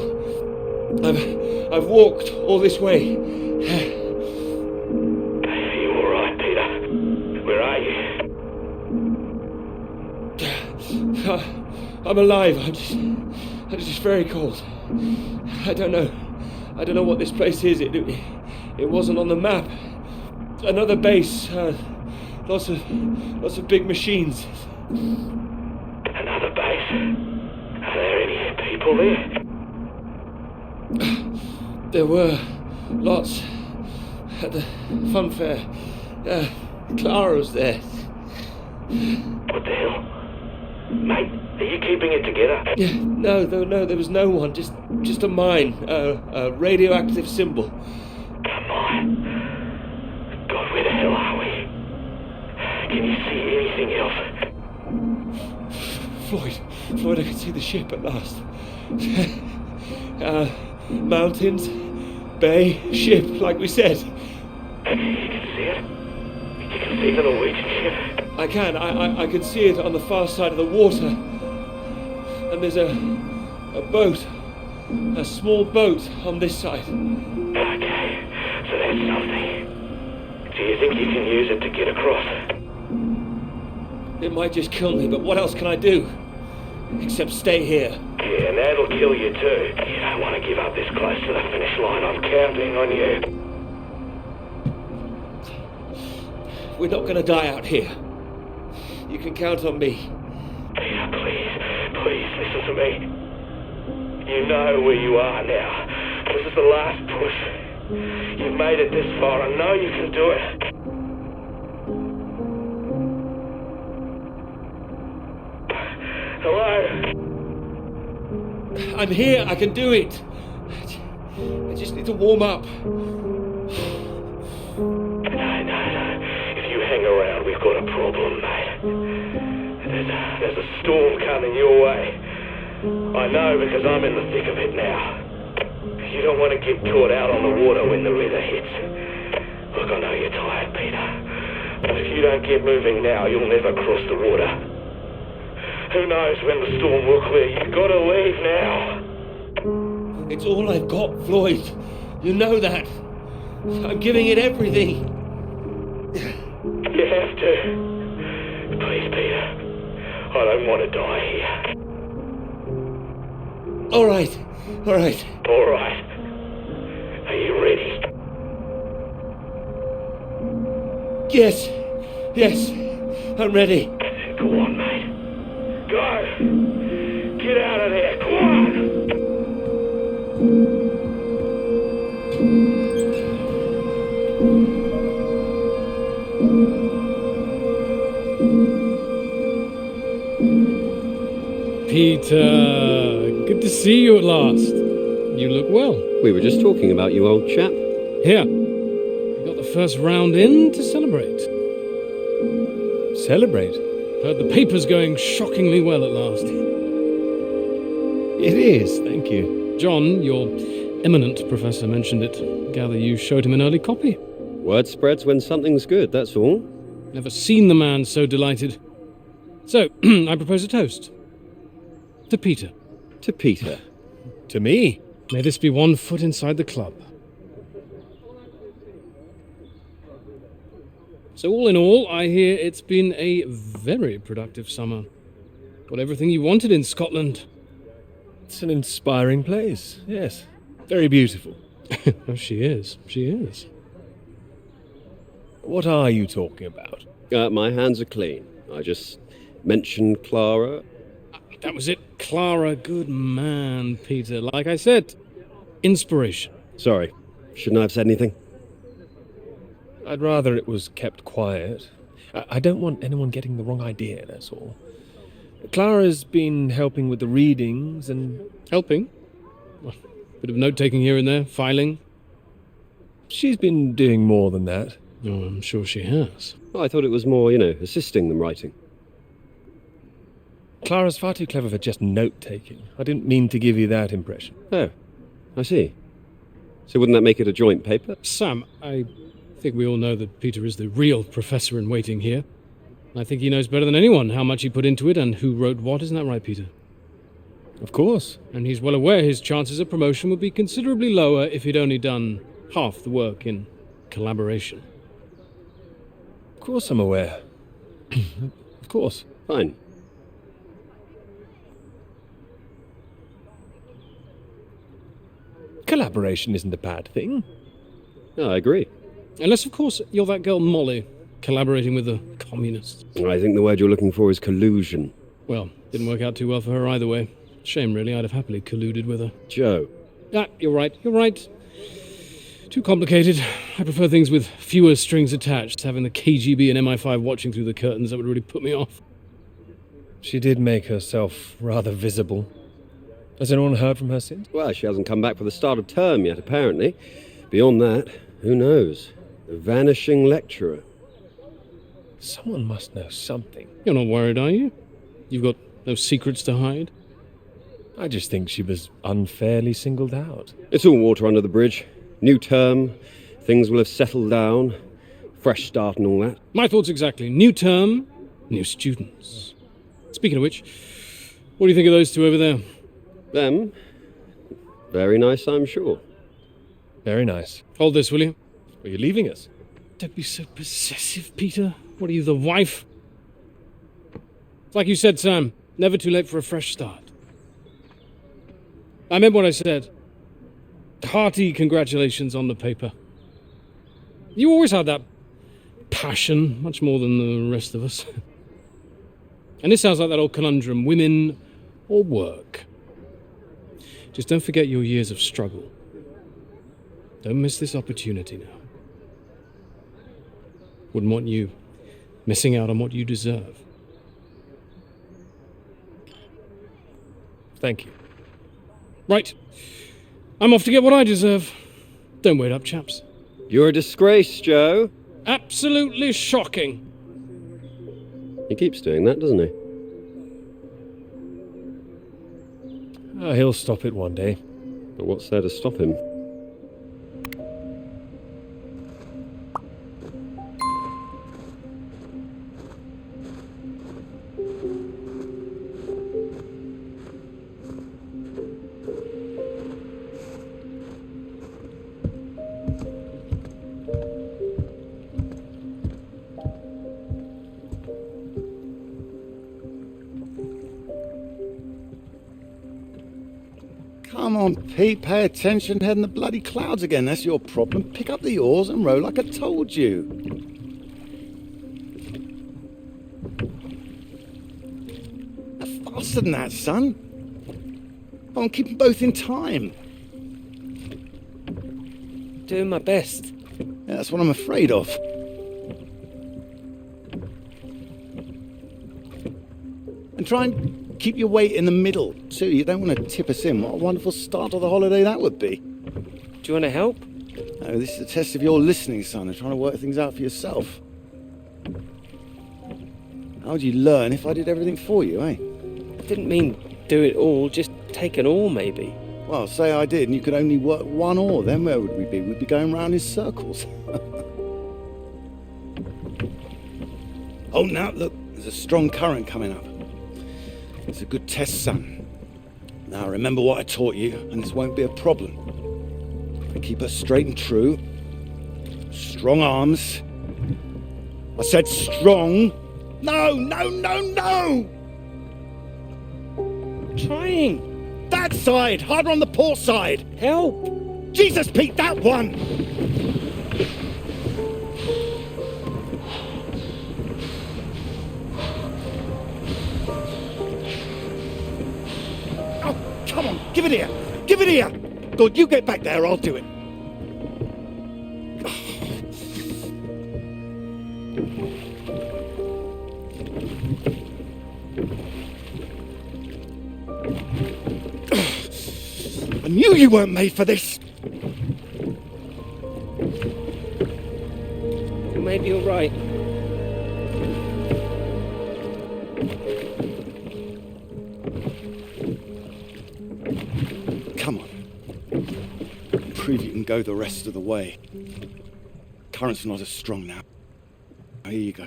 Speaker 2: I've walked all this way.
Speaker 5: Are you all right, Peter? Where are you?
Speaker 2: I'm alive. I'm just very cold. I don't know what this place is. It wasn't on the map. Another base. Lots of big machines.
Speaker 5: Another base? Are there any people there?
Speaker 2: There were lots at the Funfair. Clara was there.
Speaker 5: What the hell? Mate, are you keeping it together?
Speaker 2: Yeah, no, there was no one. Just a mine, a radioactive symbol.
Speaker 5: Come on. God, where the
Speaker 2: Floyd, I can see the ship at last. Mountains, bay, ship, like we said.
Speaker 5: You can see it? You can see the Norwegian ship?
Speaker 2: I can. I can see it on the far side of the water. And there's a boat. A small boat on this side.
Speaker 5: Okay, so that's something. Do you think you can use it to get across?
Speaker 2: It might just kill me, but what else can I do? Except stay here.
Speaker 5: Yeah, and that'll kill you too. You don't want to give up this close to the finish line. I'm counting on you.
Speaker 2: We're not gonna die out here. You can count on me.
Speaker 5: Peter, please listen to me. You know where you are now. This is the last push. You've made it this far. I know you can do it. Hello?
Speaker 2: I'm here. I can do it. I just need to warm up.
Speaker 5: No. If you hang around, we've got a problem, mate. There's a storm coming your way. I know because I'm in the thick of it now. You don't want to get caught out on the water when the weather hits. Look, I know you're tired, Peter. But if you don't get moving now, you'll never cross the water. Who knows when the storm will clear? You've got to leave now.
Speaker 2: It's all I've got, Floyd. You know that. I'm giving it everything.
Speaker 5: You have to. Please, Peter. I don't want to die here.
Speaker 2: All right.
Speaker 5: All right. Are you ready?
Speaker 2: Yes. I'm ready.
Speaker 5: Go on, mate. Go! Get out of there, go on!
Speaker 8: Peter, good to see you at last. You look well.
Speaker 9: We were just talking about you, old chap.
Speaker 8: Here, we got the first round in to celebrate.
Speaker 2: Celebrate?
Speaker 8: Heard the paper's going shockingly well at last.
Speaker 2: It is, thank you.
Speaker 8: John, your eminent professor, mentioned it. Gather you showed him an early copy.
Speaker 9: Word spreads when something's good, that's all.
Speaker 8: Never seen the man so delighted. So, I propose a toast. To Peter.
Speaker 9: To Peter.
Speaker 2: To me?
Speaker 8: May this be one foot inside the club. So all in all, I hear it's been a very productive summer. Got everything you wanted in Scotland.
Speaker 2: It's an inspiring place, yes. Very beautiful.
Speaker 8: Oh, she is.
Speaker 2: What are you talking about?
Speaker 9: My hands are clean. I just mentioned Clara.
Speaker 8: That was it. Clara, good man, Peter. Like I said, inspiration.
Speaker 9: Sorry, shouldn't I have said anything?
Speaker 2: I'd rather it was kept quiet. I don't want anyone getting the wrong idea, that's all. Clara's been helping with the readings and...
Speaker 8: Helping? Well, bit of note-taking here and there, filing.
Speaker 2: She's been doing more than that.
Speaker 8: Oh, I'm sure she has.
Speaker 9: Well, I thought it was more, assisting them writing.
Speaker 2: Clara's far too clever for just note-taking. I didn't mean to give you that impression.
Speaker 9: Oh, I see. So wouldn't that make it a joint paper?
Speaker 8: Sam, I think we all know that Peter is the real professor in waiting here. I think he knows better than anyone how much he put into it and who wrote what. Isn't that right, Peter?
Speaker 2: Of course.
Speaker 8: And he's well aware his chances of promotion would be considerably lower if he'd only done half the work in collaboration.
Speaker 2: Of course I'm aware. Of course.
Speaker 9: Fine.
Speaker 2: Collaboration isn't a bad thing.
Speaker 9: No, I agree.
Speaker 8: Unless, of course, you're that girl Molly, collaborating with the communists.
Speaker 9: I think the word you're looking for is collusion.
Speaker 8: Well, didn't work out too well for her either way. Shame, really. I'd have happily colluded with her.
Speaker 9: Joe.
Speaker 8: You're right. Too complicated. I prefer things with fewer strings attached. Having the KGB and MI5 watching through the curtains, that would really put me off.
Speaker 2: She did make herself rather visible. Has anyone heard from her since?
Speaker 9: Well, she hasn't come back for the start of term yet, apparently. Beyond that, who knows? A vanishing lecturer.
Speaker 2: Someone must know something.
Speaker 8: You're not worried, are you? You've got No secrets to hide?
Speaker 2: I just think she was unfairly singled out.
Speaker 9: It's all water under the bridge. New term, things will have settled down, fresh start and all that.
Speaker 8: My thoughts exactly. New term, new students. Speaking of which, what do you think of those two over there?
Speaker 9: Them? Very nice, I'm sure.
Speaker 2: Very nice.
Speaker 8: Hold this, will you?
Speaker 2: Are you leaving us?
Speaker 8: Don't be so possessive, Peter. What are you, the wife? It's like you said, Sam. Never too late for a fresh start. I meant what I said. Hearty congratulations on the paper. You always had that passion, much more than the rest of us. And this sounds like that old conundrum, women or work. Just don't forget your years of struggle. Don't miss this opportunity now. Wouldn't want you missing out on what you deserve.
Speaker 2: Thank you.
Speaker 8: Right. I'm off to get what I deserve. Don't wait up, chaps.
Speaker 9: You're a disgrace, Joe.
Speaker 8: Absolutely shocking.
Speaker 9: He keeps doing that, doesn't he?
Speaker 2: Oh, he'll stop it one day.
Speaker 9: But what's there to stop him?
Speaker 1: Come on, Pete, pay attention, head in the bloody clouds again. That's your problem. Pick up the oars and row like I told you. Faster than that, son. Come on, keep them both in time.
Speaker 4: Doing my best.
Speaker 1: Yeah, that's what I'm afraid of. And try and keep your weight in the middle, too. You don't want to tip us in. What a wonderful start to the holiday that would be.
Speaker 4: Do you want to help?
Speaker 1: No, this is a test of your listening, son, and trying to work things out for yourself. How would you learn if I did everything for you, eh?
Speaker 4: I didn't mean do it all, just take an oar maybe.
Speaker 1: Well, say I did and you could only work one oar, then where would we be? We'd be going round in circles. Oh, now, look, there's a strong current coming up. It's a good test, son. Now, remember what I taught you, and this won't be a problem. Keep her straight and true. Strong arms. I said strong. No, no, no, no!
Speaker 4: I'm trying.
Speaker 1: That side! Harder on the port side!
Speaker 4: Help!
Speaker 1: Jesus, Pete, that one! Oh, come on, give it here! Give it here! Good, you get back there, I'll do it. I knew you weren't made for this.
Speaker 4: You may be all right.
Speaker 1: Come on. Prove you can go the rest of the way. Current's not as strong now. Here you go.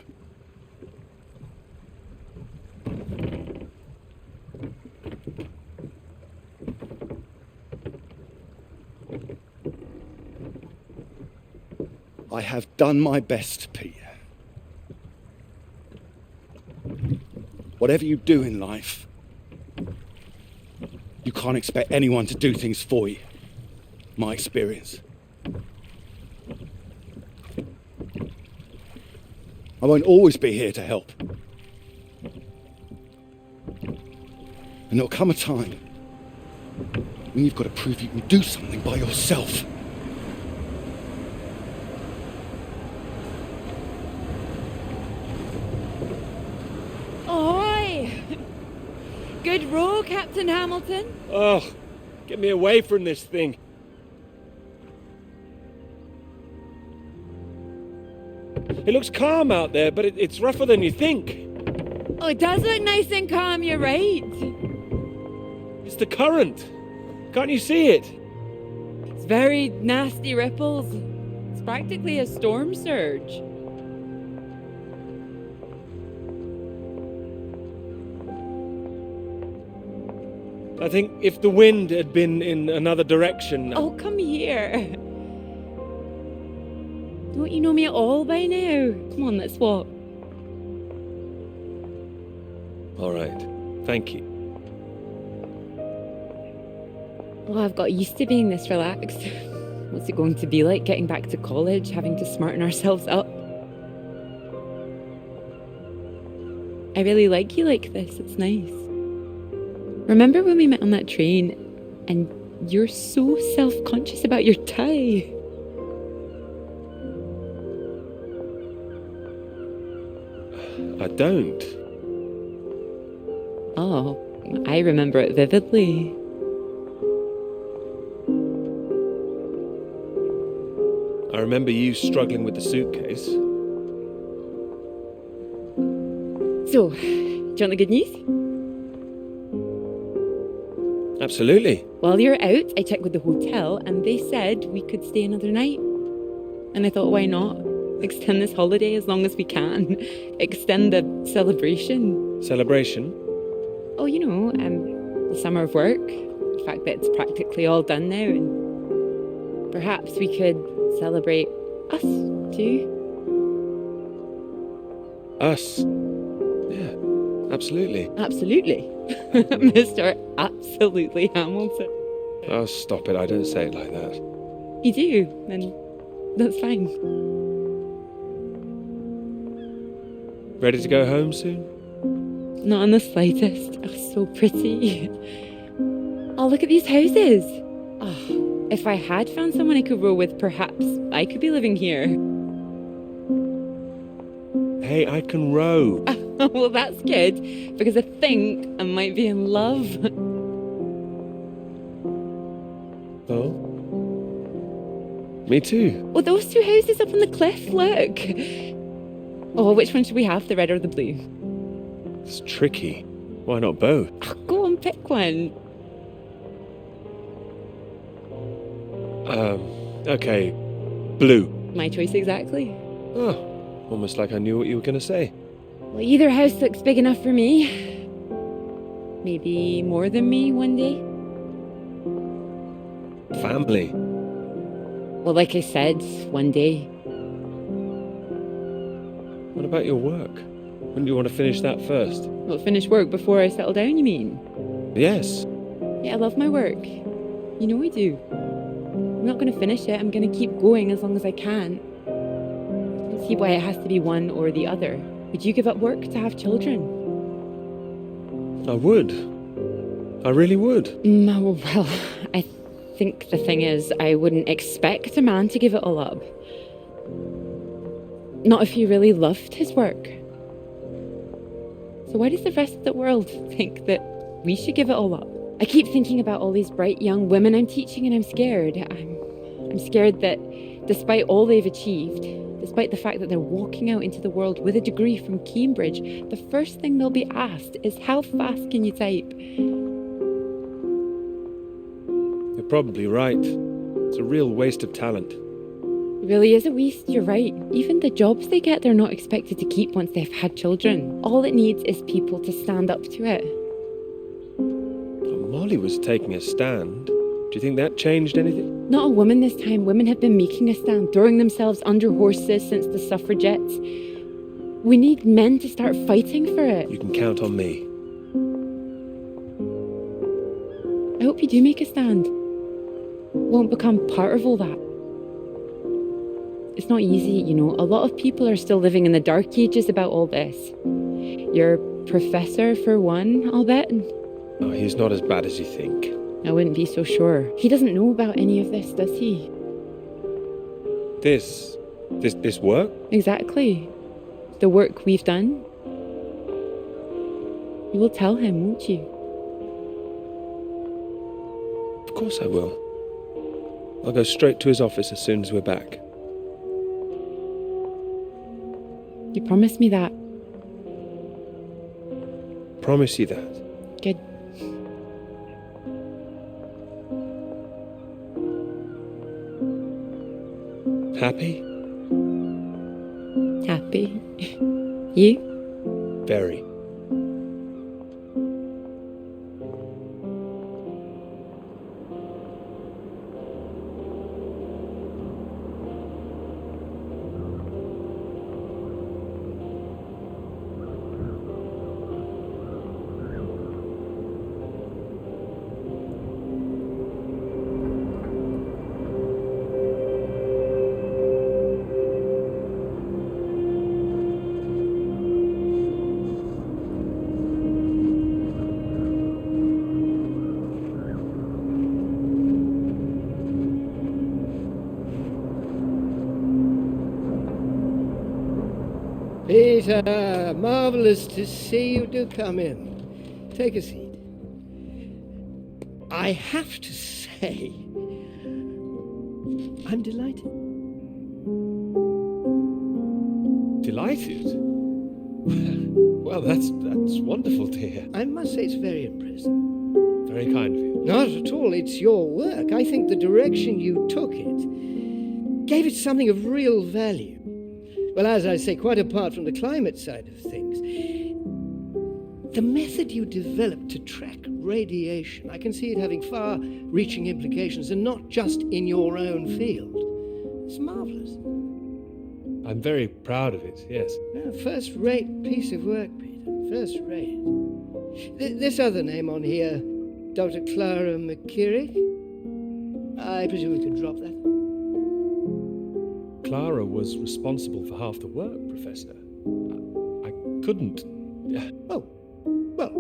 Speaker 1: I have done my best, Pete. Whatever you do in life, you can't expect anyone to do things for you. My experience. I won't always be here to help. And there'll come a time when you've got to prove you can do something by yourself.
Speaker 3: Good row, Captain Hamilton.
Speaker 2: Oh, get me away from this thing. It looks calm out there, but it's rougher than you think.
Speaker 3: Oh, it does look nice and calm, you're right.
Speaker 2: It's the current. Can't you see it?
Speaker 3: It's very nasty ripples. It's practically a storm surge.
Speaker 2: I think if the wind had been in another direction...
Speaker 3: Oh, come here. Don't you know me at all by now? Come on, let's walk.
Speaker 2: All right. Thank you.
Speaker 3: Well, I've got used to being this relaxed. What's it going to be like getting back to college, having to smarten ourselves up? I really like you like this. It's nice. Remember when we met on that train and you're so self-conscious about your tie?
Speaker 2: I don't.
Speaker 3: Oh, I remember it vividly.
Speaker 2: I remember you struggling with the suitcase.
Speaker 3: So, do you want the good news?
Speaker 2: Absolutely.
Speaker 3: While you're out, I checked with the hotel and they said we could stay another night. And I thought, why not? Extend this holiday as long as we can. Extend the celebration.
Speaker 2: Celebration?
Speaker 3: Oh, you know, the summer of work. The fact that it's practically all done now. And perhaps we could celebrate us too.
Speaker 2: Us? Yeah, absolutely.
Speaker 3: Absolutely. Mr. Absolutely Hamilton.
Speaker 2: Oh, stop it. I don't say it like that.
Speaker 3: You do, and that's fine.
Speaker 2: Ready to go home soon?
Speaker 3: Not in the slightest. Oh, so pretty. Oh, look at these houses. Oh, if I had found someone I could row with, perhaps I could be living here.
Speaker 2: Hey, I can row.
Speaker 3: Well, that's good, because I think I might be in love.
Speaker 2: Oh? Me too.
Speaker 3: Oh, those two houses up on the cliff, look. Oh, which one should we have, the red or the blue?
Speaker 2: It's tricky. Why not both?
Speaker 3: Oh, go on, pick one.
Speaker 2: Okay. Blue.
Speaker 3: My choice exactly.
Speaker 2: Oh, almost like I knew what you were going to say.
Speaker 3: Well, either house looks big enough for me. Maybe more than me one day.
Speaker 2: Family.
Speaker 3: Well, like I said, one day.
Speaker 2: What about your work? When do you want to finish that first?
Speaker 3: Well, finish work before I settle down, you mean?
Speaker 2: Yes.
Speaker 3: Yeah, I love my work. You know I do. I'm not going to finish it. I'm going to keep going as long as I can. I don't see why it has to be one or the other. Would you give up work to have children?
Speaker 2: I would. I really would.
Speaker 3: Well, I think the thing is, I wouldn't expect a man to give it all up. Not if he really loved his work. So why does the rest of the world think that we should give it all up? I keep thinking about all these bright young women I'm teaching and I'm scared. I'm scared that despite all they've achieved, despite the fact that they're walking out into the world with a degree from Cambridge, the first thing they'll be asked is, how fast can you type?
Speaker 2: You're probably right. It's a real waste of talent.
Speaker 3: It really is a waste, you're right. Even the jobs they get, they're not expected to keep once they've had children. All it needs is people to stand up to it.
Speaker 2: Molly was taking a stand. Do you think that changed anything?
Speaker 3: Not a woman this time. Women have been making a stand, throwing themselves under horses since the suffragettes. We need men to start fighting for it.
Speaker 2: You can count on me.
Speaker 3: I hope you do make a stand. Won't become part of all that. It's not easy, you know. A lot of people are still living in the dark ages about all this. Your professor, for one, I'll bet.
Speaker 2: Oh, he's not as bad as you think.
Speaker 3: I wouldn't be so sure. He doesn't know about any of this, does he?
Speaker 2: This work?
Speaker 3: Exactly. The work we've done. You will tell him, won't you?
Speaker 2: Of course I will. I'll go straight to his office as soon as we're back.
Speaker 3: You promised me that.
Speaker 2: promise you that.
Speaker 3: Good.
Speaker 2: Happy?
Speaker 3: Happy? You?
Speaker 2: Very.
Speaker 4: Peter, marvellous to see you. Do come in. Take a seat. I have to say, I'm delighted.
Speaker 2: Delighted? Well, that's wonderful to hear.
Speaker 4: I must say it's very impressive.
Speaker 2: Very kind of you.
Speaker 4: Not at all. It's your work. I think the direction you took it gave it something of real value. Well, as I say, quite apart from the climate side of things, the method you developed to track radiation, I can see it having far-reaching implications, and not just in your own field. It's marvellous.
Speaker 2: I'm very proud of it, yes.
Speaker 4: First-rate piece of work, Peter. First-rate. This other name on here, Dr. Clara McKirrick, I presume we could drop that.
Speaker 2: Clara was responsible for half the work, Professor. I couldn't.
Speaker 4: Oh, well,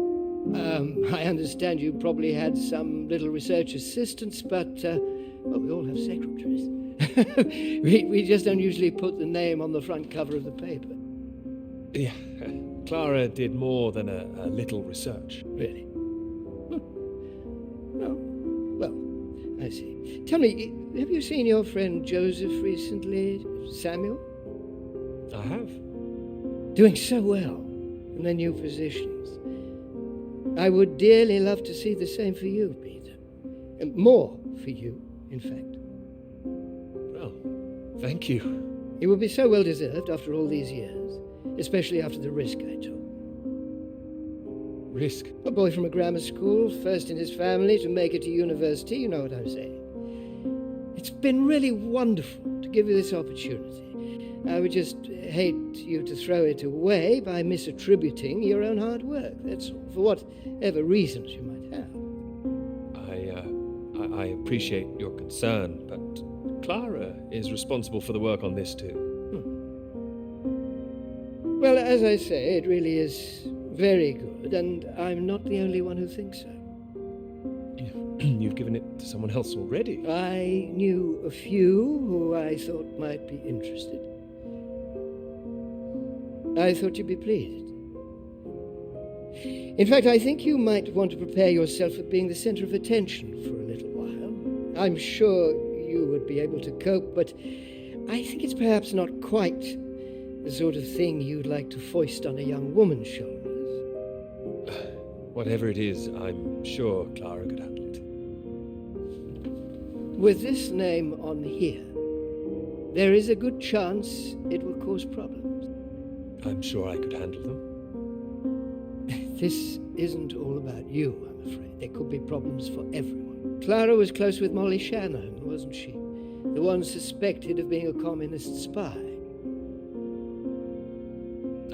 Speaker 4: I understand you probably had some little research assistants, but, well, we all have secretaries. we just don't usually put the name on the front cover of the paper.
Speaker 2: Yeah, Clara did more than a little research.
Speaker 4: Really? Oh, well, I see. Tell me, have you seen your friend Joseph recently, Samuel?
Speaker 2: I have.
Speaker 4: Doing so well in their new positions. I would dearly love to see the same for you, Peter. And more for you, in fact.
Speaker 2: Well, thank you.
Speaker 4: It would be so well deserved after all these years, especially after the risk I took.
Speaker 2: Risk?
Speaker 4: A boy from a grammar school, first in his family to make it to university, you know what I'm saying. It's been really wonderful to give you this opportunity. I would just hate you to throw it away by misattributing your own hard work, that's all, for whatever reasons you might have.
Speaker 2: I appreciate your concern, but Clara is responsible for the work on this too.
Speaker 4: Well, as I say, it really is very good, and I'm not the only one who thinks so.
Speaker 2: You've given it to someone else already.
Speaker 4: I knew a few who I thought might be interested. I thought you'd be pleased. In fact, I think you might want to prepare yourself for being the center of attention for a little while. I'm sure you would be able to cope, but I think it's perhaps not quite the sort of thing you'd like to foist on a young woman's shoulders.
Speaker 2: Whatever it is, I'm sure Clara could handle it.
Speaker 4: With this name on here, there is a good chance it will cause problems.
Speaker 2: I'm sure I could handle them.
Speaker 4: This isn't all about you, I'm afraid. There could be problems for everyone. Clara was close with Molly Shannon, wasn't she? The one suspected of being a communist spy.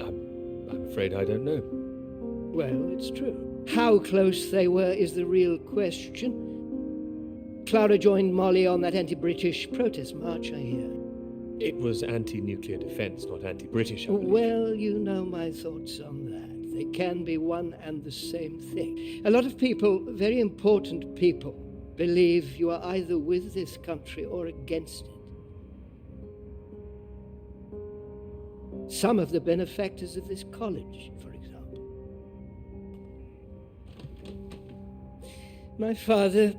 Speaker 2: I'm afraid I don't know.
Speaker 4: Well, it's true. How close they were is the real question. Clara joined Molly on that anti-British protest march, I hear.
Speaker 2: It was anti-nuclear defense, not anti-British, I believe.
Speaker 4: Well, you know my thoughts on that. They can be one and the same thing. A lot of people, very important people, believe you are either with this country or against it. Some of the benefactors of this college, for example. My father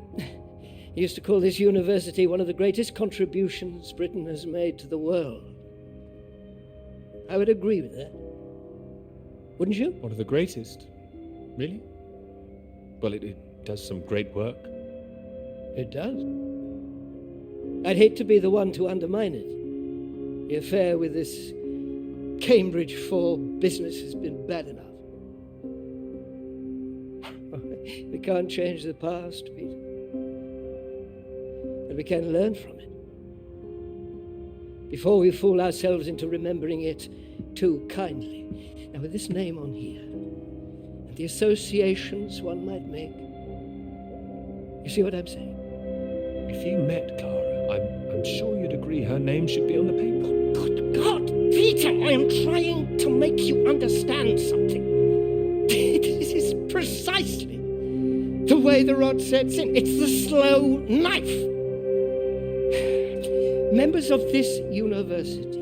Speaker 4: used to call this university one of the greatest contributions Britain has made to the world. I would agree with that. Wouldn't you?
Speaker 2: One of the greatest? Really? Well, it does some great work.
Speaker 4: It does. I'd hate to be the one to undermine it. The affair with this Cambridge 4 business has been bad enough. We can't change the past, Peter. But we can learn from it. Before we fool ourselves into remembering it too kindly. Now, with this name on here, and the associations one might make, you see what I'm saying?
Speaker 2: If you met Clara, I'm sure you'd agree her name should be on the paper.
Speaker 4: Good God, Peter, I am trying to make you understand something. This is precisely the way the rod sets in. It's the slow knife. Members of this university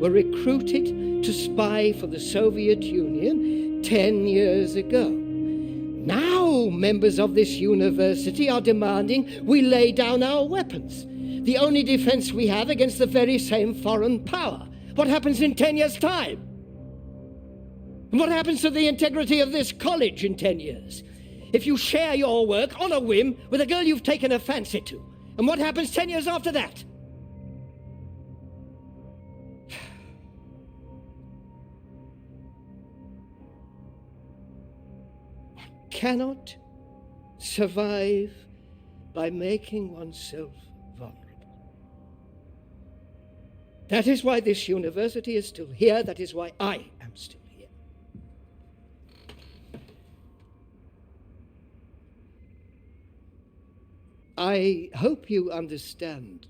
Speaker 4: were recruited to spy for the Soviet Union 10 years ago. Now members of this university are demanding we lay down our weapons, the only defense we have against the very same foreign power. What happens in 10 years' time? And what happens to the integrity of this college in 10 years? If you share your work on a whim with a girl you've taken a fancy to, and what happens 10 years after that? Cannot survive by making oneself vulnerable. That is why this university is still here. That is why I am still here. I hope you understand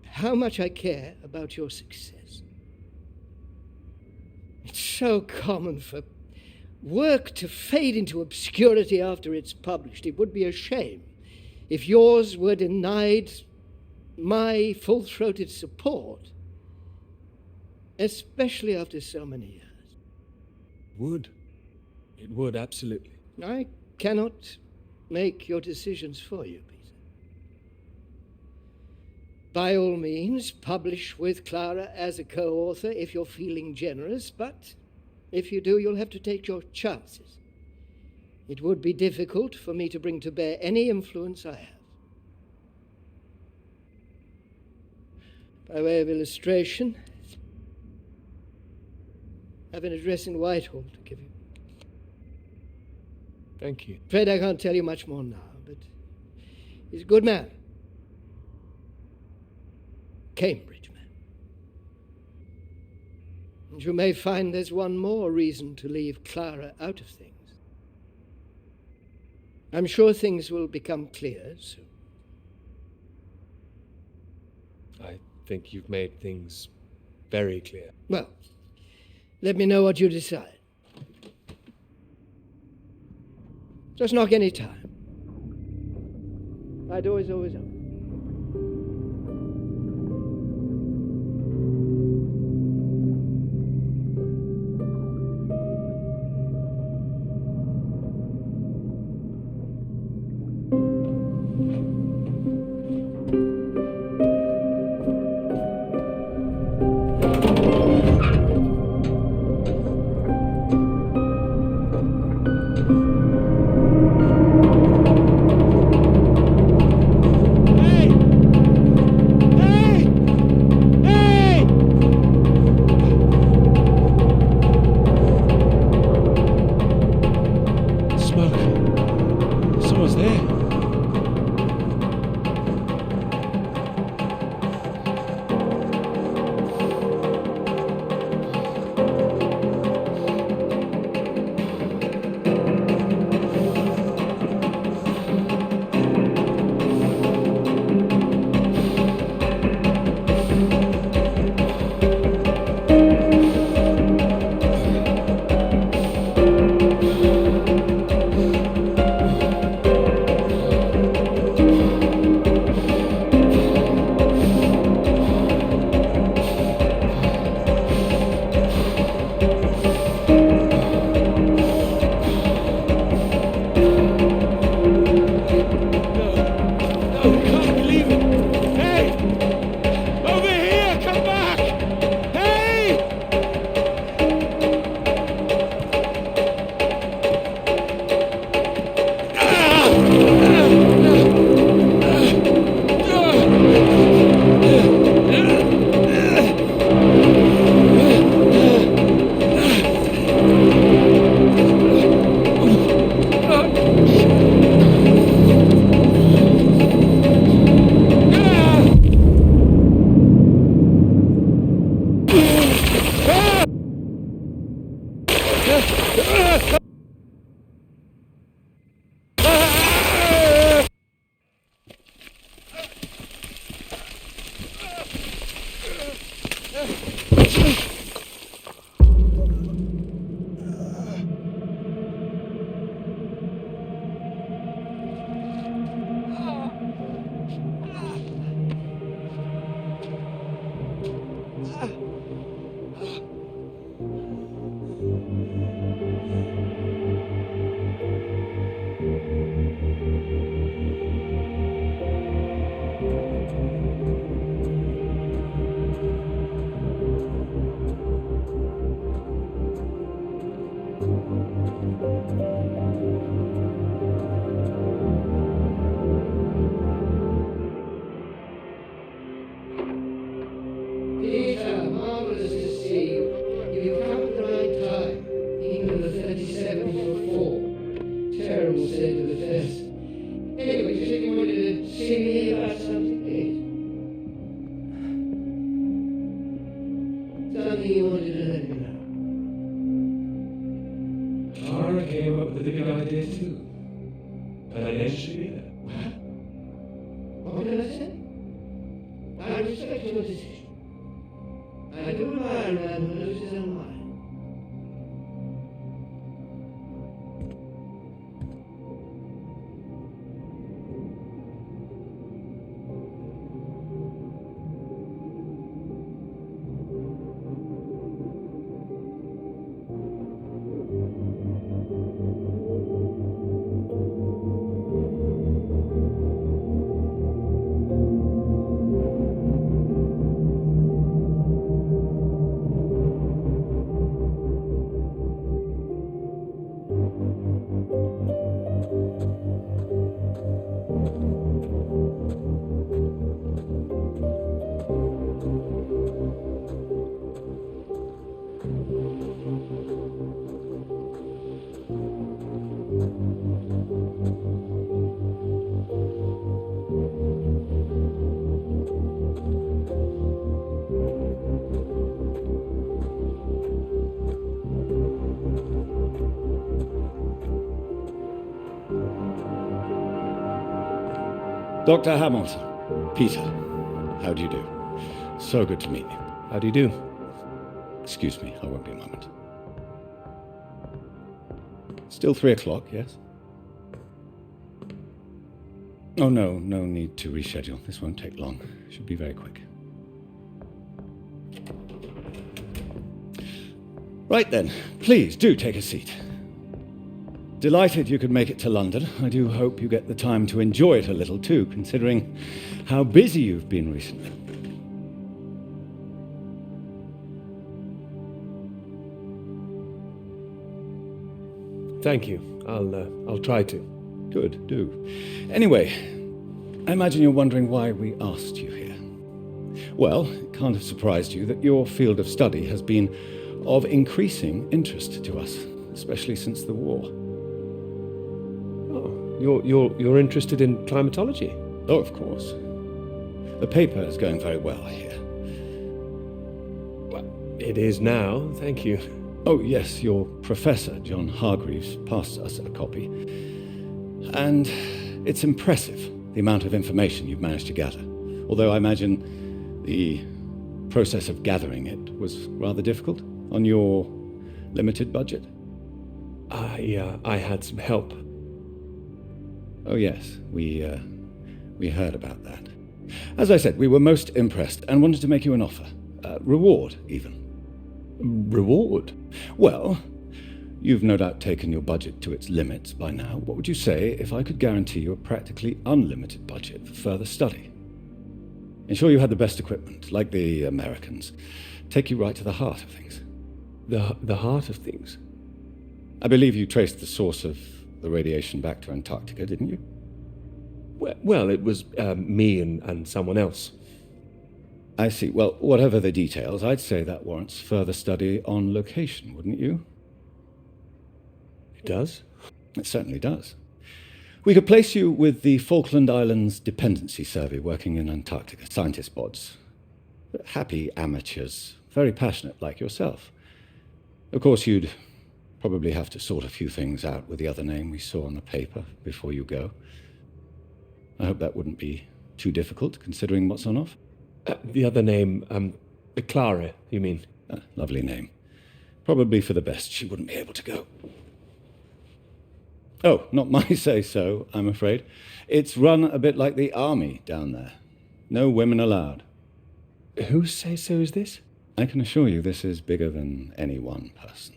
Speaker 4: how much I care about your success. It's so common for work to fade into obscurity after it's published. It would be a shame if yours were denied my full-throated support, especially after so many years.
Speaker 2: It would, absolutely.
Speaker 4: I cannot make your decisions for you, Peter. By all means, publish with Clara as a co-author if you're feeling generous, but if you do, you'll have to take your chances. It would be difficult for me to bring to bear any influence I have. By way of illustration, I have an address in Whitehall to give you.
Speaker 2: Thank you.
Speaker 4: Afraid I can't tell you much more now, but he's a good man. Cambridge man. And you may find there's one more reason to leave Clara out of things. I'm sure things will become clear soon.
Speaker 2: I think you've made things very clear.
Speaker 4: Well, let me know what you decide. Just knock any time. My door is always open. us to see you've come at the right time. England the 37 for 4. Terrible state of affairs. Anyway, you said you wanted to see me about something, eh? Something you wanted to let me know.
Speaker 2: Tara came up with the big idea too. Financially,
Speaker 4: What did I say? I respect your decision. I do admire a man who knows his own mind.
Speaker 1: Dr. Hamilton, Peter, how do you do? So good to meet you.
Speaker 2: how do you do?
Speaker 1: Excuse me, I won't be a moment. Still 3 o'clock, yes? Oh, no need to reschedule. This won't take long. Should be very quick. Right then, please do take a seat. Delighted you could make it to London. I do hope you get the time to enjoy it a little too, considering how busy you've been recently.
Speaker 2: Thank you. I'll try to.
Speaker 1: Good, do. Anyway, I imagine you're wondering why we asked you here. Well, it can't have surprised you that your field of study has been of increasing interest to us, especially since the war.
Speaker 2: You're interested in climatology?
Speaker 1: Oh, of course. The paper is going very well, I hear.
Speaker 2: Well, it is now, thank you.
Speaker 1: Oh, yes, your professor, John Hargreaves, passed us a copy. And it's impressive, the amount of information you've managed to gather. Although I imagine the process of gathering it was rather difficult on your limited budget.
Speaker 2: I had some help.
Speaker 1: Oh, yes, we heard about that. As I said, we were most impressed and wanted to make you an offer. Reward, even.
Speaker 2: Reward?
Speaker 1: Well, you've no doubt taken your budget to its limits by now. What would you say if I could guarantee you a practically unlimited budget for further study? Ensure you had the best equipment, like the Americans. Take you right to the heart of things.
Speaker 2: The heart of things?
Speaker 1: I believe you traced the source of the radiation back to Antarctica, didn't you?
Speaker 2: Well, it was me and someone else.
Speaker 1: I see. Well, whatever the details, I'd say that warrants further study on location, wouldn't you?
Speaker 2: It does?
Speaker 1: It certainly does. We could place you with the Falkland Islands Dependency Survey working in Antarctica, scientist bods. Happy amateurs, very passionate like yourself. Of course, you'd probably have to sort a few things out with the other name we saw on the paper before you go. I hope that wouldn't be too difficult, considering what's on offer.
Speaker 2: The other name, Clara, you mean?
Speaker 1: Lovely name. Probably for the best she wouldn't be able to go. Oh, not my say-so, I'm afraid. It's run a bit like the army down there. No women allowed.
Speaker 2: Whose say-so is this?
Speaker 1: I can assure you this is bigger than any one person.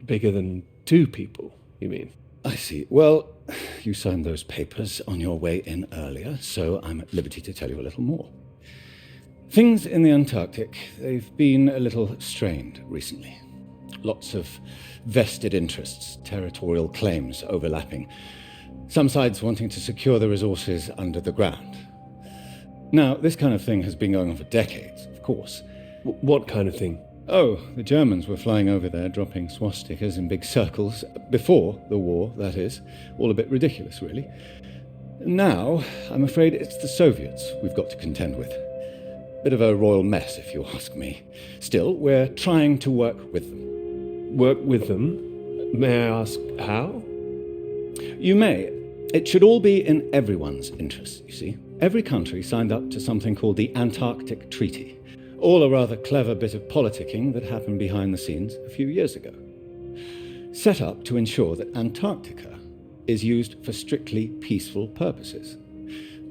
Speaker 2: Bigger than 2 people, you mean?
Speaker 1: I see. Well, you signed those papers on your way in earlier, so I'm at liberty to tell you a little more. Things in the Antarctic, they've been a little strained recently. Lots of vested interests, territorial claims overlapping. Some sides wanting to secure the resources under the ground. Now, this kind of thing has been going on for decades, of course.
Speaker 2: What kind of thing?
Speaker 12: Oh, the Germans were flying over there, dropping swastikas in big circles. Before the war, that is. All a bit ridiculous, really. Now, I'm afraid it's the Soviets we've got to contend with. Bit of a royal mess, if you ask me. Still, we're trying to work with them.
Speaker 2: Work with them? May I ask how?
Speaker 12: You may. It should all be in everyone's interest, you see. Every country signed up to something called the Antarctic Treaty. All a rather clever bit of politicking that happened behind the scenes a few years ago. Set up to ensure that Antarctica is used for strictly peaceful purposes.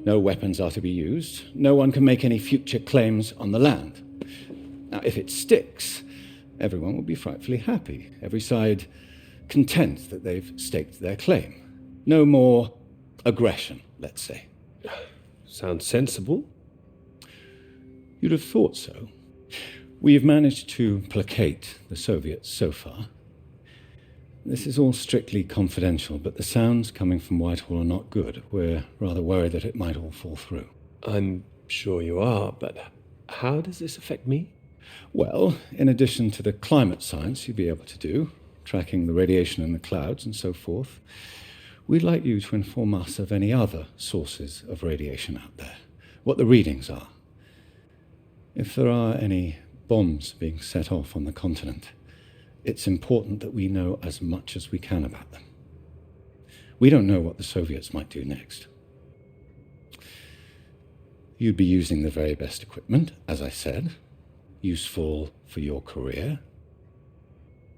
Speaker 12: No weapons are to be used. No one can make any future claims on the land. Now, if it sticks, everyone will be frightfully happy. Every side content that they've staked their claim. No more aggression, let's say.
Speaker 2: Sounds sensible.
Speaker 12: You'd have thought so. We've managed to placate the Soviets so far. This is all strictly confidential, but the sounds coming from Whitehall are not good. We're rather worried that it might all fall through.
Speaker 2: I'm sure you are, but how does this affect me?
Speaker 12: Well, in addition to the climate science you'd be able to do, tracking the radiation in the clouds and so forth, we'd like you to inform us of any other sources of radiation out there, what the readings are. If there are any bombs being set off on the continent, it's important that we know as much as we can about them. We don't know what the Soviets might do next. You'd be using the very best equipment, as I said, useful for your career,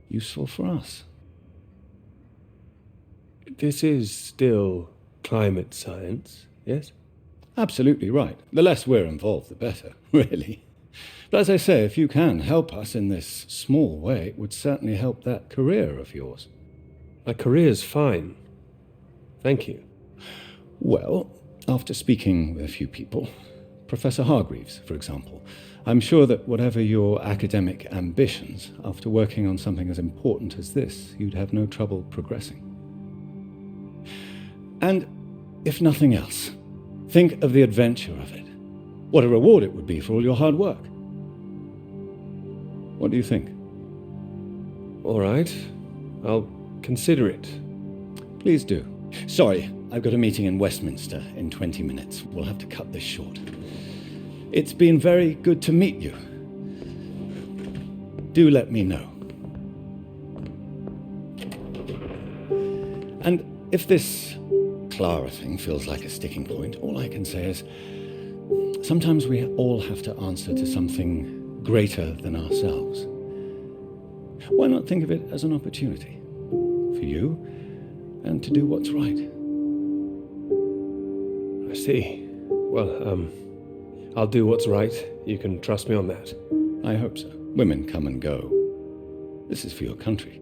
Speaker 12: useful for us.
Speaker 2: This is still climate science, yes?
Speaker 12: Absolutely right. The less we're involved, the better, really. But as I say, if you can help us in this small way, it would certainly help that career of yours.
Speaker 2: My career's fine. Thank you.
Speaker 12: Well, after speaking with a few people, Professor Hargreaves, for example, I'm sure that whatever your academic ambitions, after working on something as important as this, you'd have no trouble progressing. And if nothing else, think of the adventure of it. What a reward it would be for all your hard work. What do you think?
Speaker 2: All right. I'll consider it.
Speaker 12: Please do. Sorry, I've got a meeting in Westminster in 20 minutes. We'll have to cut this short. It's been very good to meet you. Do let me know. And if this Clara thing feels like a sticking point, all I can say is sometimes we all have to answer to something greater than ourselves. Why not think of it as an opportunity for you and to do what's right?
Speaker 2: I see. Well, I'll do what's right. You can trust me on that.
Speaker 12: I hope so. Women come and go. This is for your country.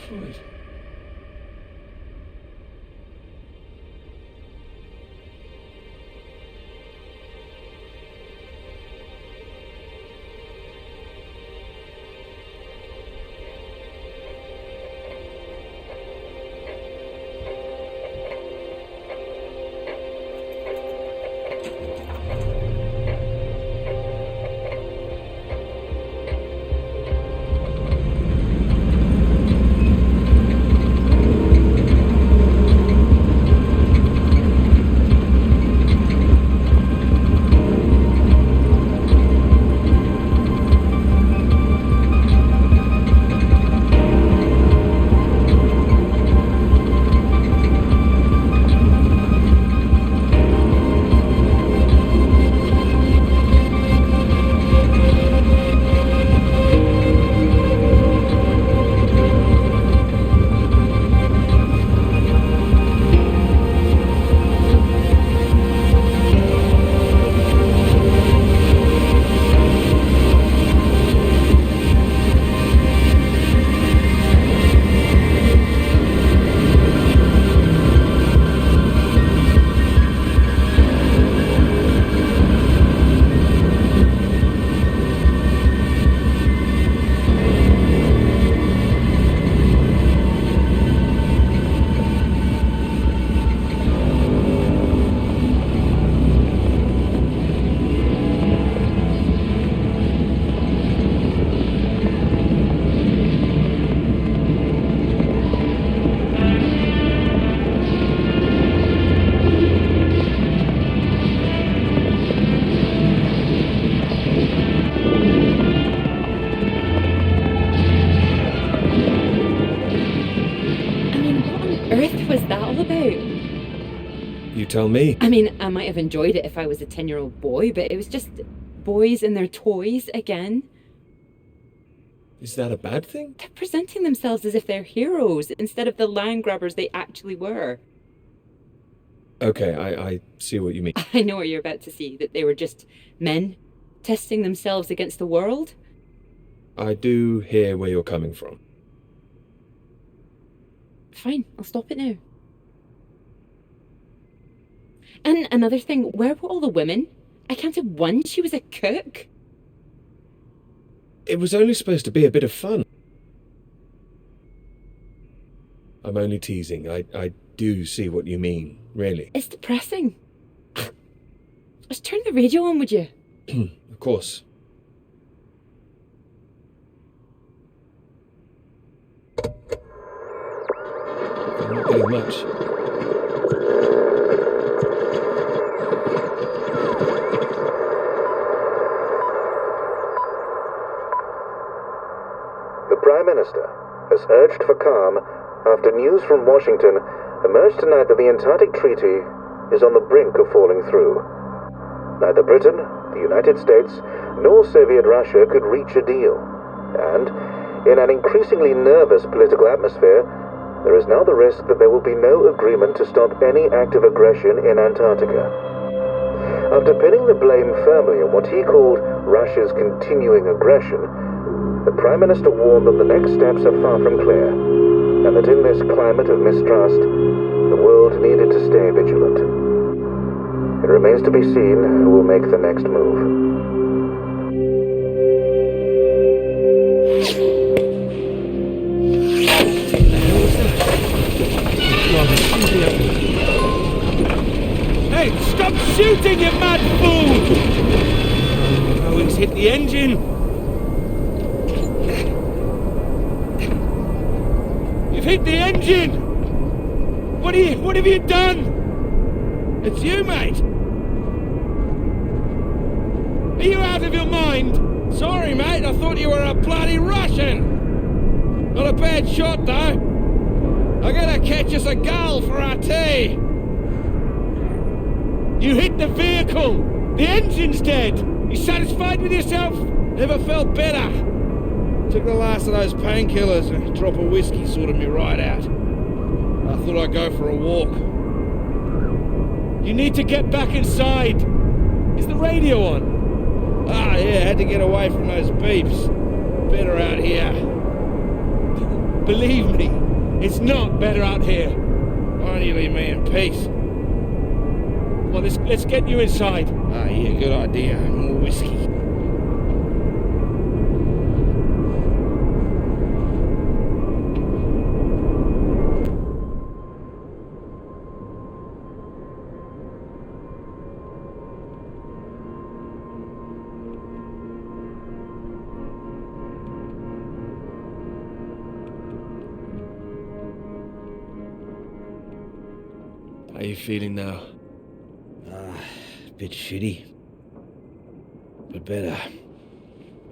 Speaker 8: Christ.
Speaker 2: You tell me.
Speaker 3: I mean, I might have enjoyed it if I was a 10-year-old boy, but it was just boys and their toys again.
Speaker 2: Is that a bad thing?
Speaker 3: They're presenting themselves as if they're heroes instead of the land grabbers they actually were.
Speaker 2: Okay, I see what you mean.
Speaker 3: I know what you're about to see, that they were just men testing themselves against the world.
Speaker 2: I do hear where you're coming from.
Speaker 3: Fine, I'll stop it now. And another thing, where were all the women? I counted one, she was a cook.
Speaker 2: It was only supposed to be a bit of fun. I'm only teasing. I do see what you mean, really.
Speaker 3: It's depressing. Just turn the radio on, would you?
Speaker 2: Of course. I'm not getting much.
Speaker 6: The Prime Minister has urged for calm after news from Washington emerged tonight that the Antarctic Treaty is on the brink of falling through. Neither Britain, the United States, nor Soviet Russia could reach a deal. And, in an increasingly nervous political atmosphere, there is now the risk that there will be no agreement to stop any active aggression in Antarctica. After pinning the blame firmly on what he called Russia's continuing aggression, the Prime Minister warned that the next steps are far from clear, and that in this climate of mistrust, the world needed to stay vigilant. It remains to be seen who will make the next move.
Speaker 1: Hey, stop shooting, you mad fool! Oh, he's hit the engine. You've hit the engine! What have you done? It's you, mate! Are you out of your mind? Sorry, mate, I thought you were a bloody Russian! Not a bad shot, though. I gotta catch us a gull for our tea. You hit the vehicle! The engine's dead! You satisfied with yourself? Never felt better. Took the last of those painkillers and a drop of whiskey sorted me right out. I thought I'd go for a walk. You need to get back inside. Is the radio on? Ah, yeah, had to get away from those beeps. Better out here.
Speaker 2: Believe me, it's not better out here.
Speaker 1: Why don't you leave me in peace?
Speaker 2: Well, let's get you inside.
Speaker 1: Ah, yeah, good idea. More whiskey.
Speaker 2: How are you feeling now?
Speaker 1: Bit shitty. But better.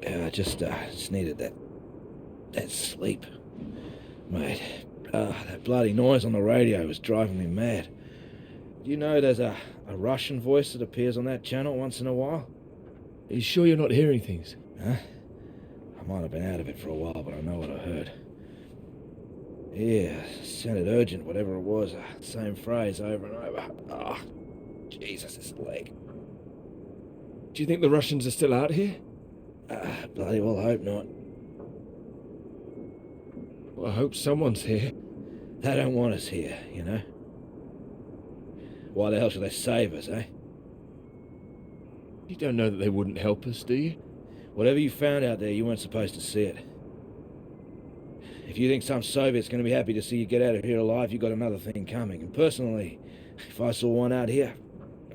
Speaker 1: Yeah, I just needed that sleep. Mate, that bloody noise on the radio was driving me mad. Do you know there's a Russian voice that appears on that channel once in a while?
Speaker 2: Are you sure you're not hearing things?
Speaker 1: Huh? I might have been out of it for a while, but I know what I heard. Yeah, sounded urgent, whatever it was. Same phrase over and over. Ah, Jesus, this leg.
Speaker 2: Do you think the Russians are still out here?
Speaker 1: Bloody well hope not.
Speaker 2: Well, I hope someone's here.
Speaker 1: They don't want us here, you know. Why the hell should they save us, eh?
Speaker 2: You don't know that they wouldn't help us, do you?
Speaker 1: Whatever you found out there, you weren't supposed to see it. If you think some Soviet's going to be happy to see you get out of here alive, you got another thing coming. And personally, if I saw one out here,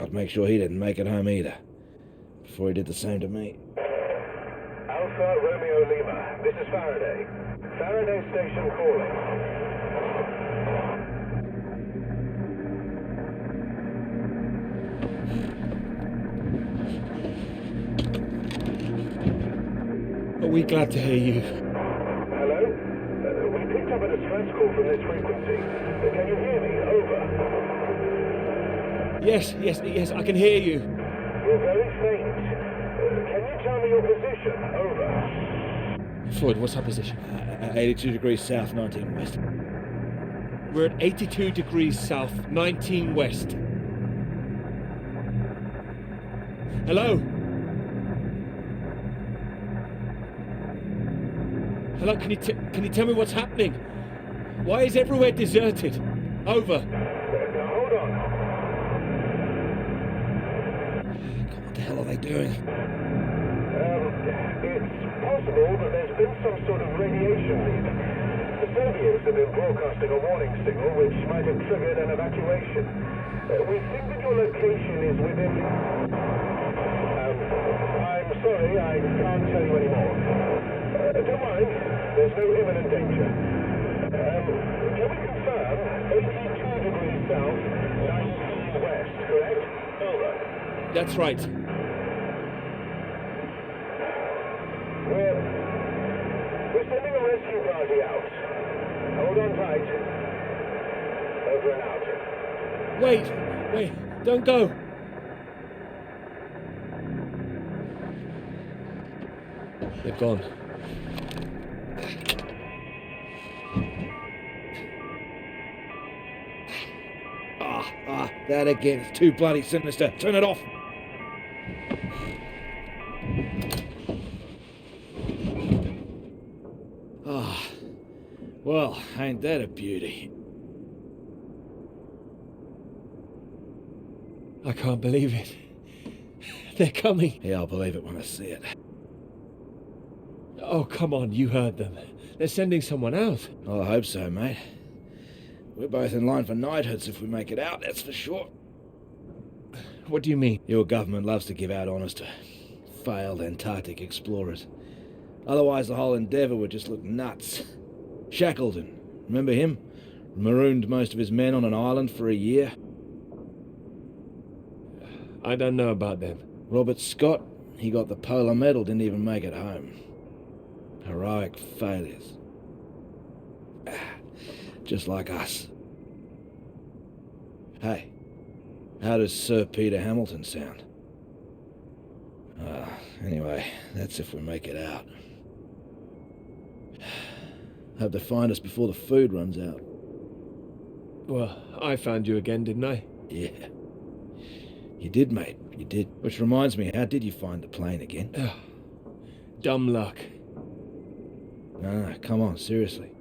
Speaker 1: I'd make sure he didn't make it home either. Before he did the same to me.
Speaker 6: Alpha Romeo Lima, this is Faraday. Faraday Station calling.
Speaker 2: Are we glad to hear you?
Speaker 6: Hello? We picked up a distress call from this frequency. Can you hear me? Over.
Speaker 2: Yes, I can hear you.
Speaker 6: You're very faint. Can you tell me your position? Over.
Speaker 2: Floyd, what's our position?
Speaker 1: 82 degrees south, 19 west.
Speaker 2: We're at 82 degrees south, 19 west. Hello? Hello, can you tell me what's happening? Why is everywhere deserted? Over.
Speaker 6: Hold on.
Speaker 1: What the hell are they doing?
Speaker 6: It's possible that there's been some sort of radiation leak. The Soviets have been broadcasting a warning signal which might have triggered an evacuation. We think that your location is within... I'm sorry, I can't tell you anymore. Don't worry, there's no imminent danger. Can we confirm 82 degrees south, 19 west, correct? Over.
Speaker 2: That's right.
Speaker 6: We're sending a rescue party out. Hold on tight. Over and out.
Speaker 2: Wait, don't go. They've gone.
Speaker 1: That again. It's too bloody sinister. Turn it off. Well, ain't that a beauty?
Speaker 2: I can't believe it. They're coming.
Speaker 1: Yeah, I'll believe it when I see it.
Speaker 2: Oh, come on, you heard them. They're sending someone out.
Speaker 1: Well, I hope so, mate. We're both in line for knighthoods if we make it out, that's for sure.
Speaker 2: What do you mean?
Speaker 1: Your government loves to give out honours to failed Antarctic explorers. Otherwise, the whole endeavour would just look nuts. Shackleton, remember him? Marooned most of his men on an island for a year.
Speaker 2: I don't know about them.
Speaker 1: Robert Scott, he got the Polar Medal, didn't even make it home. Heroic failures. Just like us. Hey, how does Sir Peter Hamilton sound? Anyway, that's if we make it out. Hope they find us before the food runs out.
Speaker 2: Well, I found you again, didn't I?
Speaker 1: Yeah. You did, mate. You did. Which reminds me, how did you find the plane again?
Speaker 2: Dumb luck.
Speaker 1: No, come on, seriously.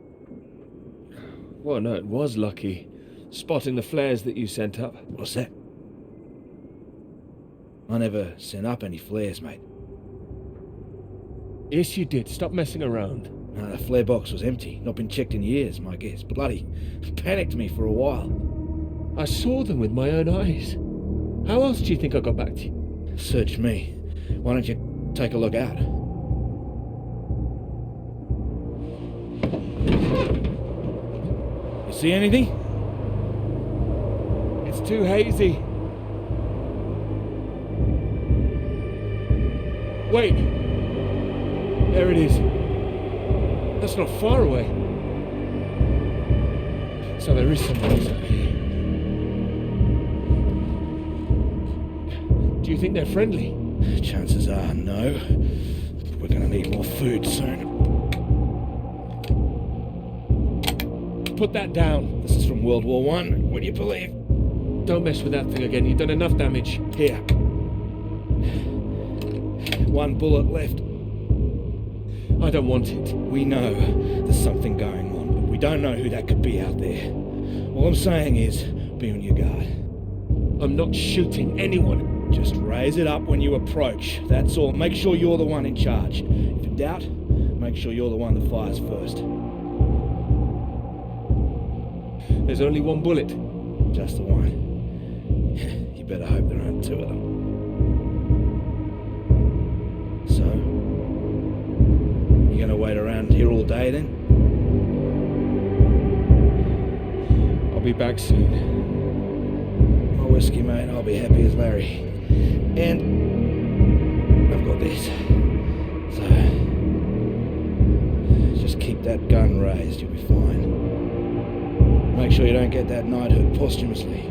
Speaker 2: Well, no, it was lucky. Spotting the flares that you sent up.
Speaker 1: What's that? I never sent up any flares, mate.
Speaker 2: Yes, you did. Stop messing around.
Speaker 1: No, the flare box was empty. Not been checked in years, my guess. Bloody panicked me for a while.
Speaker 2: I saw them with my own eyes. How else do you think I got back to you?
Speaker 1: Search me. Why don't you take a look out? You see anything?
Speaker 2: It's too hazy. Wait. There it is. That's not far away. So there is someone out here. Do you think they're friendly?
Speaker 1: Chances are no. We're gonna need more food soon.
Speaker 2: Put that down.
Speaker 1: This is from World War One. Would you believe?
Speaker 2: Don't mess with that thing again. You've done enough damage.
Speaker 1: Here. One bullet left.
Speaker 2: I don't want it.
Speaker 1: We know there's something going on, but we don't know who that could be out there. All I'm saying is, be on your guard.
Speaker 2: I'm not shooting anyone.
Speaker 1: Just raise it up when you approach. That's all. Make sure you're the one in charge. If in doubt, make sure you're the one that fires first.
Speaker 2: There's only one bullet.
Speaker 1: Just the one. You better hope there aren't two of them. So, you gonna wait around here all day then?
Speaker 2: I'll be back soon.
Speaker 1: My whiskey, mate, I'll be happy as Larry. And I've got this. So, just keep that gun raised, you'll be fine. Make sure you don't get that knighthood posthumously.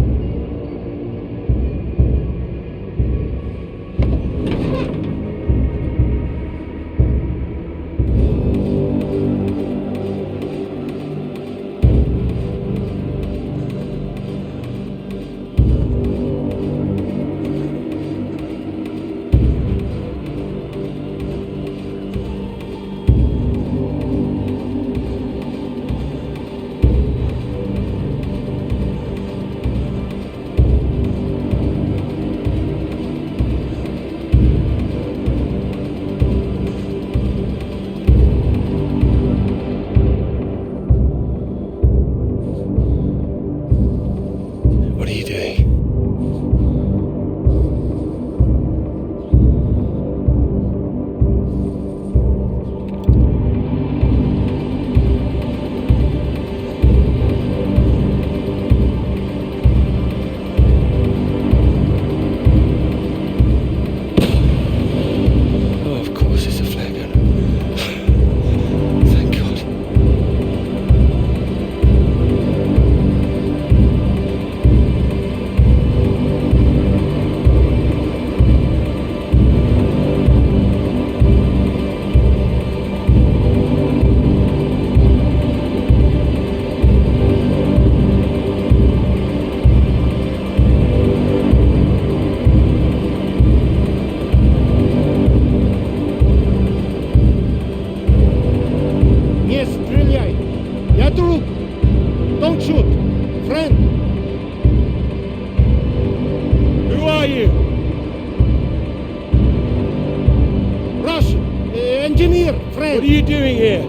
Speaker 2: What are you doing here?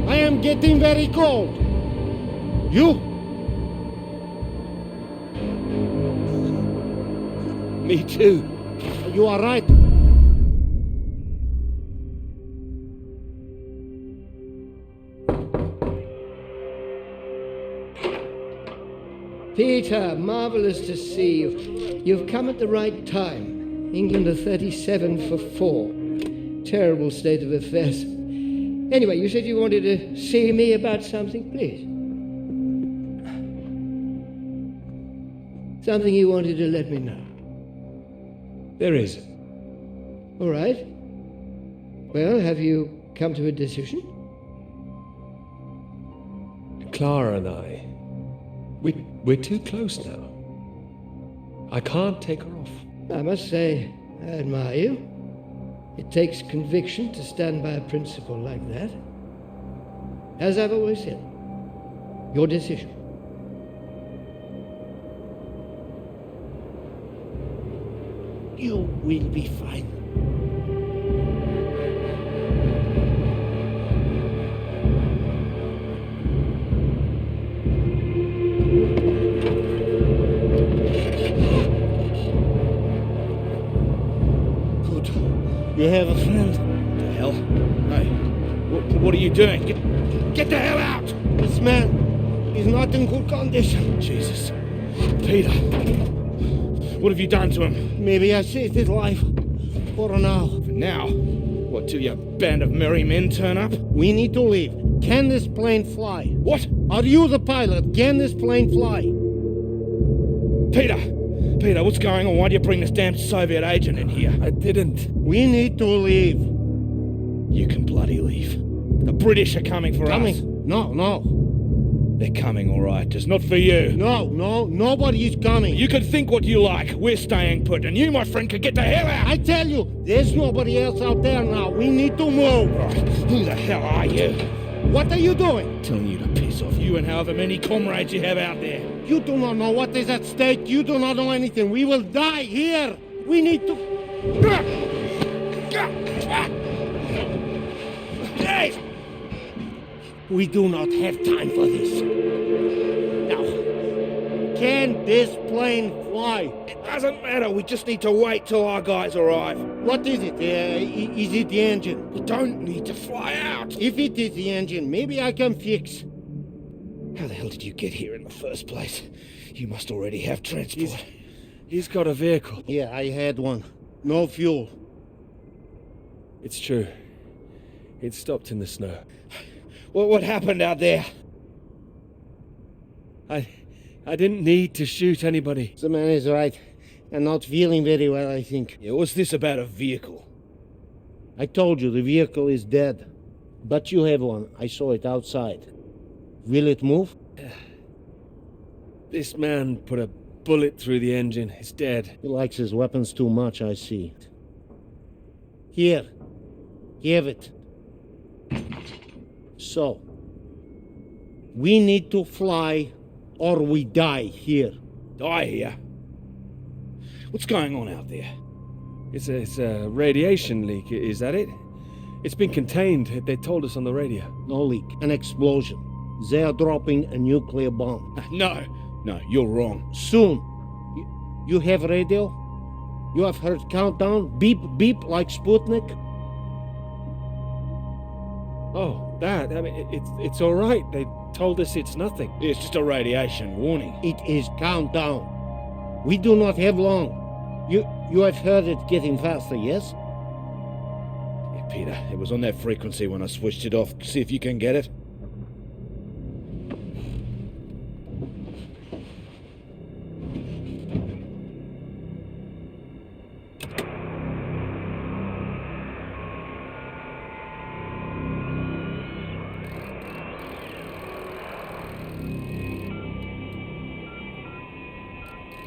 Speaker 4: I am getting very cold. You?
Speaker 2: Me too.
Speaker 4: You are right. Peter, marvelous to see you. You've come at the right time. England are 37 for 4. Terrible state of affairs. Anyway, you said you wanted to see me about something, please. Something you wanted to let me know.
Speaker 2: There is.
Speaker 4: All right. Well, have you come to a decision?
Speaker 2: Clara and I, we're too close now. I can't take her off.
Speaker 4: I must say, I admire you. It takes conviction to stand by a principle like that. As I've always said, Your decision. You will be fine.
Speaker 1: Good.
Speaker 4: You have a friend.
Speaker 1: The hell? Hey, what are you doing? Get the hell out!
Speaker 4: This man is not in good condition.
Speaker 1: Jesus. Peter. What have you done to him?
Speaker 4: Maybe I saved his life. For now.
Speaker 1: For now? What, till your band of merry men turn up?
Speaker 4: We need to leave. Can this plane fly?
Speaker 1: What?
Speaker 4: Are you the pilot? Can this plane fly?
Speaker 1: Peter! Peter, what's going on? Why do you bring this damn Soviet agent in here?
Speaker 2: I didn't.
Speaker 4: We need to leave.
Speaker 1: You can bloody leave. The British are coming for us.
Speaker 4: No.
Speaker 1: They're coming, all right. Just not for you.
Speaker 4: No, nobody is coming.
Speaker 1: You can think what you like. We're staying put, and you, my friend, can get the hell out.
Speaker 4: I tell you, there's nobody else out there now. We need to move.
Speaker 1: Right. Who the hell are you?
Speaker 4: What are you doing?
Speaker 1: Telling you to piss off, you and however many comrades you have out there.
Speaker 4: You do not know what is at stake. You do not know anything. We will die here. We need to... We do not have time for this. Now, can this plane fly?
Speaker 1: It doesn't matter. We just need to wait till our guys arrive.
Speaker 4: What is it? Is it the engine?
Speaker 1: We don't need to fly out.
Speaker 4: If it is the engine, maybe I can fix.
Speaker 1: How the hell did you get here in the first place? You must already have transport.
Speaker 2: He's got a vehicle.
Speaker 4: Yeah, I had one. No fuel.
Speaker 2: It's true. It stopped in the snow.
Speaker 1: What happened out there?
Speaker 2: I didn't need to shoot anybody.
Speaker 4: The man is right. And not feeling very well, I think.
Speaker 1: Yeah, what's this about a vehicle?
Speaker 4: I told you, the vehicle is dead. But you have one. I saw it outside. Will it move?
Speaker 2: This man put a bullet through the engine. It's dead.
Speaker 4: He likes his weapons too much, I see. Here. Have it. So, we need to fly or we die here.
Speaker 1: Die here? What's going on out there?
Speaker 2: It's a radiation leak, is that it? It's been contained, they told us on the radio.
Speaker 4: No leak, an explosion. They are dropping a nuclear bomb.
Speaker 1: No, you're wrong.
Speaker 4: Soon. You have radio? You have heard countdown? Beep, beep, like Sputnik?
Speaker 2: Oh, that. I mean, it's all right. They told us it's nothing.
Speaker 1: It's just a radiation warning.
Speaker 4: It is countdown. We do not have long. You have heard it getting faster, yes?
Speaker 1: Yeah, Peter, it was on that frequency when I switched it off. See if you can get it.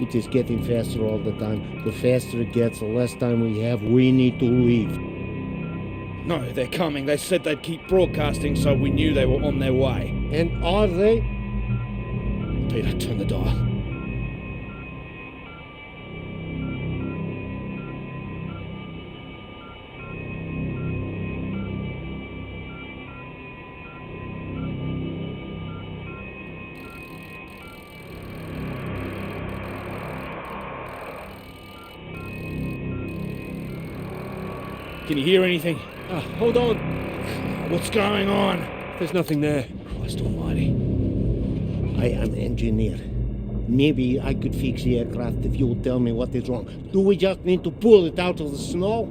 Speaker 4: It is getting faster all the time. The faster it gets, the less time we have. We need to leave.
Speaker 1: No, they're coming. They said they'd keep broadcasting, so we knew they were on their way.
Speaker 4: And are they?
Speaker 1: Peter, turn the dial. Can you hear anything?
Speaker 2: Hold on.
Speaker 1: What's going on?
Speaker 2: There's nothing there.
Speaker 1: Christ almighty.
Speaker 4: I am engineer. Maybe I could fix the aircraft if you would tell me what is wrong. Do we just need to pull it out of the snow?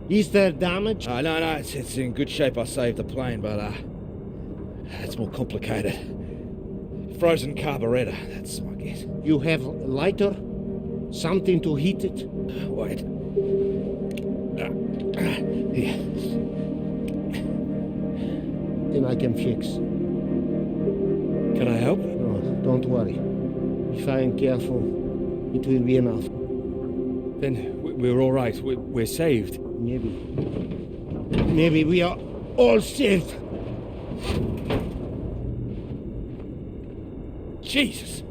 Speaker 4: Is there damage?
Speaker 1: No, it's in good shape. I saved the plane, but it's more complicated. Frozen carburetor, that's my guess.
Speaker 4: You have a lighter? Something to heat it?
Speaker 1: Wait. Here.
Speaker 4: Then I can fix.
Speaker 2: Can I help?
Speaker 4: No, don't worry. If I am careful, it will be enough.
Speaker 2: Then we're all right. We're saved.
Speaker 4: Maybe we are all saved.
Speaker 1: Jesus!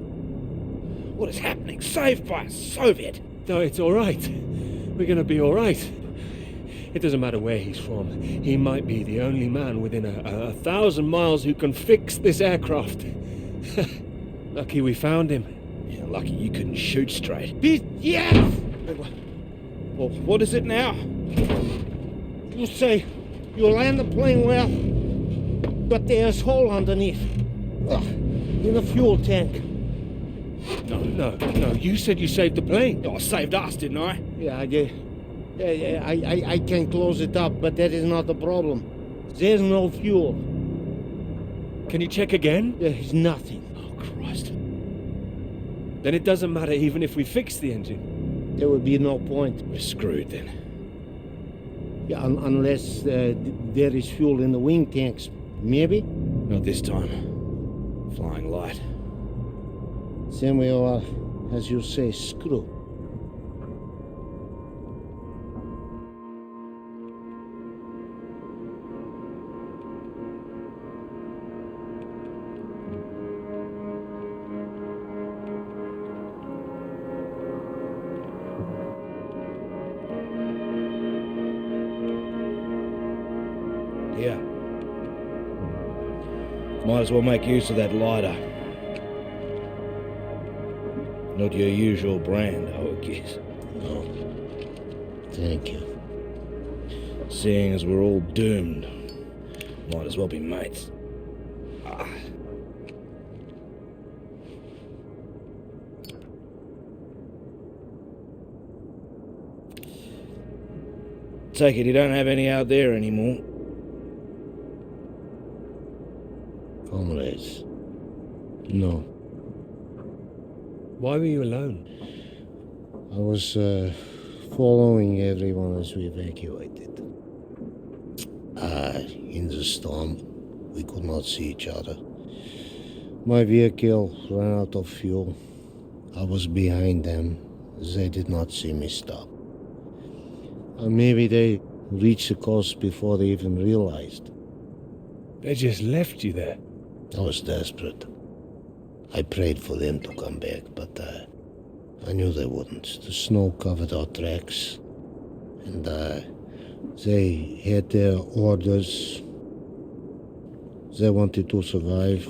Speaker 1: What is happening? Saved by a Soviet!
Speaker 2: No, it's all right. We're gonna be all right. It doesn't matter where he's from. He might be the only man within a 1,000 miles who can fix this aircraft. Lucky we found him.
Speaker 1: Yeah, lucky you couldn't shoot straight.
Speaker 4: Yes!
Speaker 1: Well, what is it now?
Speaker 4: You say you land the plane well, but there's hole underneath. In the fuel tank.
Speaker 2: No, you said you saved the plane.
Speaker 1: Oh, I saved us, didn't I?
Speaker 4: Yeah, I did. I can close it up, but that is not the problem. There's no fuel.
Speaker 2: Can you check again?
Speaker 4: There's nothing.
Speaker 1: Oh, Christ.
Speaker 2: Then it doesn't matter even if we fix the engine.
Speaker 4: There would be no point.
Speaker 1: We're screwed then.
Speaker 4: Yeah, unless there is fuel in the wing tanks. Maybe?
Speaker 1: Not this time. Flying light.
Speaker 4: Then we are, as you say, screwed.
Speaker 1: Yeah. Might as well make use of that lighter. Not your usual brand, I would guess.
Speaker 4: No. Thank you.
Speaker 1: Seeing as we're all doomed, might as well be mates. Take it you don't have any out there anymore.
Speaker 4: Comrades. No.
Speaker 2: Why were you alone?
Speaker 4: I was following everyone as we evacuated. In the storm, we could not see each other. My vehicle ran out of fuel. I was behind them. They did not see me stop. Maybe they reached the coast before they even realized.
Speaker 2: They just left you there.
Speaker 4: I was desperate. I prayed for them to come back, but I knew they wouldn't. The snow covered our tracks, and they had their orders. They wanted to survive.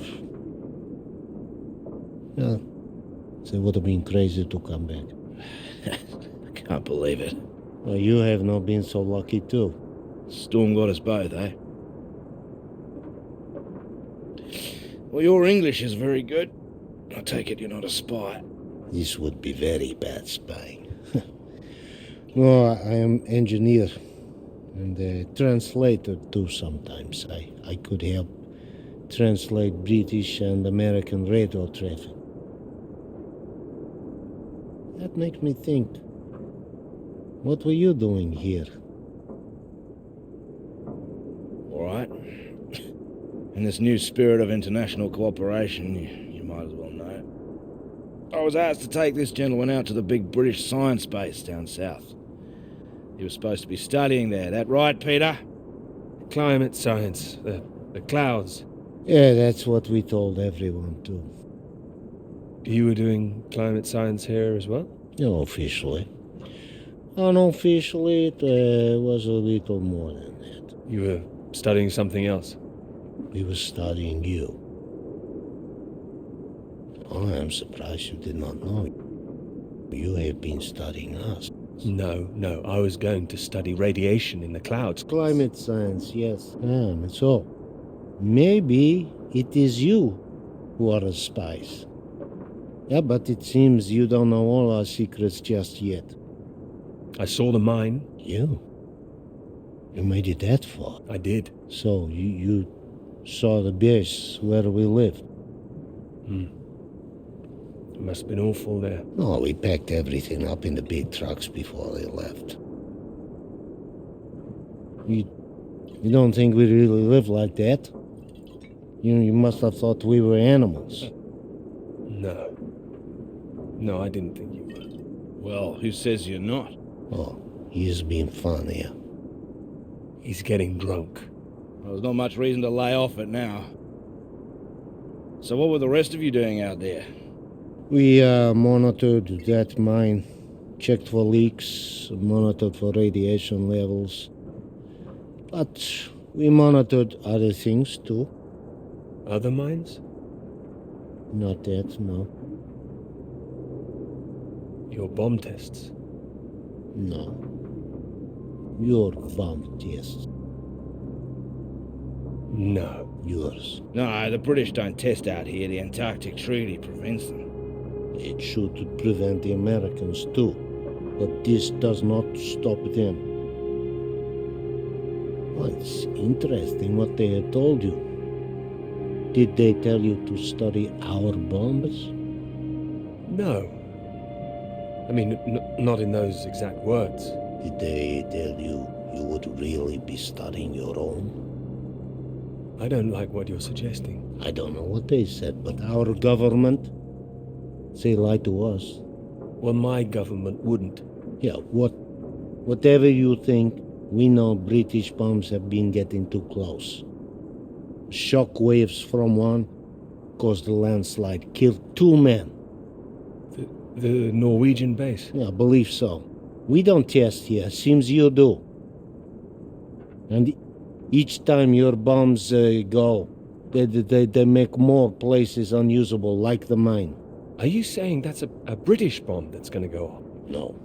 Speaker 4: Yeah, they would have been crazy to come back.
Speaker 1: I can't believe it.
Speaker 4: Well, you have not been so lucky too.
Speaker 1: Storm got us both, eh? Well, your English is very good. I take it you're not a spy.
Speaker 4: This would be very bad spying. No, I am engineer and a translator too sometimes. I could help translate British and American radio traffic. That makes me think. What were you doing here?
Speaker 1: All right. In this new spirit of international cooperation, you might as well know. I was asked to take this gentleman out to the big British science base down south. He was supposed to be studying there. That right, Peter?
Speaker 2: Climate science, the clouds.
Speaker 4: Yeah, that's what we told everyone too.
Speaker 2: You were doing climate science here as well?
Speaker 4: No, officially. Unofficially, it was a little more than that.
Speaker 2: You were studying something else?
Speaker 4: We were studying you. Oh, I'm surprised you did not know. You have been studying us.
Speaker 2: No, I was going to study radiation in the clouds.
Speaker 4: Climate science, yes. So, maybe it is you who are the spies. Yeah, but it seems you don't know all our secrets just yet.
Speaker 2: I saw the mine.
Speaker 4: You? You made it that far?
Speaker 2: I did.
Speaker 4: So, you saw the base where we lived?
Speaker 2: It must have been awful there.
Speaker 4: No, we packed everything up in the big trucks before they left. You don't think we really live like that? You must have thought we were animals.
Speaker 2: No, I didn't think you were.
Speaker 1: Well, who says you're not?
Speaker 4: Oh, he's being fun here.
Speaker 2: He's getting drunk.
Speaker 1: Well, there's not much reason to lay off it now. So what were the rest of you doing out there?
Speaker 13: We monitored that mine, checked for leaks, monitored for radiation levels. But we monitored other things too.
Speaker 2: Other mines?
Speaker 13: Not that, no.
Speaker 2: Your bomb tests?
Speaker 13: No. Your bomb tests.
Speaker 2: No.
Speaker 13: Yours.
Speaker 1: No, the British don't test out here. The Antarctic Treaty prevents them.
Speaker 13: It should prevent the Americans too. But this does not stop them. Well, it's interesting what they have told you. Did they tell you to study our bombs?
Speaker 2: No. I mean, not in those exact words.
Speaker 13: Did they tell you you would really be studying your own?
Speaker 2: I don't like what you're suggesting.
Speaker 13: I don't know what they said, but our government, they lied to us.
Speaker 2: Well, my government wouldn't.
Speaker 13: Yeah, whatever you think, we know British bombs have been getting too close. Shock waves from one caused a landslide, killed 2 men.
Speaker 2: The Norwegian base?
Speaker 13: Yeah, I believe so. We don't test here, seems you do. And each time your bombs go, they make more places unusable, like the mine.
Speaker 2: Are you saying that's a British bomb that's gonna go off?
Speaker 13: No.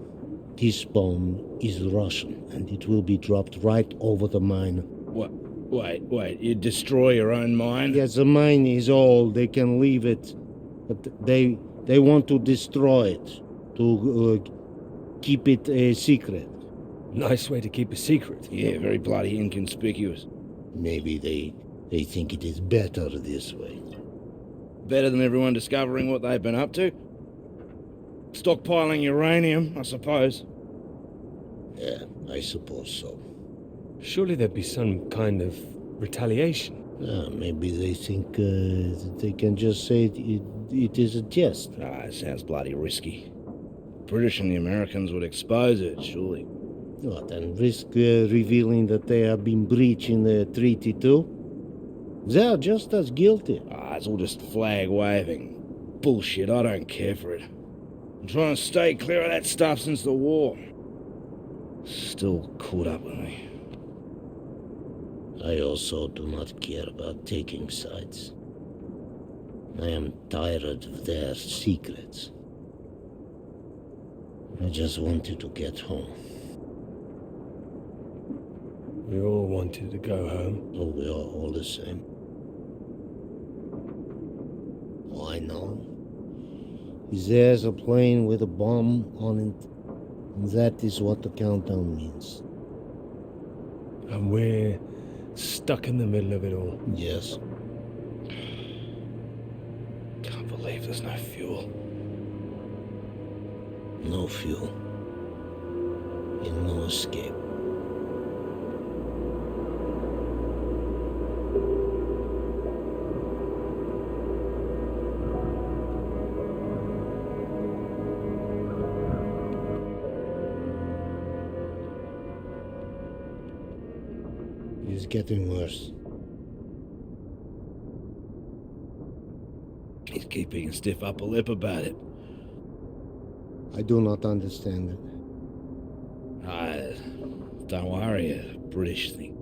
Speaker 13: This bomb is Russian, and it will be dropped right over the mine.
Speaker 1: What? Wait, you destroy your own mine?
Speaker 13: Yes, the mine is old, they can leave it. But they want to destroy it, to keep it a secret.
Speaker 2: Nice way to keep a secret.
Speaker 1: Yeah, very bloody inconspicuous.
Speaker 13: Maybe they think it is better this way.
Speaker 1: Better than everyone discovering what they've been up to? Stockpiling uranium, I suppose.
Speaker 13: Yeah, I suppose so.
Speaker 2: Surely there'd be some kind of retaliation.
Speaker 13: Maybe they think they can just say it is a jest.
Speaker 1: It sounds bloody risky. British and the Americans would expose it, surely.
Speaker 13: What, and risk revealing that they have been breaching the treaty too? They are just as guilty.
Speaker 1: It's all just flag waving. Bullshit, I don't care for it. I'm trying to stay clear of that stuff since the war. Still caught up with me.
Speaker 13: I also do not care about taking sides. I am tired of their secrets. I just wanted to get home.
Speaker 2: We all wanted to go home.
Speaker 13: Oh, we are all the same. Oh, I know. There's a plane with a bomb on it. And that is what the countdown means.
Speaker 2: And we're stuck in the middle of it all.
Speaker 13: Yes.
Speaker 1: Can't believe there's no fuel.
Speaker 13: No fuel. And no escape. It's getting worse.
Speaker 1: He's keeping a stiff upper lip about it.
Speaker 13: I do not understand it.
Speaker 1: Don't worry, a British thing.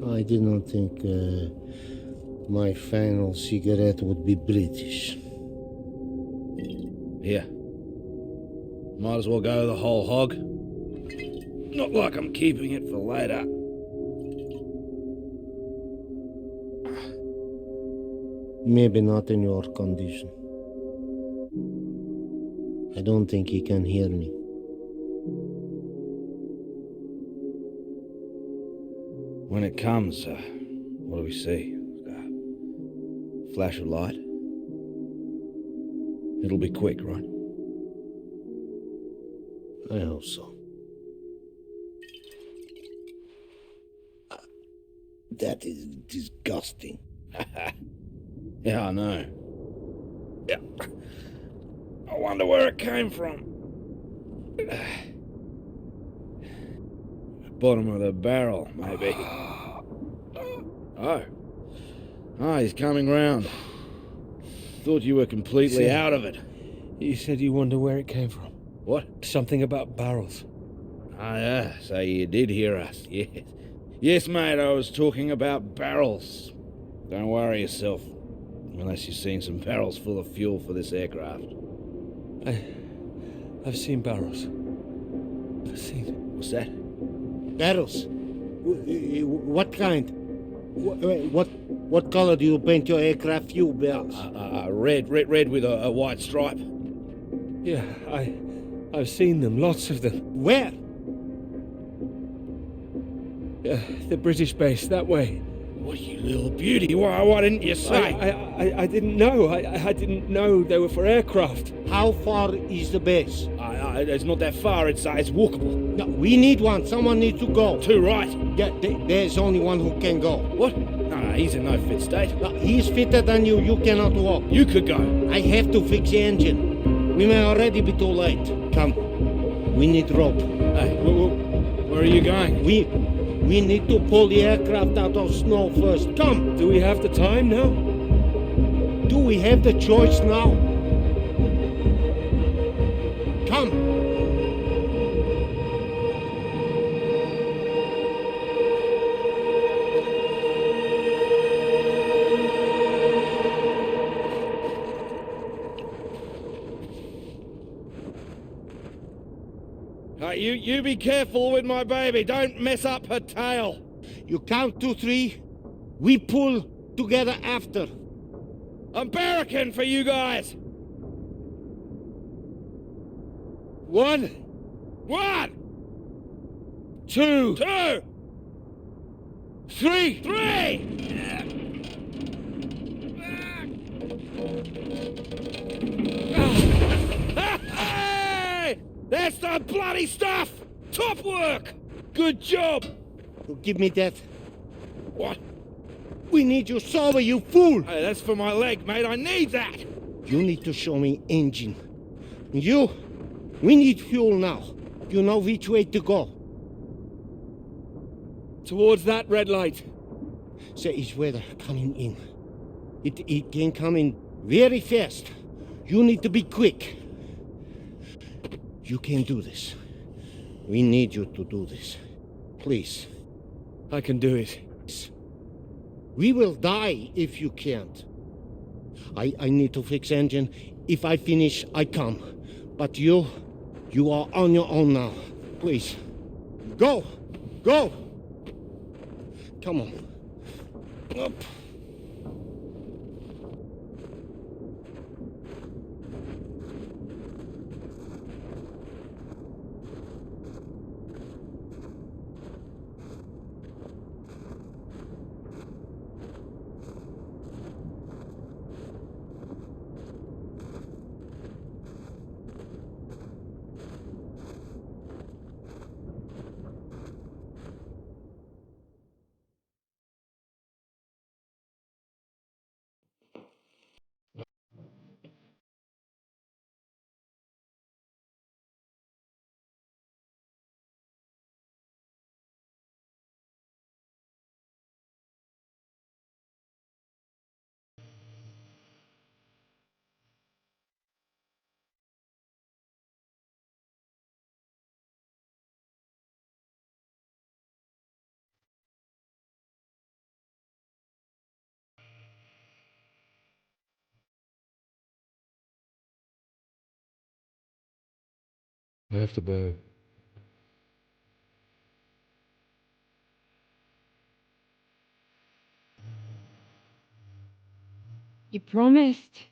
Speaker 13: I did not think my final cigarette would be British.
Speaker 1: Here. Might as well go the whole hog. Not like I'm keeping it for later.
Speaker 13: Maybe not in your condition. I don't think he can hear me.
Speaker 1: When it comes, what do we see? Flash of light? It'll be quick, right?
Speaker 13: I hope so. That is disgusting.
Speaker 1: Yeah, I know. Yeah. I wonder where it came from. bottom of the barrel, maybe. Oh. Ah, he's coming round. Thought you were completely out of it.
Speaker 4: You said you wonder where it came from.
Speaker 1: What?
Speaker 4: Something about barrels.
Speaker 1: Ah, yeah, so you did hear us, yes. Yes, mate, I was talking about barrels. Don't worry yourself, unless you're seeing some barrels full of fuel for this aircraft.
Speaker 4: I've seen barrels. I've seen...
Speaker 1: What's that?
Speaker 13: Barrels. What kind? What color do you paint your aircraft fuel barrels?
Speaker 1: Red with a white stripe.
Speaker 4: Yeah, I've seen them, lots of them.
Speaker 13: Where?
Speaker 4: The British base, that way.
Speaker 1: What, you little beauty, why didn't you say?
Speaker 4: I didn't know. I didn't know they were for aircraft.
Speaker 13: How far is the base?
Speaker 1: It's not that far, it's walkable.
Speaker 13: No, we need one. Someone needs to go.
Speaker 1: Two, right?
Speaker 13: Yeah, there's only one who can go.
Speaker 1: What? No, he's in no fit state.
Speaker 13: No, he's fitter than you. You cannot walk.
Speaker 1: You could go.
Speaker 13: I have to fix the engine. We may already be too late. Come. We need rope.
Speaker 1: Hey, where are you going?
Speaker 13: We need to pull the aircraft out of snow first. Come!
Speaker 4: Do we have the time now?
Speaker 13: Do we have the choice now? Come!
Speaker 1: You be careful with my baby. Don't mess up her tail.
Speaker 13: You count to 3. We pull together after.
Speaker 1: I'm barricading for you guys.
Speaker 13: 1. 2. 3.
Speaker 1: 3. Hey! That's the bloody stuff! Top work! Good job!
Speaker 13: Give me that.
Speaker 1: What?
Speaker 13: We need you sober, you fool!
Speaker 1: Hey, that's for my leg, mate. I need that!
Speaker 13: You need to show me engine. You, we need fuel now. You know which way to go.
Speaker 4: Towards that red light.
Speaker 13: There is weather coming in. It can come in very fast. You need to be quick. You can do this. We need you to do this. Please.
Speaker 4: I can do it.
Speaker 13: We will die if you can't. I need to fix engine. If I finish, I come. But you are on your own now. Please. Go! Go! Come on. Up.
Speaker 14: I have to bow.
Speaker 3: You promised.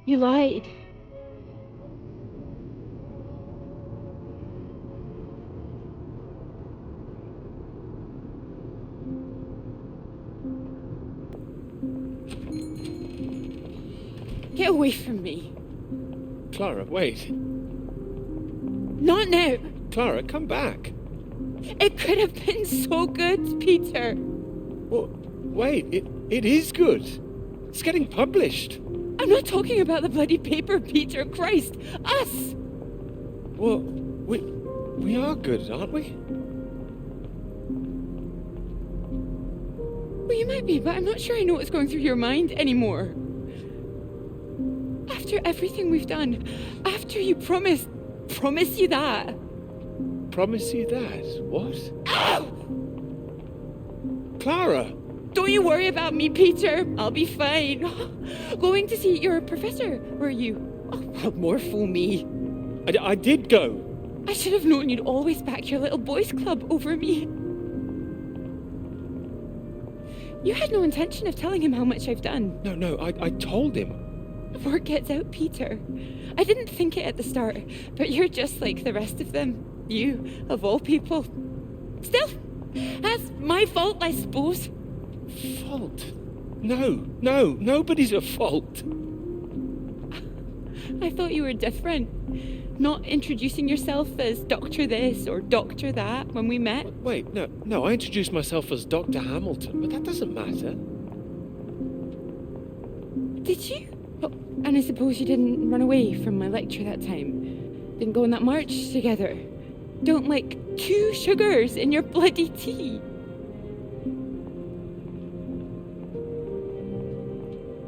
Speaker 3: You lied. Get away from me.
Speaker 2: Clara, wait.
Speaker 3: Not now.
Speaker 2: Clara, come back.
Speaker 3: It could have been so good, Peter.
Speaker 2: Well, wait, it is good. It's getting published.
Speaker 3: I'm not talking about the bloody paper, Peter. Christ. Us!
Speaker 2: Well, we are good, aren't we?
Speaker 3: Well, you might be, but I'm not sure I know what's going through your mind anymore. After everything we've done, after you promise you that.
Speaker 2: Promise you that? What?
Speaker 3: Ow!
Speaker 2: Clara!
Speaker 3: Don't you worry about me, Peter. I'll be fine. Going to see your professor, were you? Oh, well, more fool me.
Speaker 2: I did go.
Speaker 3: I should have known you'd always back your little boys' club over me. You had no intention of telling him how much I've done.
Speaker 2: No, I told him.
Speaker 3: Word gets out, Peter. I didn't think it at the start, but you're just like the rest of them. You, of all people. Still, that's my fault, I suppose.
Speaker 2: Fault? No, nobody's at fault.
Speaker 3: I thought you were different. Not introducing yourself as Doctor this or Doctor that when we met.
Speaker 2: Wait, no, I introduced myself as Dr. Hamilton, but that doesn't matter.
Speaker 3: Did you? Oh, and I suppose you didn't run away from my lecture that time. Didn't go on that march together. Don't like 2 sugars in your bloody tea.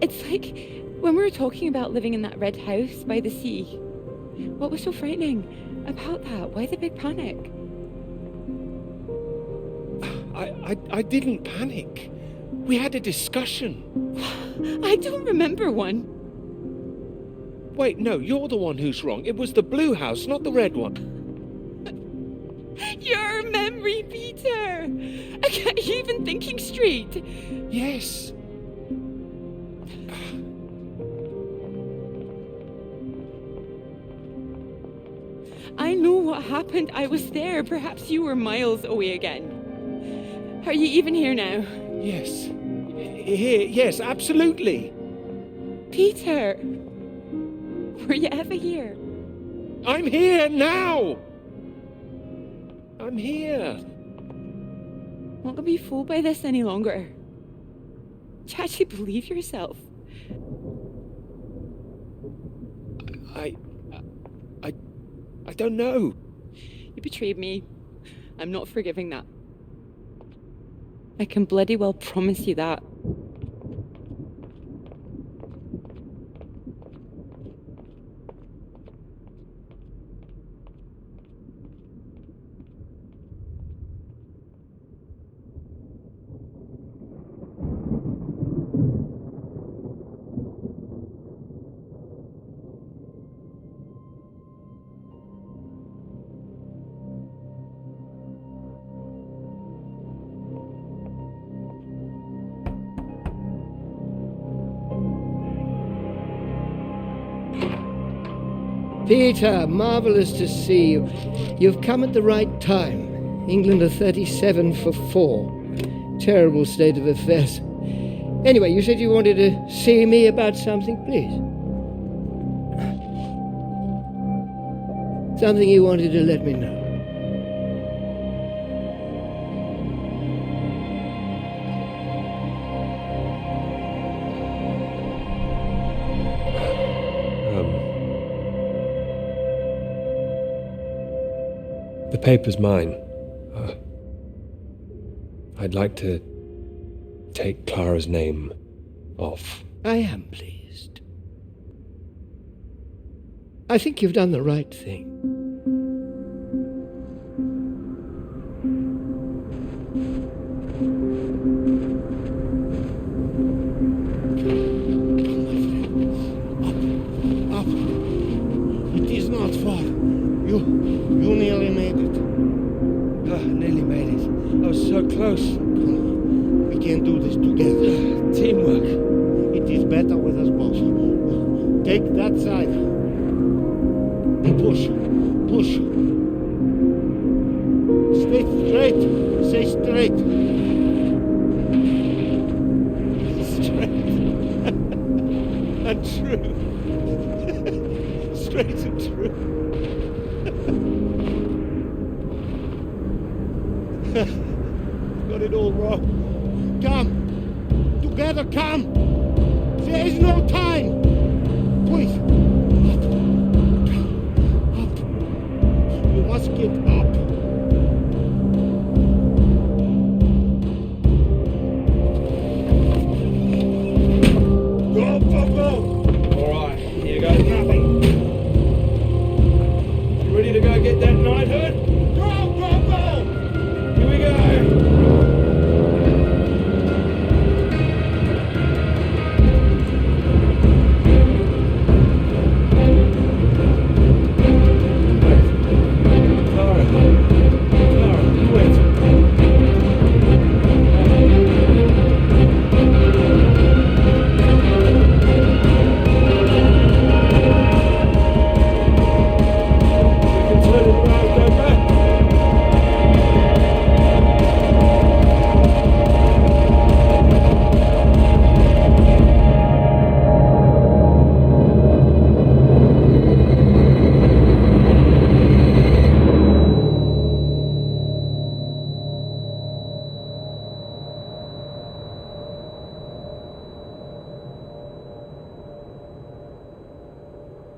Speaker 3: It's like when we were talking about living in that red house by the sea. What was so frightening about that? Why the big panic?
Speaker 2: I didn't panic. We had a discussion.
Speaker 3: I don't remember one.
Speaker 2: Wait, no, you're the one who's wrong. It was the blue house, not the red one.
Speaker 3: Your memory, Peter! Are you even thinking straight?
Speaker 2: Yes.
Speaker 3: I know what happened. I was there. Perhaps you were miles away again. Are you even here now?
Speaker 2: Yes. Here, yes, absolutely.
Speaker 3: Peter! Were you ever here?
Speaker 2: I'm here now! I'm here.
Speaker 3: Not gonna be fooled by this any longer. Do you actually believe yourself?
Speaker 2: I don't know.
Speaker 3: You betrayed me. I'm not forgiving that. I can bloody well promise you that.
Speaker 4: Peter, marvellous to see you. You've come at the right time. England are 37 for 4. Terrible state of affairs. Anyway, you said you wanted to see me about something, please. Something you wanted to let me know.
Speaker 2: The paper's mine. I'd like to take Clara's name off.
Speaker 4: I am pleased. I think you've done the right thing.
Speaker 13: Up. It is not far. You nearly made it.
Speaker 1: Nearly made it. I was so close.
Speaker 13: We can do this together.
Speaker 1: Teamwork.
Speaker 13: It is better with us both. Take that side. And push. Stay straight. Stay straight.
Speaker 2: Straight. And true. Straight and true.
Speaker 13: Got it all wrong. Come. Together, come. There is no time.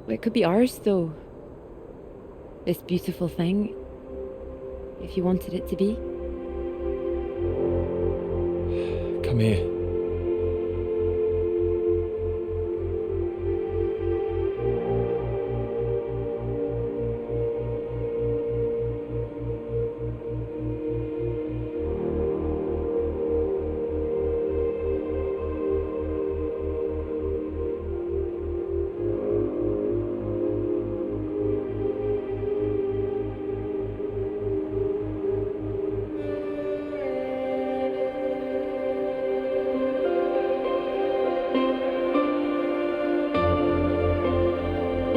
Speaker 3: Well, it could be ours, though. This beautiful thing. If you wanted it to be.
Speaker 2: Come here.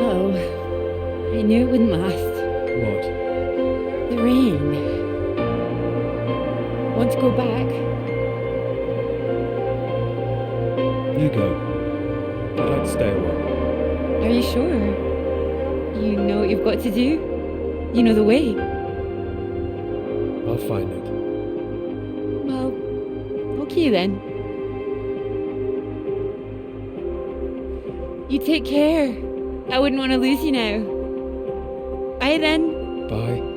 Speaker 3: Oh, I knew it wouldn't last.
Speaker 2: What?
Speaker 3: The rain. Want to go back?
Speaker 2: You go. I'd like to stay a while.
Speaker 3: Are you sure? You know what you've got to do? You know the way?
Speaker 2: I'll find it.
Speaker 3: Well, okay then. You take care. I wouldn't want to lose you now. Bye then.
Speaker 2: Bye.